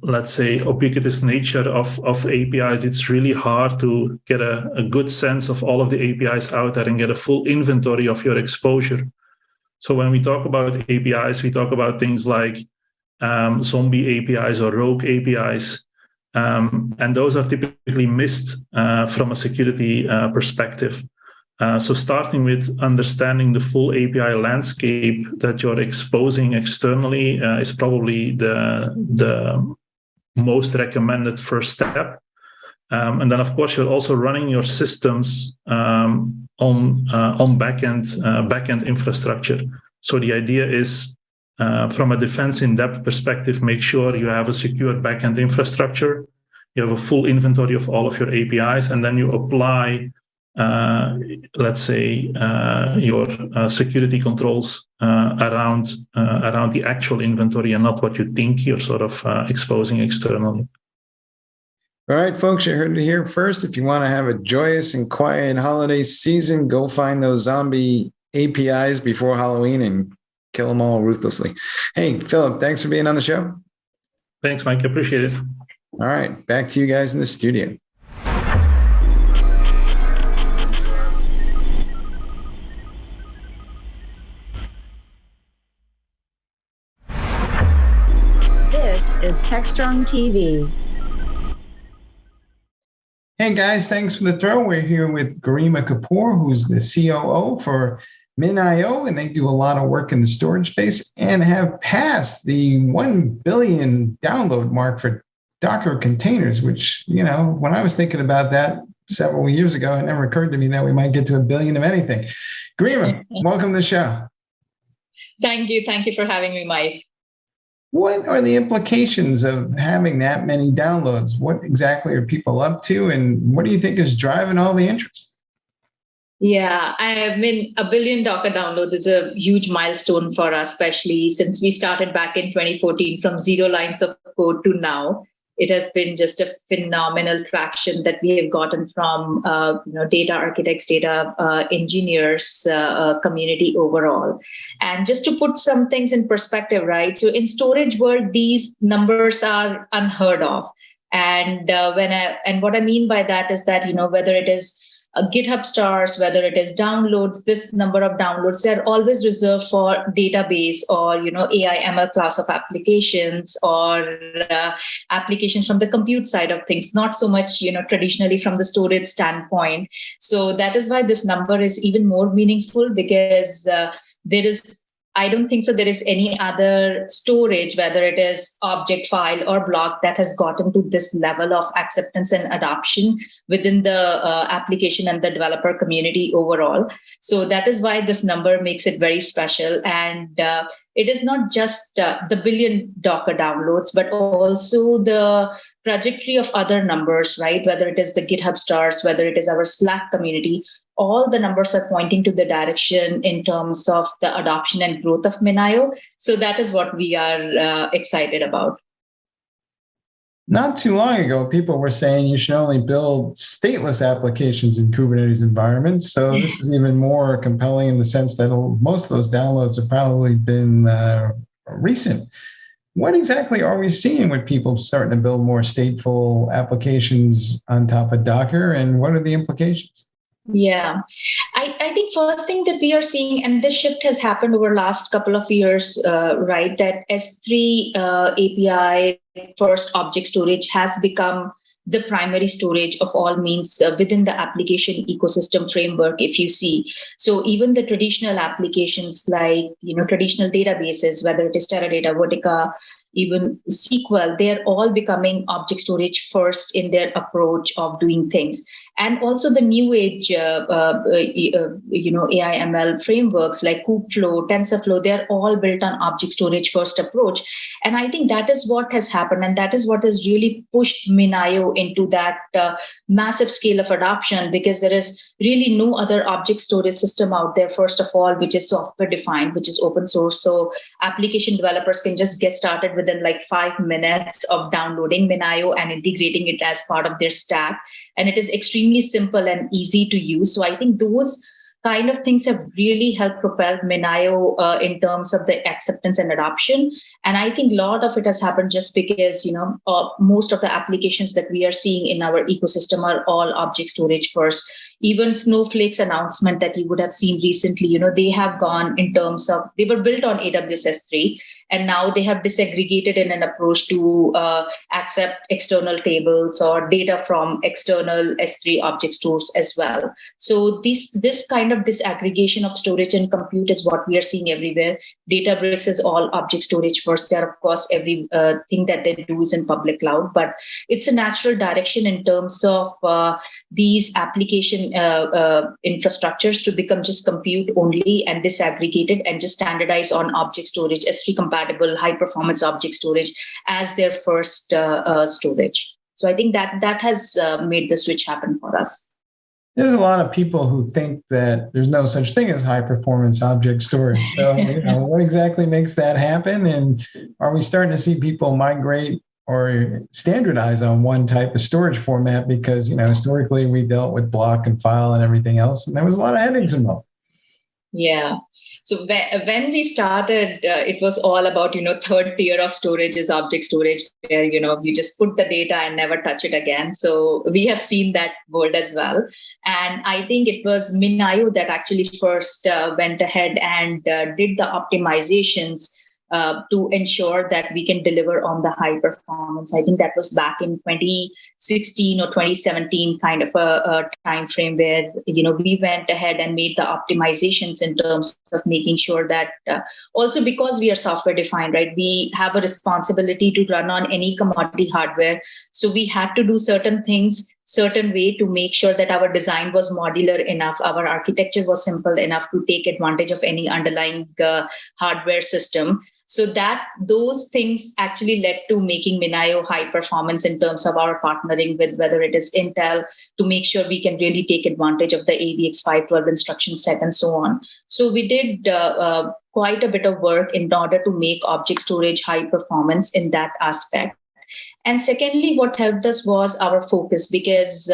let's say, ubiquitous nature of APIs, it's really hard to get a good sense of all of the APIs out there and get a full inventory of your exposure. So when we talk about APIs, we talk about things like zombie APIs or rogue APIs. And those are typically missed from a security perspective. So starting with understanding the full API landscape that you're exposing externally is probably the most recommended first step. And then, of course, you're also running your systems on backend infrastructure. So the idea is, from a defense in-depth perspective, make sure you have a secure backend infrastructure, you have a full inventory of all of your APIs, and then you apply, let's say, your security controls around the actual inventory and not what you think you're sort of exposing externally. All right, folks, you heard it here first. If you want to have a joyous and quiet holiday season, go find those zombie APIs before Halloween and kill them all ruthlessly. Hey, Philip, thanks for being on the show. Thanks, Mike. Appreciate it. All right, back to you guys in the studio. This is Techstrong TV. Hey guys, thanks for the throw. We're here with Garima Kapoor, who's the COO for MinIO, and they do a lot of work in the storage space and have passed the 1 billion download mark for Docker containers, which, you know, when I was thinking about that several years ago, it never occurred to me that we might get to 1 billion of anything. Garima, welcome to the show. Thank you. Thank you for having me, Mike. What are the implications of having that many downloads? What exactly are people up to, and what do you think is driving all the interest? Yeah, I mean, 1 billion Docker downloads is a huge milestone for us, especially since we started back in 2014 from 0 lines of code to now. It has been just a phenomenal traction that we have gotten from data architects, data engineers, community overall. And just to put some things in perspective, right? So in storage world, these numbers are unheard of. And what I mean by that is that, whether it is GitHub stars, whether it is downloads, this number of downloads, they're always reserved for database or, AI ML class of applications or applications from the compute side of things, not so much, traditionally from the storage standpoint. So that is why this number is even more meaningful, because I don't think so there is any other storage, whether it is object, file, or block, that has gotten to this level of acceptance and adoption within the application and the developer community overall. So that is why this number makes it very special. And it is not just the 1 billion Docker downloads, but also the trajectory of other numbers, right? Whether it is the GitHub stars, whether it is our Slack community, all the numbers are pointing to the direction in terms of the adoption and growth of MinIO. So that is what we are excited about. Not too long ago, people were saying you should only build stateless applications in Kubernetes environments. So this is even more compelling in the sense that most of those downloads have probably been recent. What exactly are we seeing with people starting to build more stateful applications on top of Docker, and what are the implications? Yeah, I think first thing that we are seeing, and this shift has happened over last couple of years, right, that S3 API first object storage has become the primary storage of all means within the application ecosystem framework, if you see. So even the traditional applications like, traditional databases, whether it is Teradata, Vertica, even SQL, they're all becoming object storage first in their approach of doing things. And also the new age, AI ML frameworks like Kubeflow, TensorFlow, they're all built on object storage first approach. And I think that is what has happened. And that is what has really pushed MinIO into that massive scale of adoption, because there is really no other object storage system out there, first of all, which is software defined, which is open source. So application developers can just get started with within like 5 minutes of downloading Minayo and integrating it as part of their stack. And it is extremely simple and easy to use. So I think those kind of things have really helped propel Minayo in terms of the acceptance and adoption. And I think a lot of it has happened just because, most of the applications that we are seeing in our ecosystem are all object storage first. Even Snowflake's announcement that you would have seen recently, they have gone in terms of, they were built on AWS S3, and now they have disaggregated in an approach to accept external tables or data from external S3 object stores as well. So this kind of disaggregation of storage and compute is what we are seeing everywhere. Databricks is all object storage first. There, of course, every thing that they do is in public cloud, but it's a natural direction in terms of these application infrastructures to become just compute only and disaggregated and just standardize on object storage, S3 compatible, high performance object storage as their first storage. So I think that has made the switch happen for us. There's a lot of people who think that there's no such thing as high performance object storage. So, what exactly makes that happen? And are we starting to see people migrate or standardize on one type of storage format? Because, historically we dealt with block and file and everything else, and there was a lot of headaches involved. Yeah. So when we started, it was all about, third tier of storage is object storage, where, you just put the data and never touch it again. So we have seen that world as well. And I think it was Minayo that actually first went ahead and did the optimizations to ensure that we can deliver on the high performance. I think that was back in 2016 or 2017 kind of a time frame where, we went ahead and made the optimizations in terms of making sure that also because we are software defined, right, we have a responsibility to run on any commodity hardware. So we had to do certain things certain way to make sure that our design was modular enough, our architecture was simple enough to take advantage of any underlying hardware system. So that those things actually led to making Minayo high performance in terms of our partnering with whether it is Intel to make sure we can really take advantage of the AVX 512 instruction set and so on. So we did quite a bit of work in order to make object storage high performance in that aspect. And secondly, what helped us was our focus, because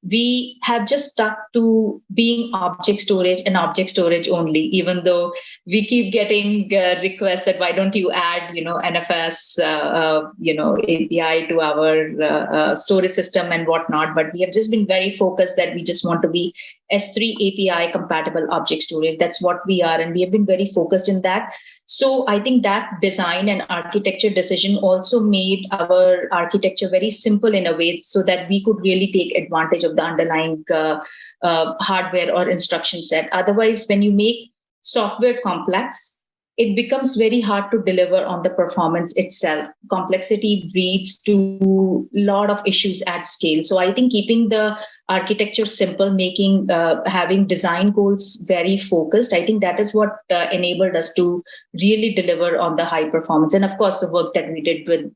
we have just stuck to being object storage and object storage only, even though we keep getting requests that why don't you add, NFS, API to our storage system and whatnot. But we have just been very focused that we just want to be S3 API compatible object storage. That's what we are. And we have been very focused in that. So I think that design and architecture decision also made our architecture very simple in a way so that we could really take advantage of the underlying hardware or instruction set. Otherwise, when you make software complex, it becomes very hard to deliver on the performance itself. Complexity breeds to a lot of issues at scale. So I think keeping the architecture simple, making having design goals very focused, I think that is what enabled us to really deliver on the high performance. And of course, the work that we did with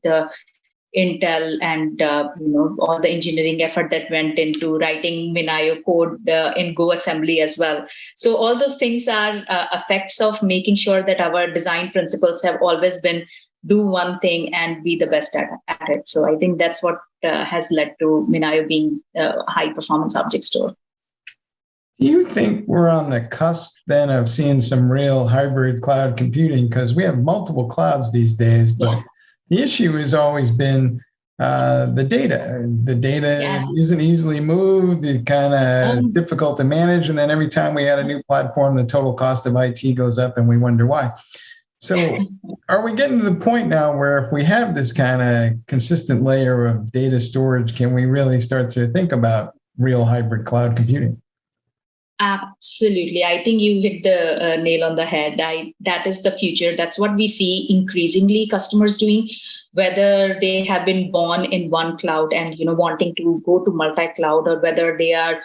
Intel and all the engineering effort that went into writing Minayo code in Go assembly as well. So all those things are effects of making sure that our design principles have always been do one thing and be the best at it. So I think that's what has led to Minayo being a high performance object store. Do you think we're on the cusp then of seeing some real hybrid cloud computing? Because we have multiple clouds these days, but the issue has always been the data. The data isn't easily moved. It's kind of difficult to manage. And then every time we add a new platform, the total cost of IT goes up and we wonder why. So are we getting to the point now where if we have this kind of consistent layer of data storage, can we really start to think about real hybrid cloud computing? Absolutely. I think you hit the nail on the head. That is the future. That's what we see increasingly customers doing, whether they have been born in one cloud and wanting to go to multi-cloud, or whether they are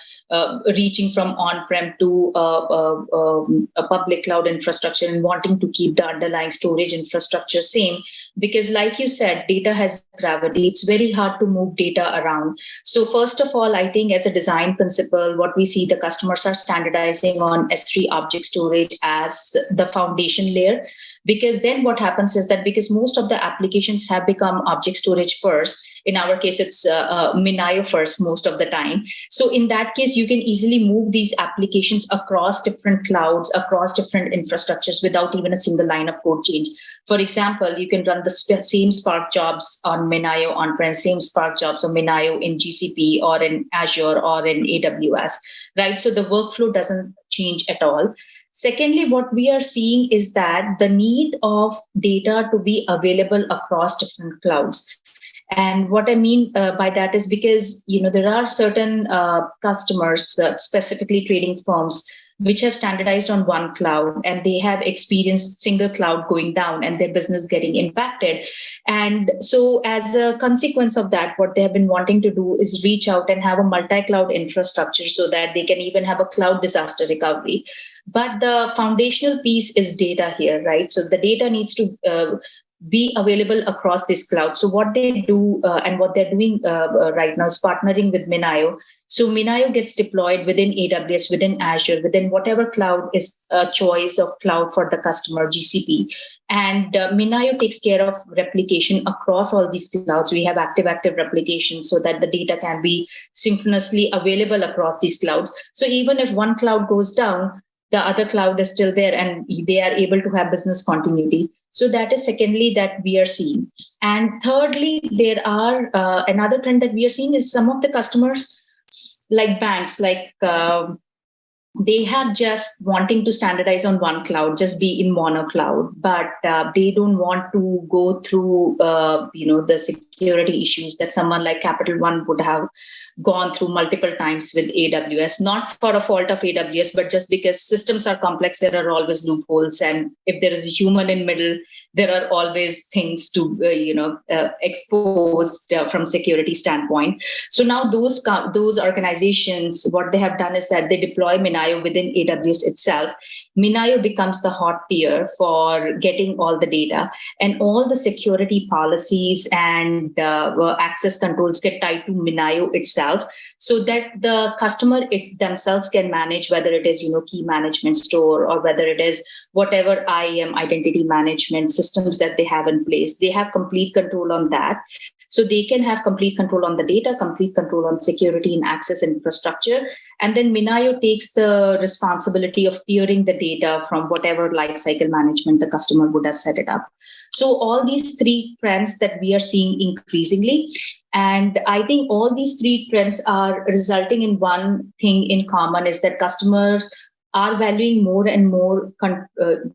reaching from on-prem to a public cloud infrastructure and wanting to keep the underlying storage infrastructure same. because like you said, data has gravity. It's very hard to move data around. So first of all, I think as a design principle, what we see, the customers are standardizing on S3 object storage as the foundation layer. Because then what happens is that because most of the applications have become object storage first, in our case, it's Minayo first most of the time. So in that case, you can easily move these applications across different clouds, across different infrastructures without even a single line of code change. For example, you can run the same Spark jobs on Minayo on-prem, same Spark jobs on Minayo in GCP or in Azure or in AWS, right? So the workflow doesn't change at all. Secondly, what we are seeing is that the need of data to be available across different clouds. And what I mean by that is because, there are certain customers, specifically trading firms, which have standardized on one cloud, and they have experienced single cloud going down and their business getting impacted. And so as a consequence of that, what they have been wanting to do is reach out and have a multi-cloud infrastructure so that they can even have a cloud disaster recovery. But the foundational piece is data here, right? So the data needs to be available across this cloud. So what they do and what they're doing right now is partnering with Minayo. So Minayo gets deployed within AWS, within Azure, within whatever cloud is a choice of cloud for the customer, GCP. And Minayo takes care of replication across all these clouds. We have active replication so that the data can be synchronously available across these clouds. So even if one cloud goes down, the other cloud is still there and they are able to have business continuity. So that is secondly that we are seeing. And thirdly, there are another trend that we are seeing is some of the customers like banks, they have just wanting to standardize on one cloud, just be in mono cloud, but they don't want to go through, the security issues that someone like Capital One would have gone through multiple times with AWS, not for a fault of AWS, but just because systems are complex, there are always loopholes. And if there is a human in middle, there are always things to, expose from security standpoint. So now those organizations, what they have done is that they deploy Minayo within AWS itself. Minayo becomes the hot tier for getting all the data, and all the security policies and access controls get tied to Minayo itself, so that the customer themselves can manage whether it is key management store or whether it is whatever IAM, identity management systems that they have in place. They have complete control on that. So they can have complete control on the data, complete control on security and access infrastructure. And then Minayo takes the responsibility of tiering the data from whatever lifecycle management the customer would have set it up. So all these three trends that we are seeing increasingly. And I think all these three trends are resulting in one thing in common, is that customers are valuing more and more,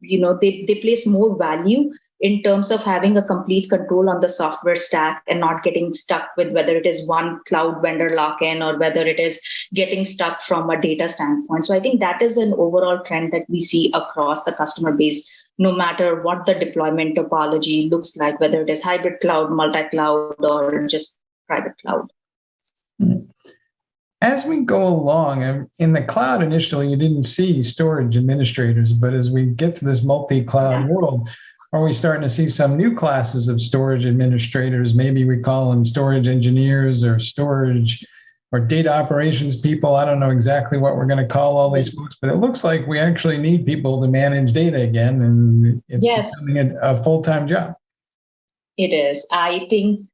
they place more value in terms of having a complete control on the software stack and not getting stuck with whether it is one cloud vendor lock-in or whether it is getting stuck from a data standpoint. So I think that is an overall trend that we see across the customer base, no matter what the deployment topology looks like, whether it is hybrid cloud, multi-cloud, or just private cloud. As we go along, in the cloud initially, you didn't see storage administrators, but as we get to this multi-cloud world, are we starting to see some new classes of storage administrators? Maybe we call them storage engineers or storage or data operations people. I don't know exactly what we're going to call all these folks, but it looks like we actually need people to manage data again, and it's becoming a full-time job. It is. I think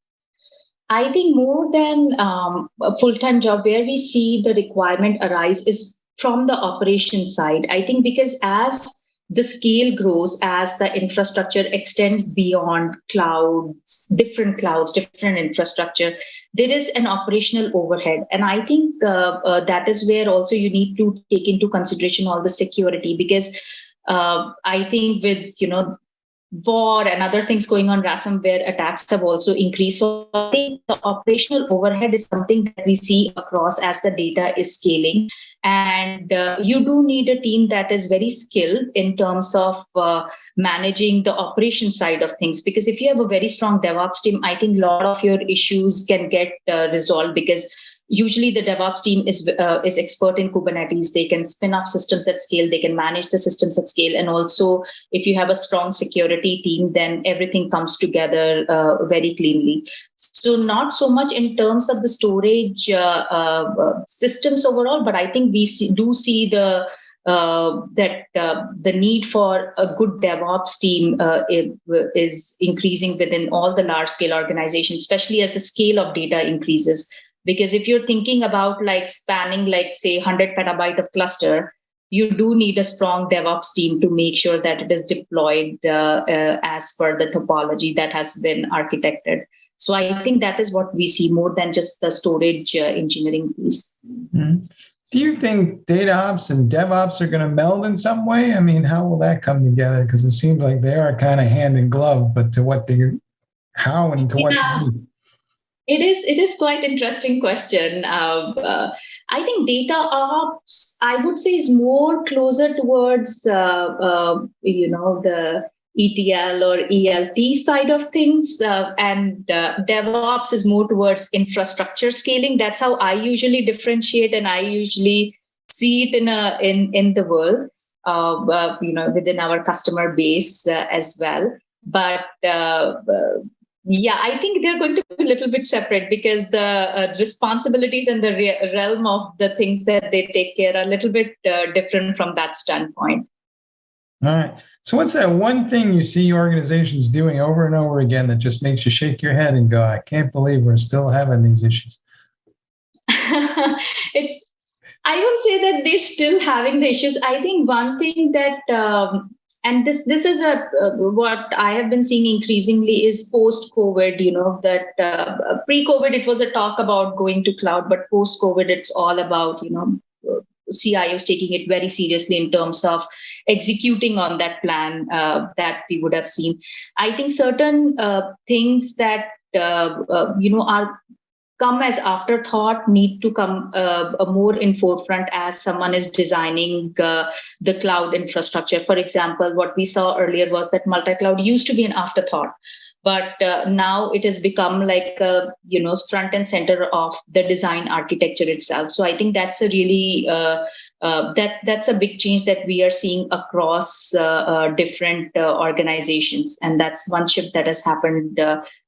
more than a full-time job, where we see the requirement arise is from the operation side. I think because as the scale grows, as the infrastructure extends beyond clouds, different infrastructure, there is an operational overhead. And I think that is where also you need to take into consideration all the security, because I think with, war and other things going on, ransomware attacks have also increased. So I think the operational overhead is something that we see across as the data is scaling. And you do need a team that is very skilled in terms of managing the operation side of things. Because if you have a very strong DevOps team, I think a lot of your issues can get resolved, because Usually the DevOps team is expert in Kubernetes. They can spin off systems at scale. They can manage the systems at scale. And also, if you have a strong security team, then everything comes together very cleanly. So not so much in terms of the storage systems overall, but I think we do see the need for a good DevOps team is increasing within all the large scale organizations, especially as the scale of data increases. Because if you're thinking about like spanning, like say 100 petabyte of cluster, you do need a strong DevOps team to make sure that it is deployed as per the topology that has been architected. So I think that is what we see more than just the storage engineering piece. Mm-hmm. Do you think data ops and DevOps are going to meld in some way? I mean, how will that come together? Because it seems like they are kind of hand in glove, but to what degree, how and to what degree? It is quite interesting question. I think data ops, I would say, is more closer towards the ETL or ELT side of things, and DevOps is more towards infrastructure scaling. That's how I usually differentiate, and I usually see it in the world, within our customer base as well. But yeah, I think they're going to be a little bit separate because the responsibilities and the realm of the things that they take care are a little bit different from that standpoint. All right. So what's that one thing you see organizations doing over and over again that just makes you shake your head and go, I can't believe we're still having these issues? I won't say that they're still having the issues. I think one thing that and this is what I have been seeing increasingly is post-COVID, that pre-COVID, it was a talk about going to cloud, but post-COVID, it's all about, CIOs taking it very seriously in terms of executing on that plan that we would have seen. I think certain things that, are come as afterthought need to come more in forefront as someone is designing the cloud infrastructure. For example, what we saw earlier was that multi-cloud used to be an afterthought, but now it has become like front and center of the design architecture itself. So I think that's a really that's a big change that we are seeing across different organizations, and that's one shift that has happened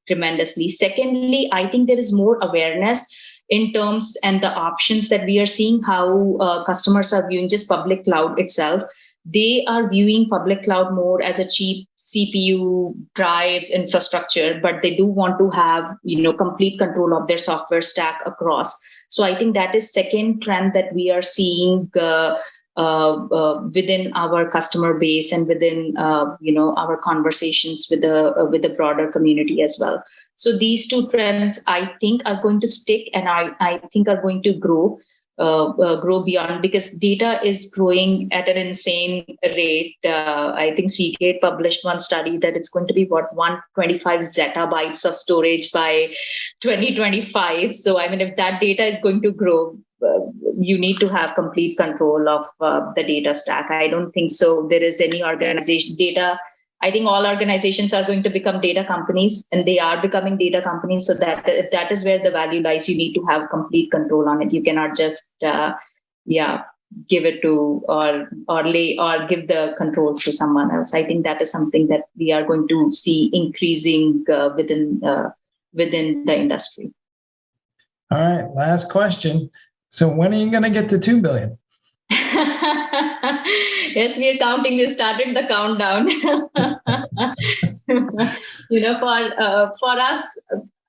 tremendously. Secondly, I think there is more awareness in terms and the options that we are seeing, how customers are viewing just public cloud itself. They are viewing public cloud more as a cheap CPU drives infrastructure, but they do want to have complete control of their software stack across. So I think that is second trend that we are seeing within our customer base and within our conversations with the broader community as well. So these two trends I think are going to stick, and I think are going to grow beyond, because data is growing at an insane rate. I think Seagate published one study that it's going to be 125 zettabytes of storage by 2025. So I mean, if that data is going to grow, you need to have complete control of the data stack. I don't think so there is any organization data. I think all organizations are going to become data companies, and they are becoming data companies. So that is where the value lies. You need to have complete control on it. You cannot just give it to or give the controls to someone else. I think that is something that we are going to see increasing within the industry. All right, last question. So when are you going to get to 2 billion? Yes, we are counting. We started the countdown. For us,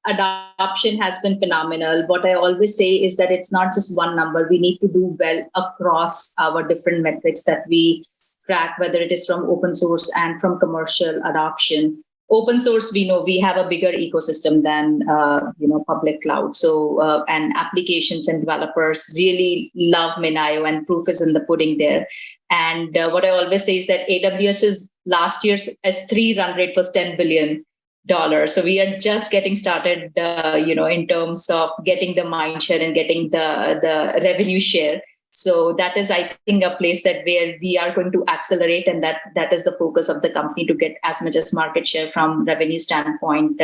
adoption has been phenomenal. What I always say is that it's not just one number. We need to do well across our different metrics that we track, whether it is from open source and from commercial adoption. Open source, we know we have a bigger ecosystem than public cloud. So and applications and developers really love Minayo, and proof is in the pudding there. And what I always say is that AWS's last year's S3 run rate was $10 billion. So we are just getting started, in terms of getting the mind share and getting the revenue share. So that is, I think, a place that where we are going to accelerate, and that is the focus of the company, to get as much as market share from revenue standpoint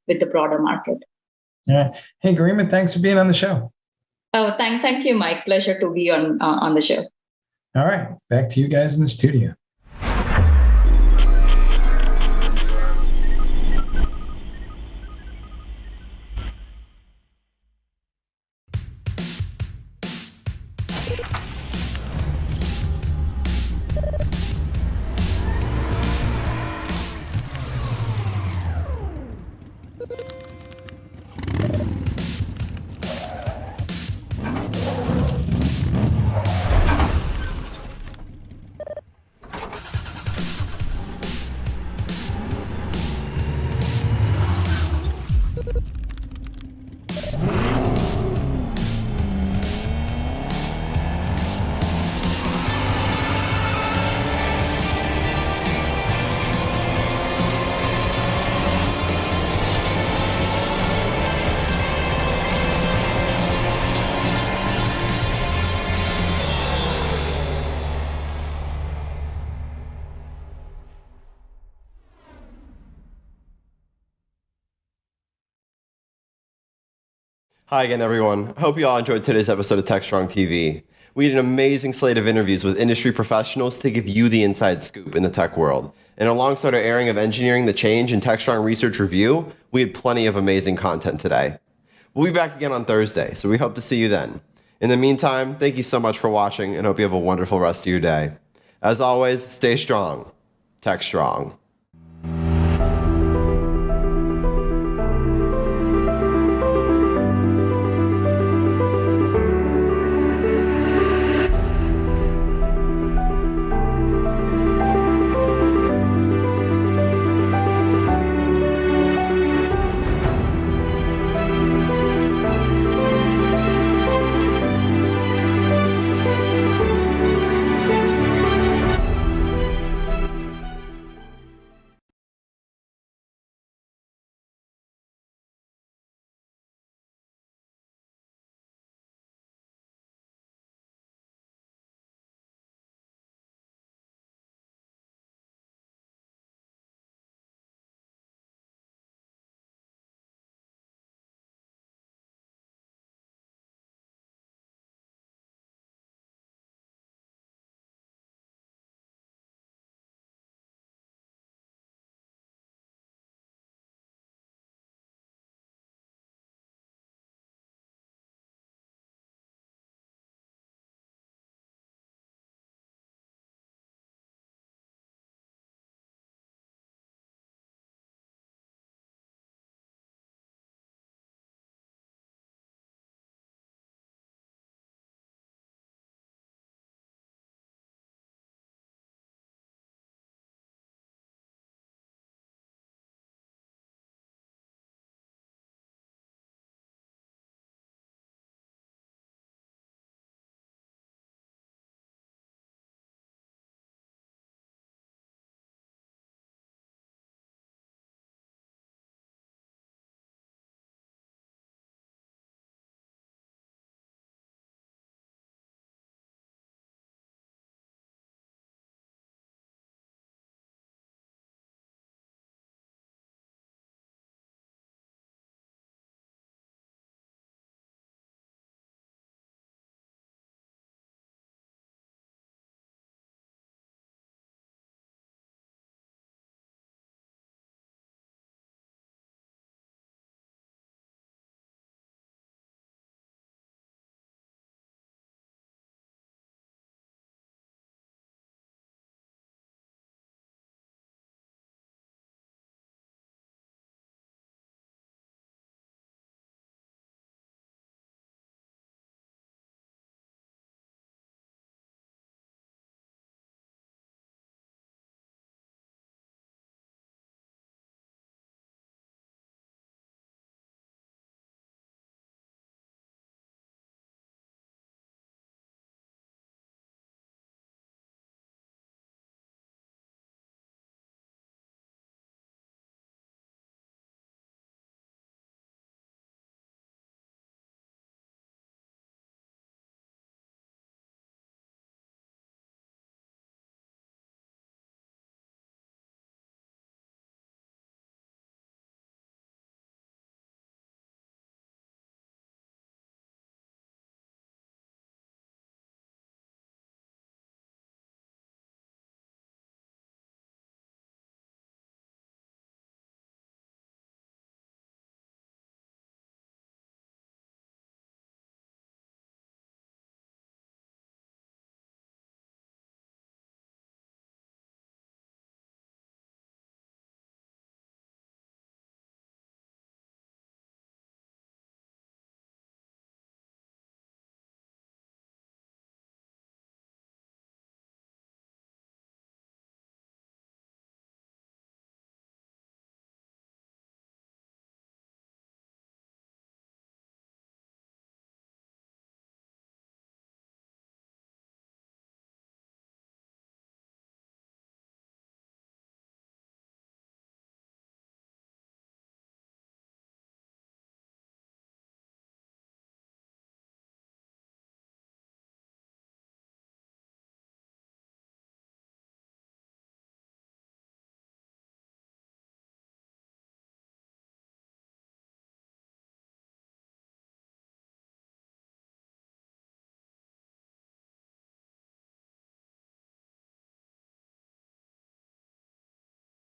with the broader market. Yeah. Hey, Garima, thanks for being on the show. Oh, thank you, Mike. Pleasure to be on the show. All right, back to you guys in the studio. Hi again, everyone. I hope you all enjoyed today's episode of Techstrong TV. We had an amazing slate of interviews with industry professionals to give you the inside scoop in the tech world. And alongside our airing of Engineering the Change and Techstrong Research Review, we had plenty of amazing content today. We'll be back again on Thursday, so we hope to see you then. In the meantime, thank you so much for watching and hope you have a wonderful rest of your day. As always, stay strong. Techstrong.